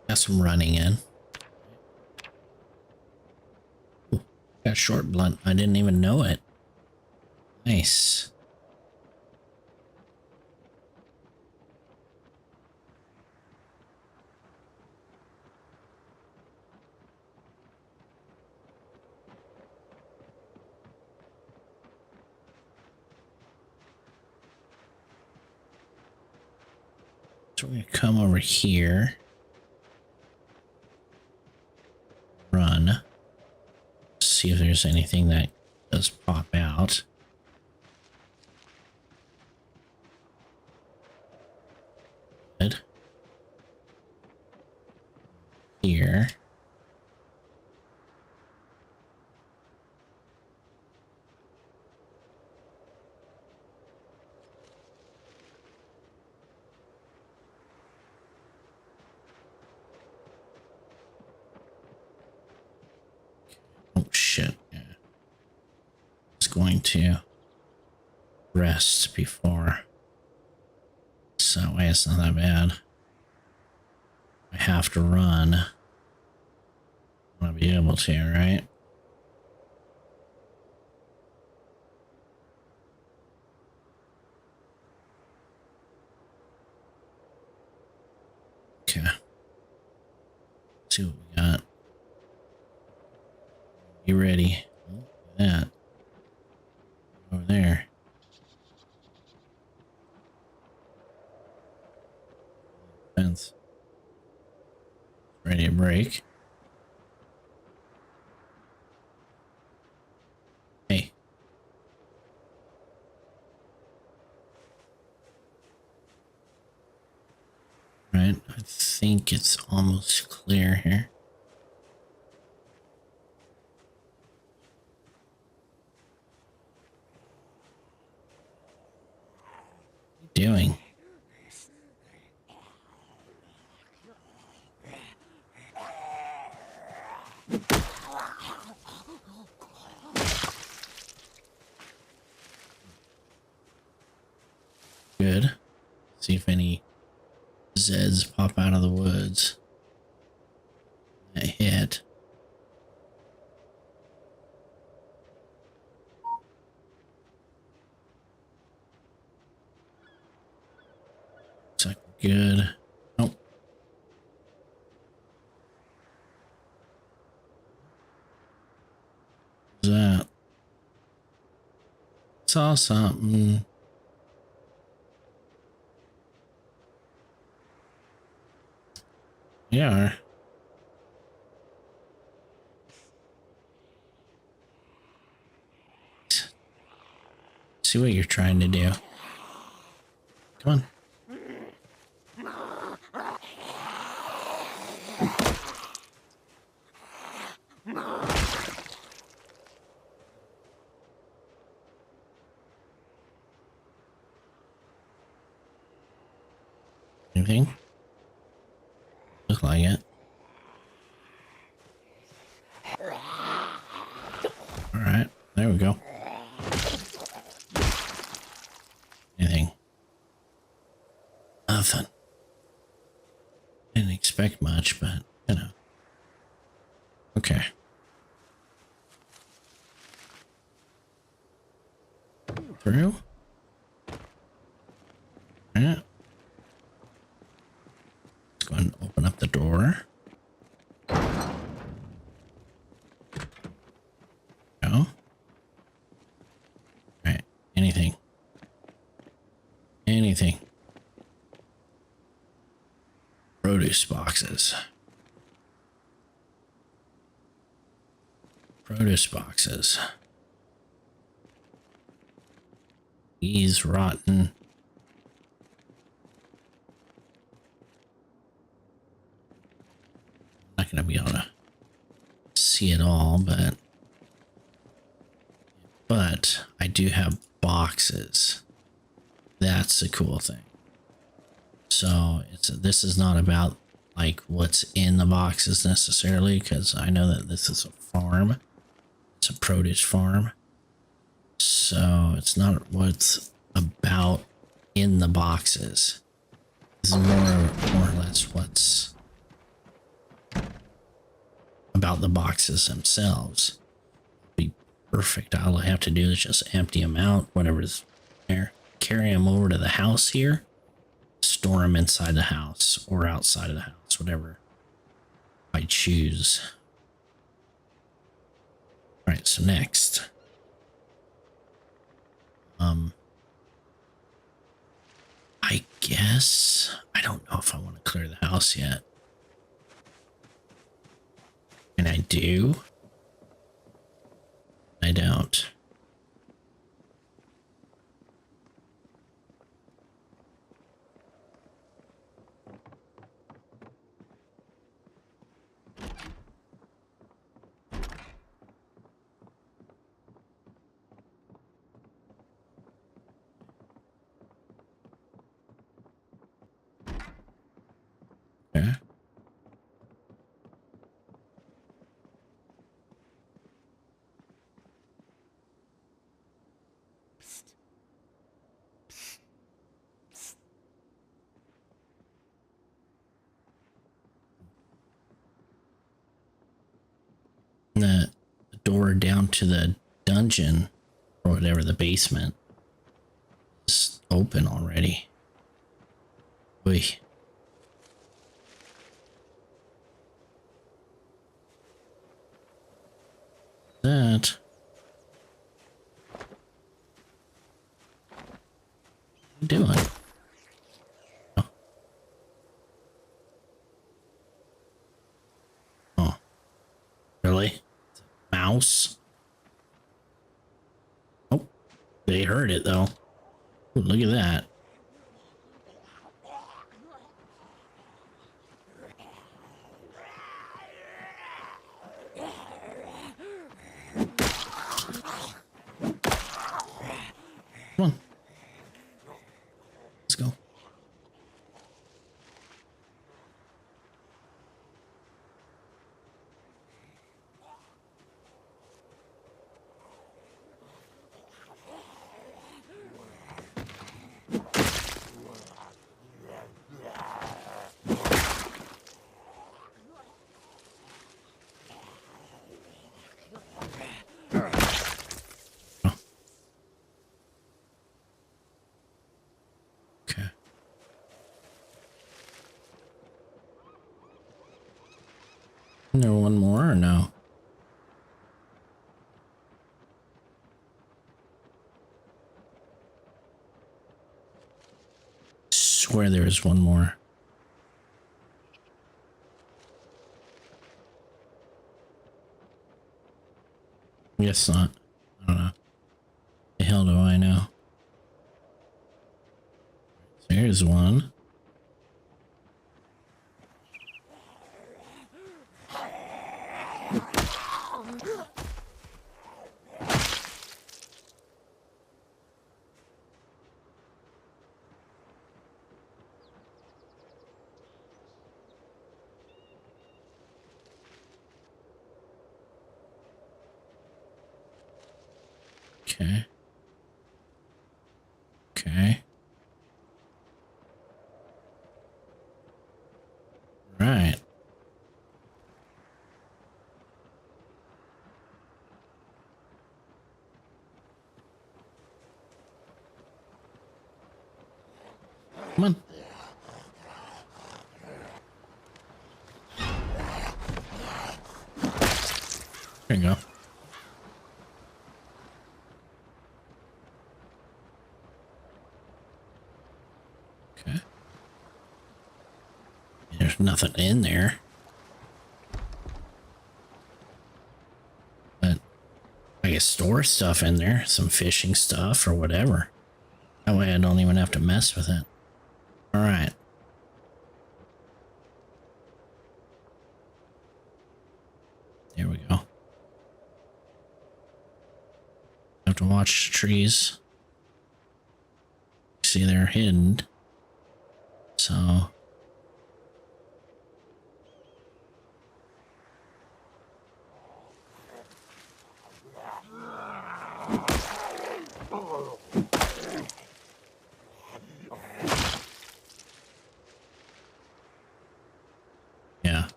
Got some running in. Ooh, got short blunt. I didn't even know it. Nice. So we're gonna come over here. Run. See if there's anything that does pop out. Good. Here. Oh shit. Yeah. It's going to rest before. So that way it's not that bad. I have to run. I want to be able to, right? Okay. Let's see what we got. You ready? Oh, look at that. Over there. Fence. Ready to break. Hey. Right. I think it's almost clear here. See if any Zeds pop out of the woods. That hit. Looks like we're good. Nope. What's that? Saw something. Yeah. See what you're trying to do. Come on. Anything? Look like it. All right, there we go. Anything? Nothing. Didn't expect much, but you know. Okay. Through. Yeah. Let's go ahead and open up the door. Go. Alright. Anything. Anything. Produce boxes. Produce boxes. These rotten. Not gonna be able to see it all, but I do have boxes. That's the cool thing. So this is not about like what's in the boxes necessarily, because I know that this is a farm. It's a produce farm. So it's not what's about in the boxes. This is more or less what's about the boxes themselves. Be perfect. All I have to do is just empty them out, whatever's there, carry them over to the house here, store them inside the house or outside of the house, whatever I choose. All right, so next. I guess I don't know if I want to clear the house yet. And I do. I don't. Okay. The door down to the dungeon or whatever, the basement, is open already. Oy. That. What are you doing? Oh. Oh. Really? Mouse? Oh, they heard it though. Ooh, look at that. Come on. Let's go. Isn't there one more or no? Swear there is one more. Guess not. I don't know. The hell do I know? There's one. Okay. Okay. Right. Come on. There you go. Okay. There's nothing in there. But I can store stuff in there, some fishing stuff or whatever. That way I don't even have to mess with it. All right. There we go. Have to watch the trees. See, they're hidden. So. Yeah.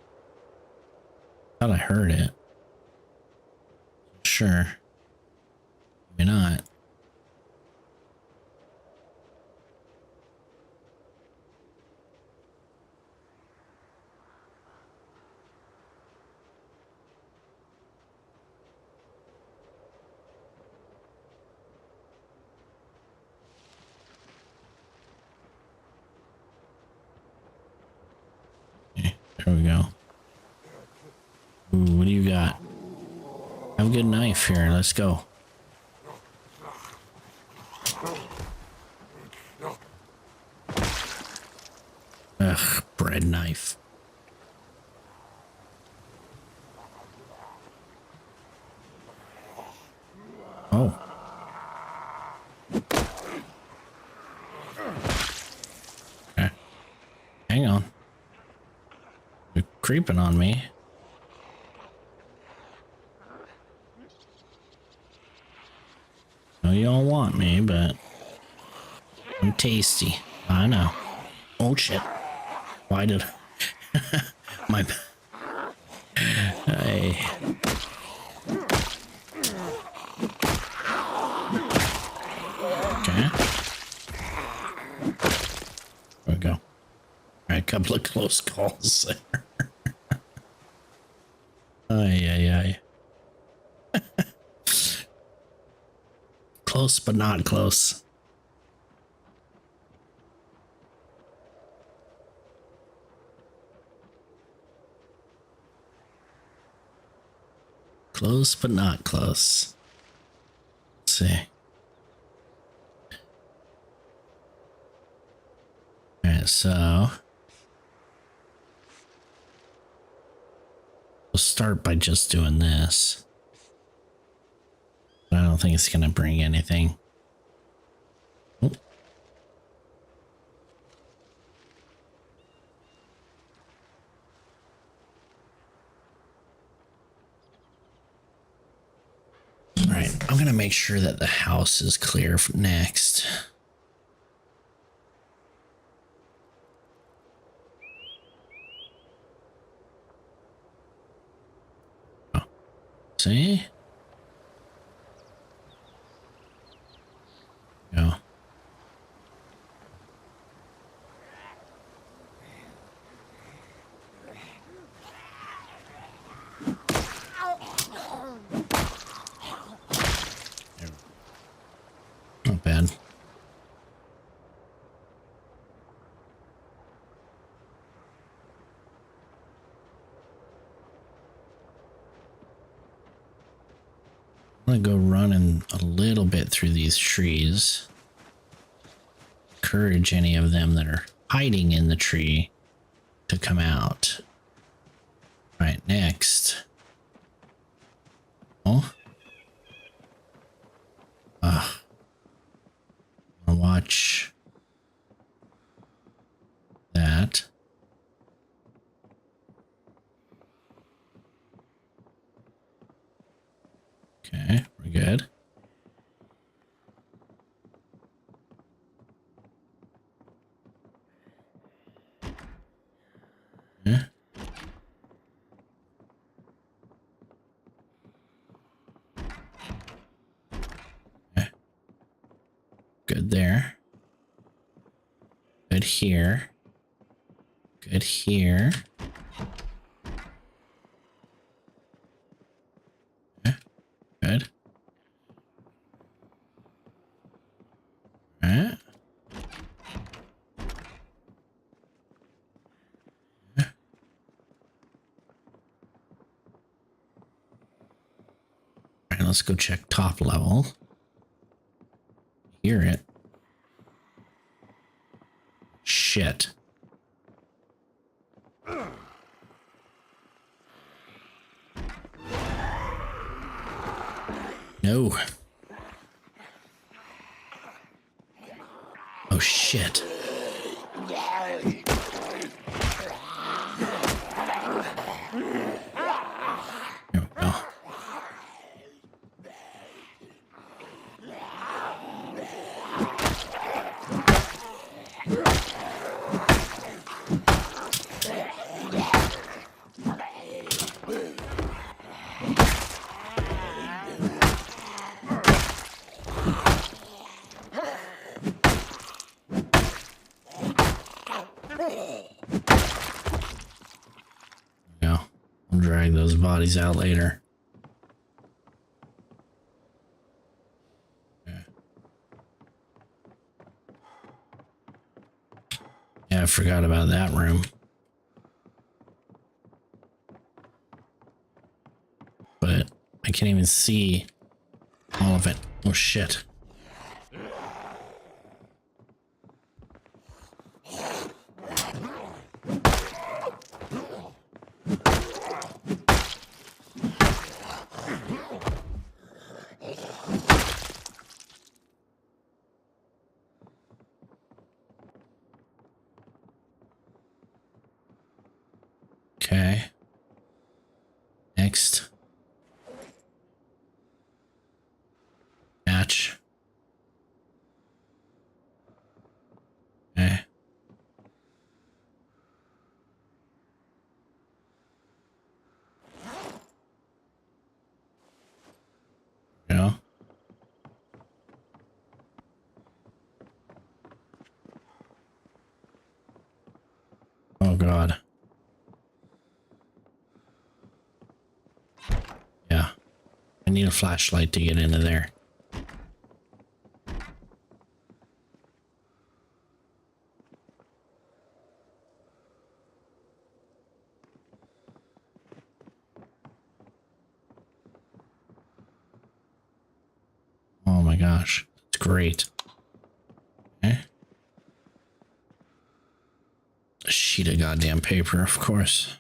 Thought I heard it. Sure. Maybe not. Okay, there we go. Ooh, what do you got? Have a good knife here. Let's go. Ugh, bread knife. Oh. Okay. Hang on. You're creeping on me. No, you don't want me, but I'm tasty. I know. Oh shit. Why did my hey. Okay. There we go. All right, couple of close calls there. Ay, ay, ay. Close, but not close. Close, but not close. Let's see. All right, so we'll start by just doing this. But I don't think it's gonna bring anything. Oh. All right, I'm gonna make sure that the house is clear for next. Oh. See? Go. I'm gonna go running a little bit through these trees. Encourage any of them that are hiding in the tree to come out. Right, next. Oh. I'll watch that. Okay, we're good. Yeah. Yeah. Good there. Good here. Good here. Yeah. Good. All right. Yeah. All right, let's go check top level. Hear it. Shit. No. Oh shit. There we go. No. I'll drag those bodies out later. Yeah, I forgot about that room. But I can't even see all of it. Oh shit. Okay. Next. Match. Okay. Go. Oh god. Yeah. I need a flashlight to get into there. Oh my gosh. It's great. Okay. A sheet of goddamn paper, of course.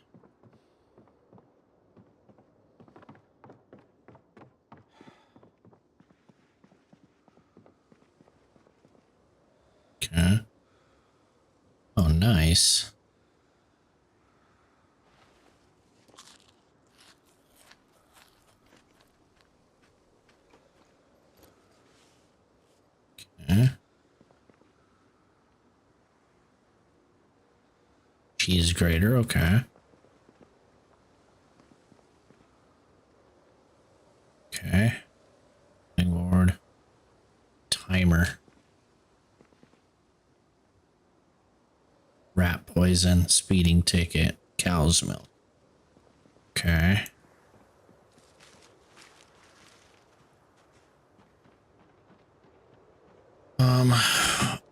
Okay. Oh, nice. Okay. Cheese grater, okay. Okay. Board. Timer. Rat poison. Speeding ticket. Cow's milk. Okay.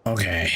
Okay.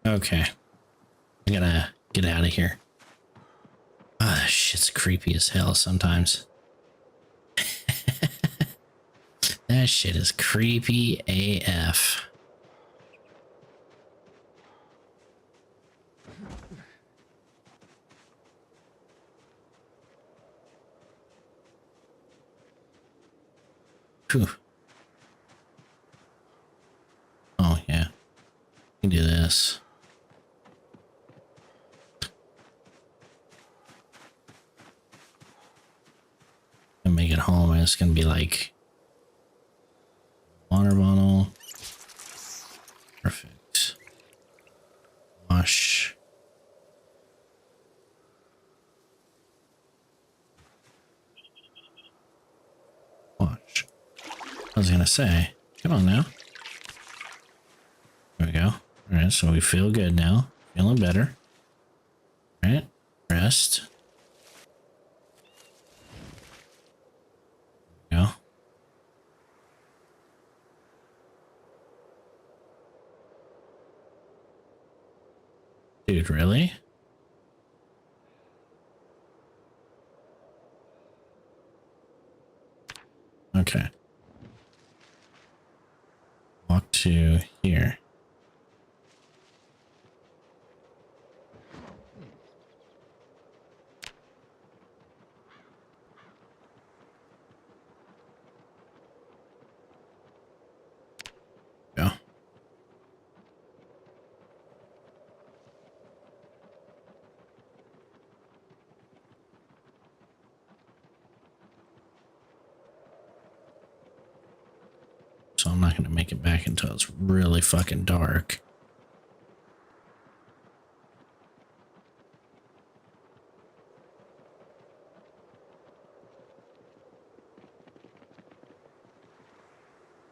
Okay. I gotta get out of here. Ah, this shit's creepy as hell sometimes. That shit is creepy AF. Whew. Oh, yeah. We can do this. And make it home, and it's gonna be like water bottle. Perfect. Wash. Wash. I was gonna say, come on now. There we go. All right, so we feel good now. Feeling better. All right, rest. There we go. Dude, really? Okay. Walk to here. Go. So I'm not going to make it back until it's really fucking dark.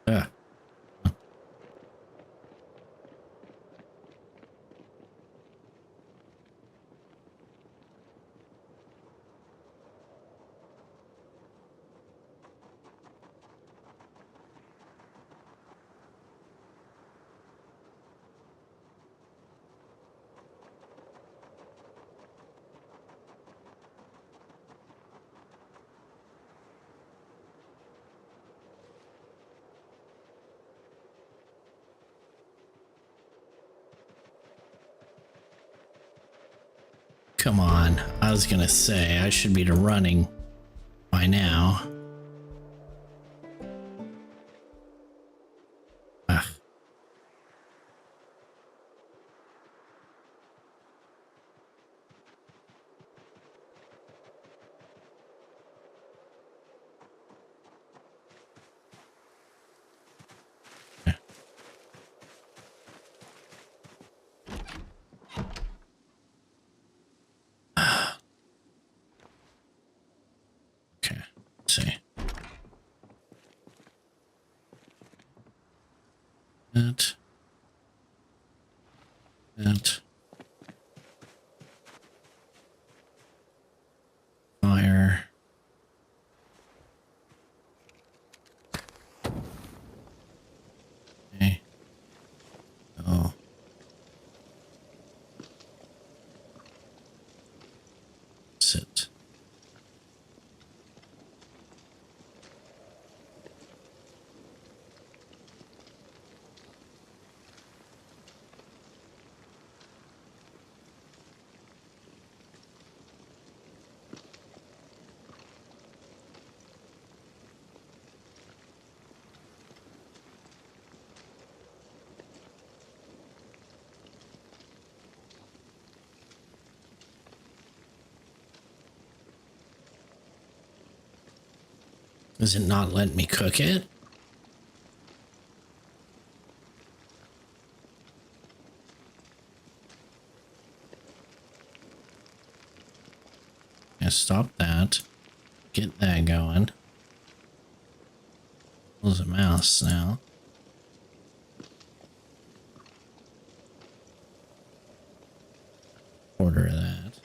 Yeah. Come on. I was going to say I should be running by now. Ugh. Okay. Let's see. That. That. Fire. Okay. Oh. Sit. Is it not letting me cook it? Yeah, stop that. Get that going. Close the mouse now. Order that.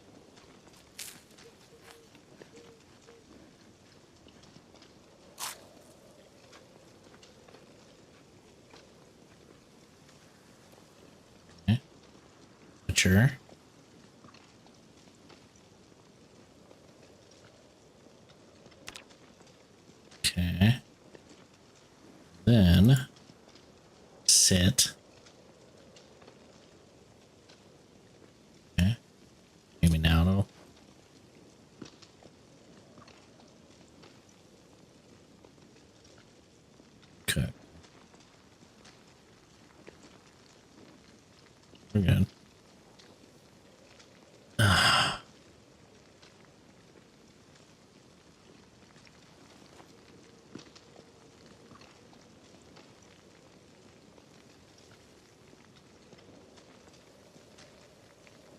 Okay. sure. Okay. Then sit. Okay. Maybe now it'll. Okay. We're good.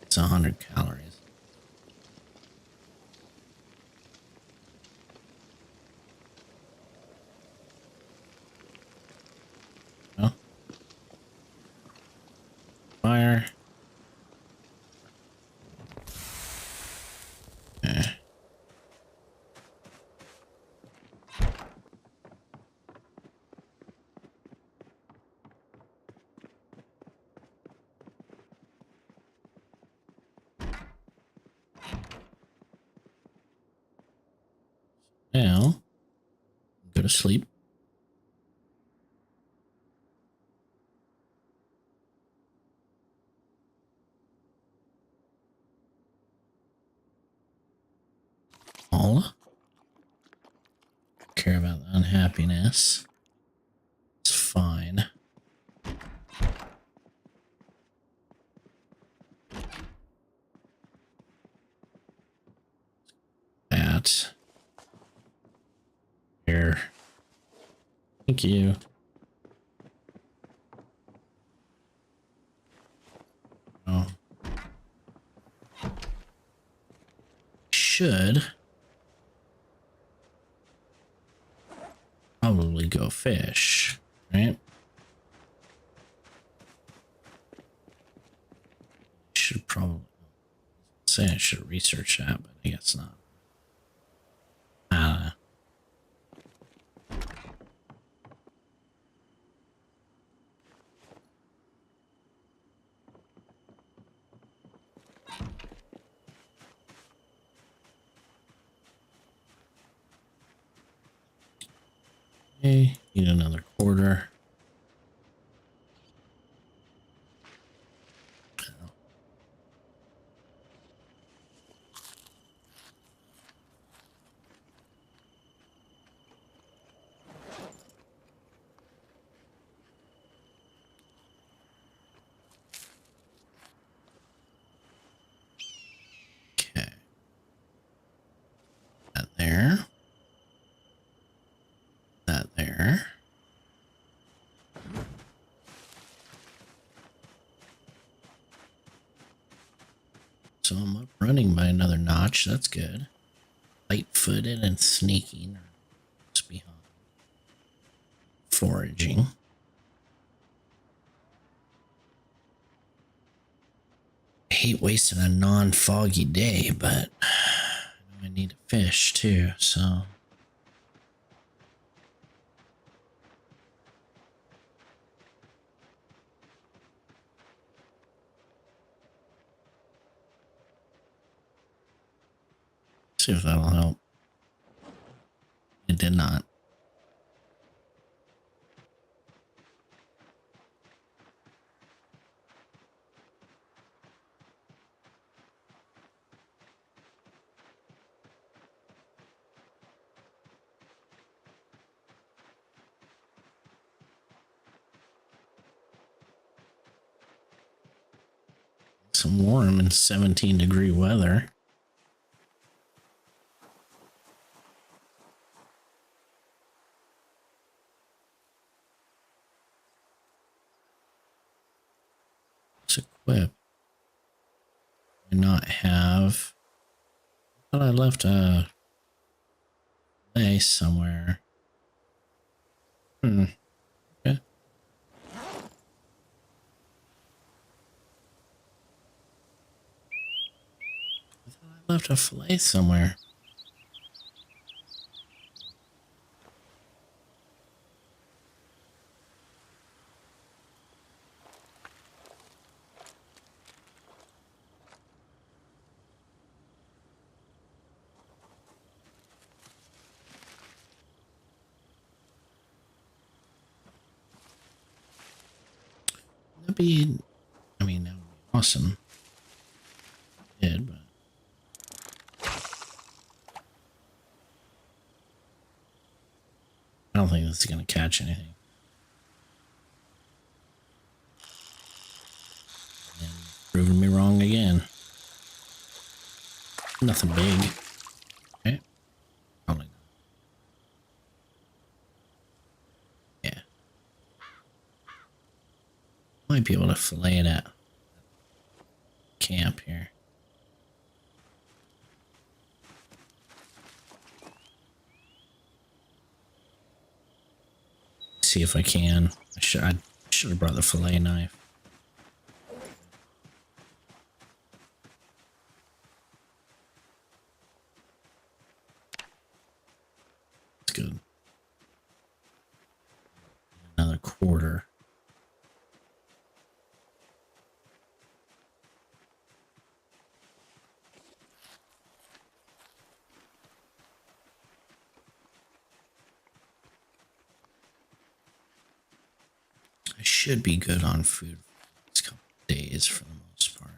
It's 100 calories. Oh. Fire. Okay. Now, go to sleep. All. Care about the unhappiness. It's fine. That. Here. Thank you. Oh. Should probably go fish, right? Should probably say I should research that, but I guess not. Okay, need another quarter. Okay. That there. That there. So I'm up running by another notch. That's good. Light-footed and sneaking. Or just behind. Foraging. I hate wasting a non-foggy day, but I need to fish too, so. See if that'll help. It did not. Some warm and 17-degree weather. Let's equip. Do not have. I thought I left a place somewhere. Okay. I thought I left a fillet somewhere. be, I mean, that would be awesome. It did, but I don't think this is going to catch anything. And proving me wrong again. Nothing big. Okay. Probably not. Yeah. Might be able to fillet it at camp here. See if I can. I should have brought the fillet knife. That's good. Another quarter. I should be good on food for the next couple of days for the most part.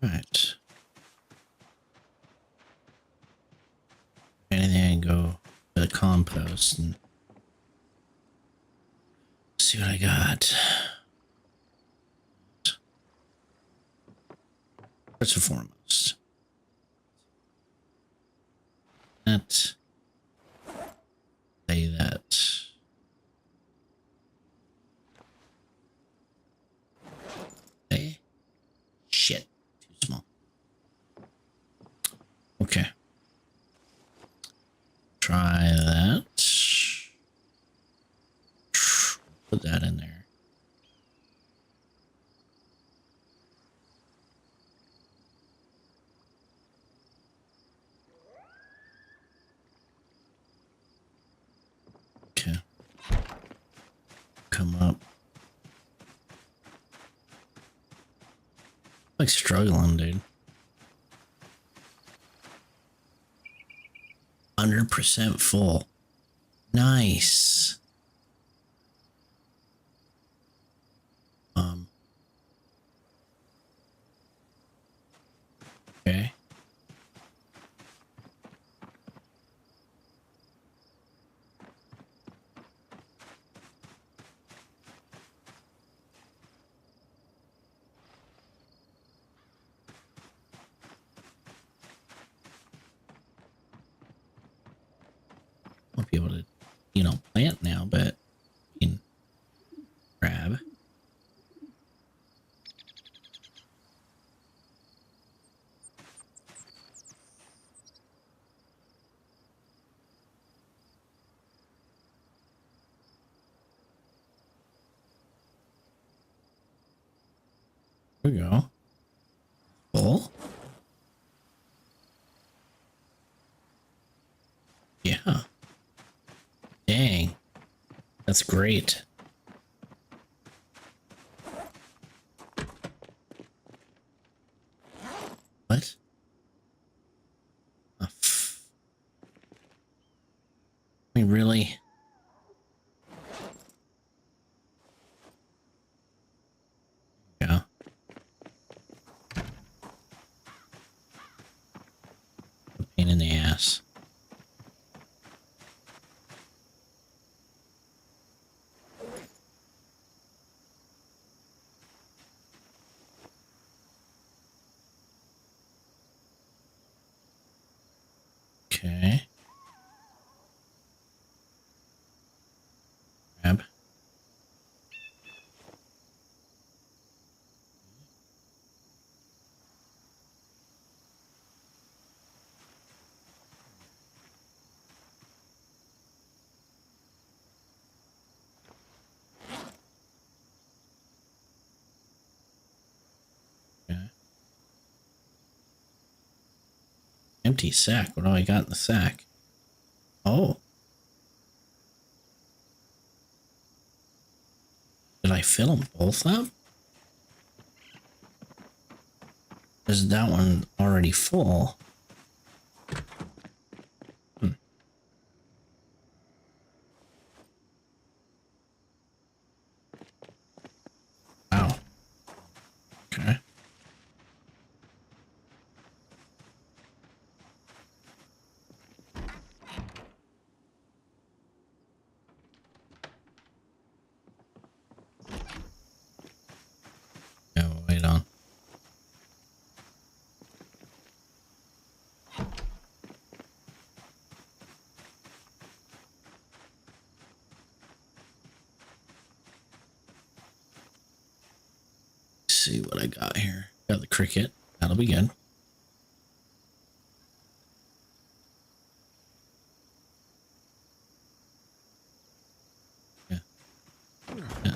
Right. Anything, I can go to the compost and see what I got. First and foremost, that say that. Hey, shit, too small. Okay. Try that. Put that in there. Okay. Come up. Like struggling, dude. 100% full. Nice. Okay. I'll be able to, plant now, but you can grab. There we go. Full. Yeah. Dang. That's great. What? I mean, really? Yeah. A pain in the ass. Okay. Grab. Empty sack. What do I got in the sack? Oh. Did I fill them both up? Is that one already full? Wow. Okay. Yeah, wait on. See what I got here. Got the cricket. That'll be good. Yeah. Yeah.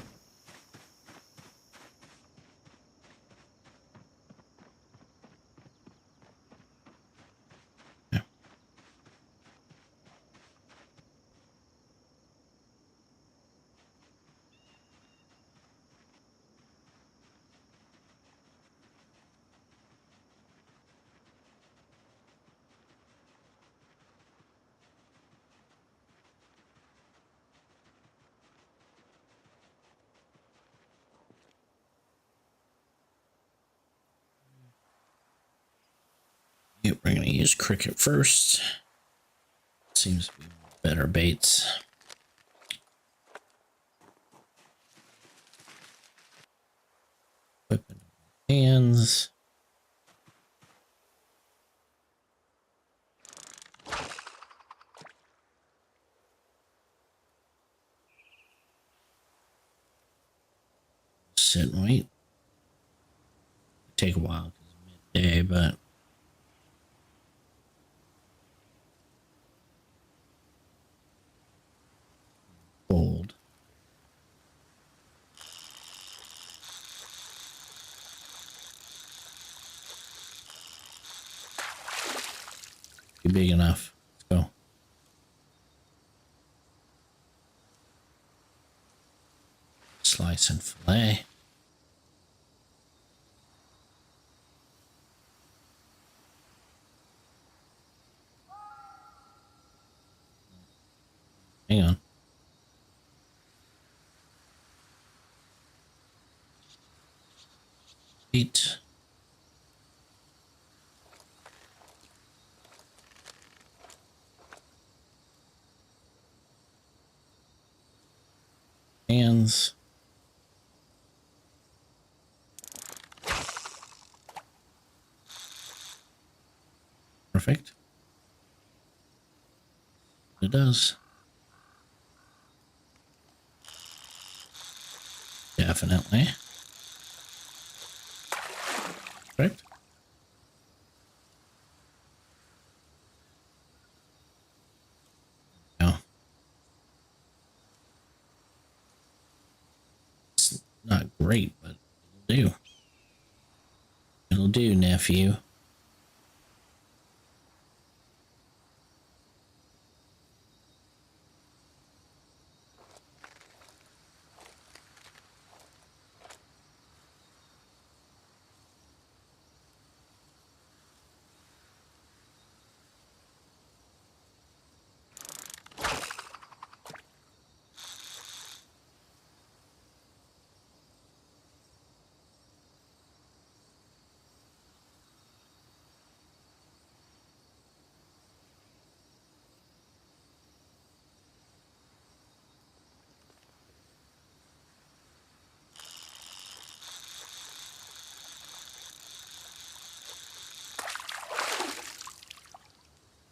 Yeah. Yep, we're gonna use cricket first. Seems to be better baits. Whipping hands. Sit and wait. Take a while because it's midday, but cold. Be big enough. Let's go. Slice and fillet. Hang on. Eat. Hands. Perfect. It does. Definitely. Correct. No. It's not great, but it'll do. It'll do, nephew.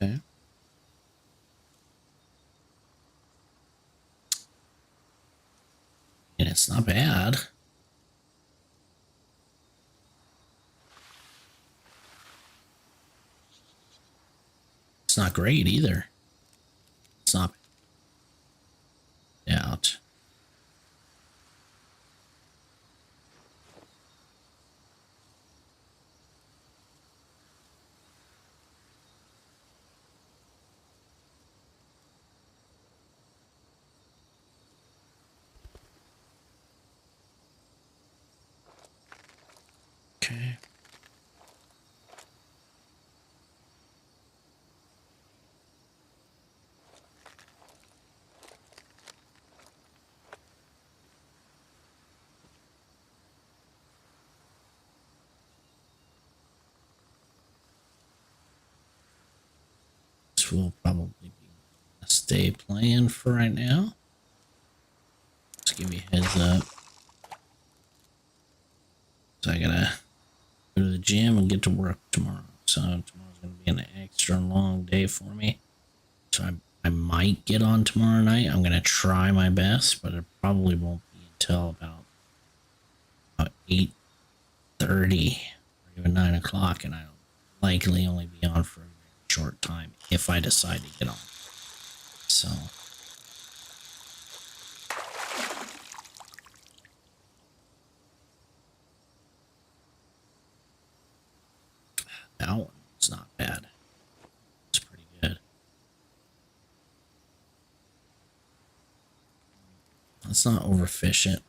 Okay. And it's not bad. It's not great either. It's not out. Okay. This will probably be a stay playing for right now. Just give you a heads up. So I gotta go to the gym and get to work tomorrow. So tomorrow's gonna be an extra long day for me. So I might get on tomorrow night. I'm gonna try my best, but it probably won't be until about 8:30 or even 9 o'clock, and I'll likely only be on for a very short time if I decide to get on. So that one's not bad. It's pretty good. Let's not overfish it.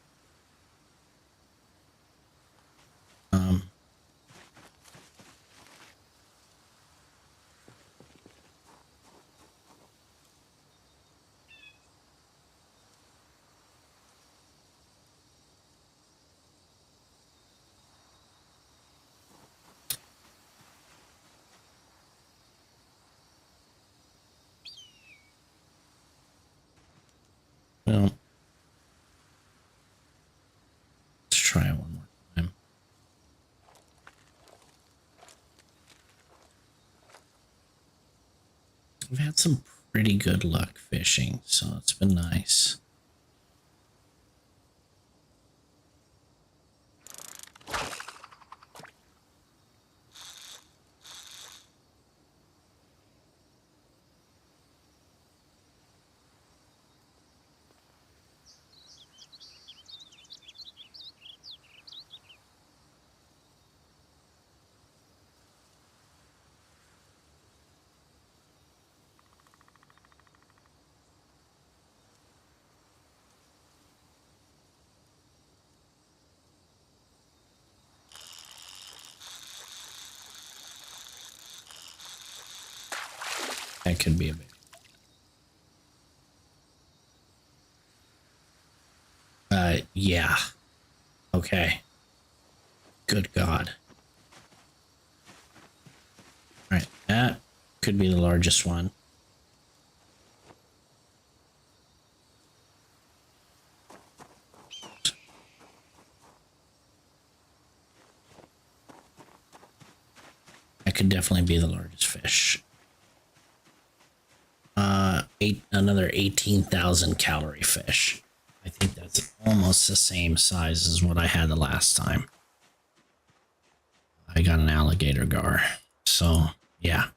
Well, let's try it one more time. We've had some pretty good luck fishing, so it's been nice. That could be a bit. Yeah. Okay. Good God. All right, that could be the largest one. That could definitely be the largest fish. Another 18,000 calorie fish. I think that's almost the same size as what I had the last time. I got an alligator gar. So, yeah.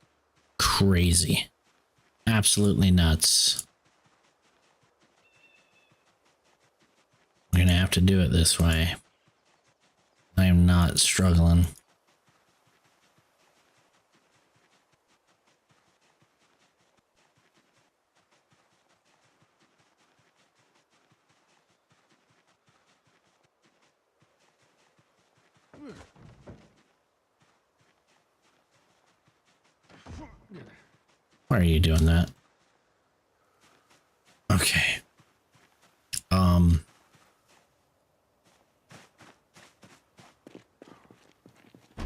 Crazy. Absolutely nuts. I'm gonna have to do it this way. I am not struggling. Why are you doing that? Okay.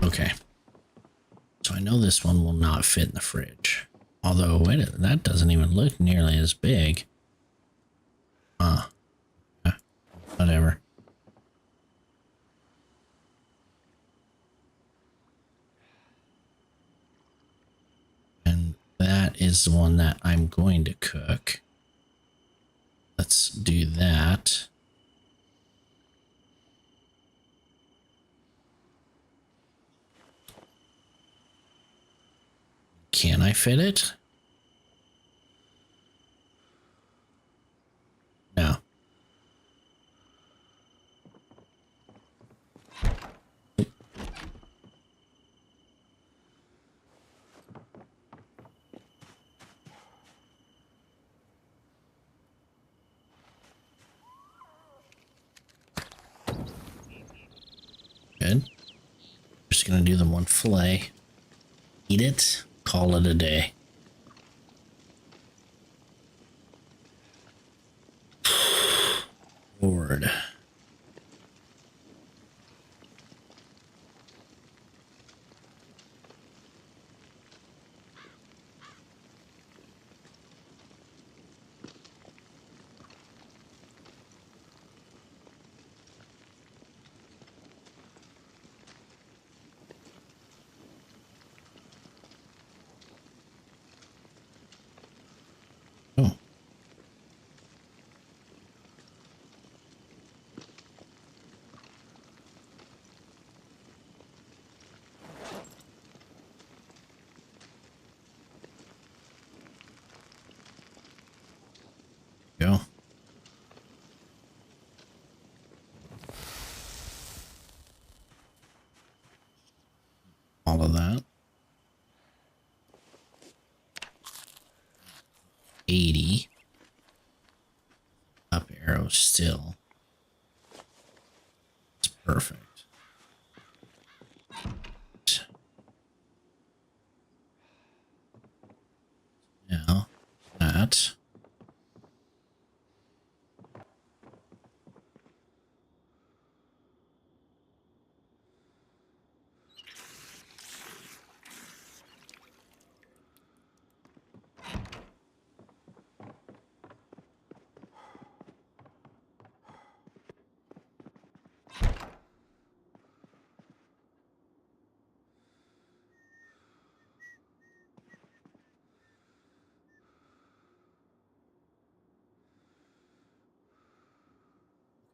Okay. So I know this one will not fit in the fridge. Although, wait, that doesn't even look nearly as big. Whatever. And that is the one that I'm going to cook. Let's do that. Can I fit it? No. Good. just gonna do the one fillet. Eat it, call it a day. Lord. Oh. Go. All of that. 80. Up arrow still. It's perfect. Now that.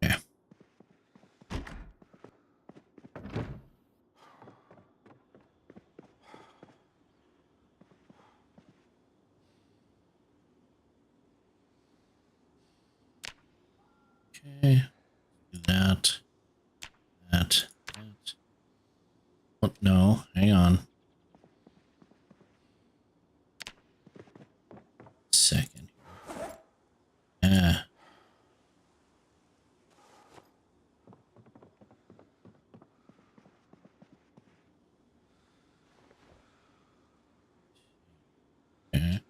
Okay. Okay. Do that. That. Oh, no, hang on. Second. Ah. Okay.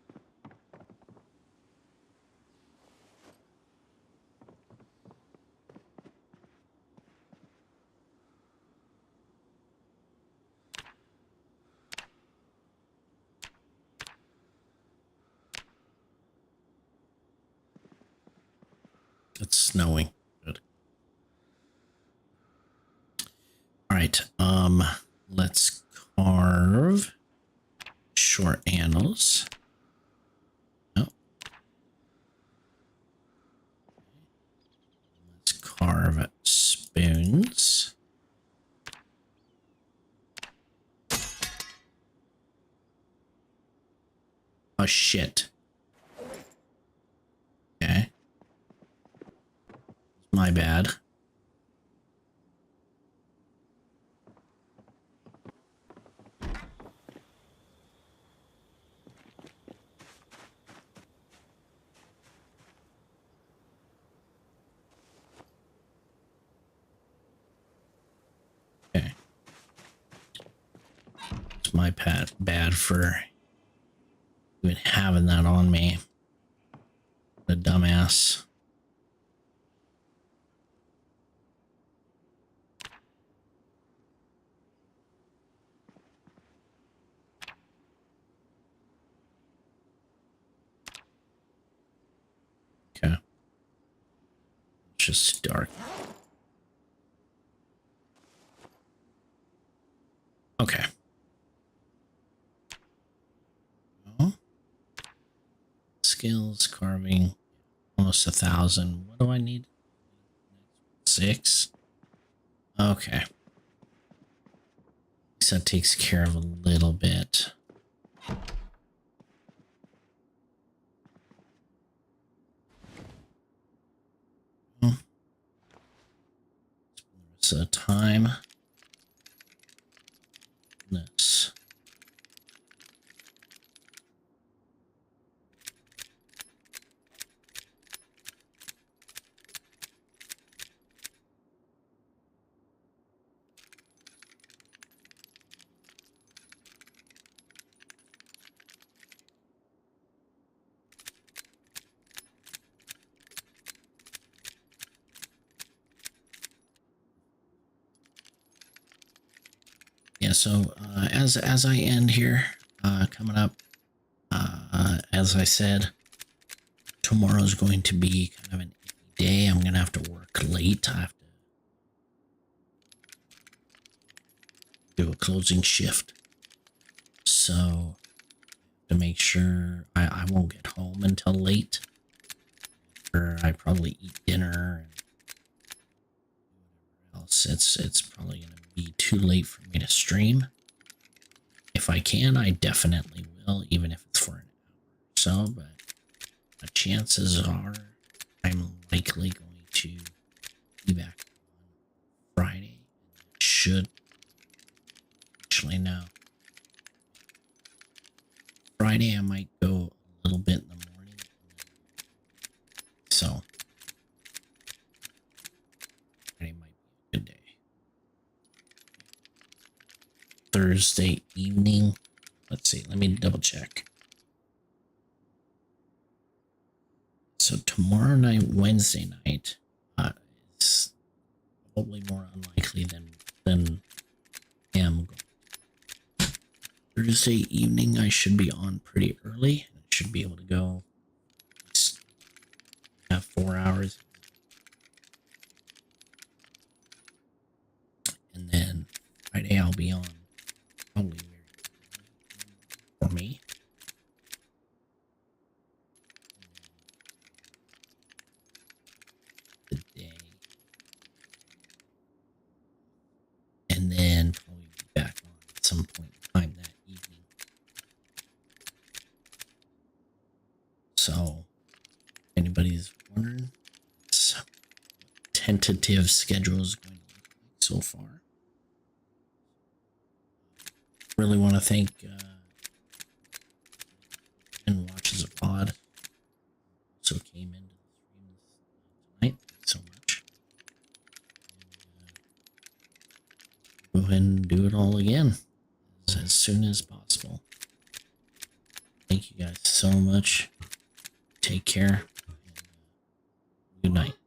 It's snowing. Good. All right. Let's carve short handles. Oh. Let's carve spoons. Oh shit. Okay. My bad. Okay. It's my bad for even having that on me. The dumbass. Okay. It's just dark. Okay. Oh. Skills, carving, almost 1,000. What do I need? 6. Okay. So that takes care of a little bit. So time. This. yeah, so as I end here, coming up, as I said, tomorrow's going to be kind of an iffy day. I'm gonna have to work late. I have to do a closing shift, so to make sure I won't get home until late, or I probably eat dinner and whatever else. It's probably gonna be too late for me to stream. If I can, I definitely will, even if it's for an hour or so, but the chances are I'm likely going to be back on Friday. Should actually no. Friday I might go a little bit in the morning. So Friday might be a good day. Thursday evening. Let's see, let me double check. So tomorrow night, Wednesday night, is probably more unlikely than I am going. Thursday evening, I should be on pretty early. I should be able to go have 4 hours. And then Friday, I'll be on probably for me. The day. And then probably be back on at some point in time that evening. So, if anybody's wondering, that's tentative schedule is going to look like so far. Really want to thank and watches a pod. So came into the stream tonight. Thanks so much. And, go ahead and do it all again as soon as possible. Thank you guys so much. Take care. And, good night.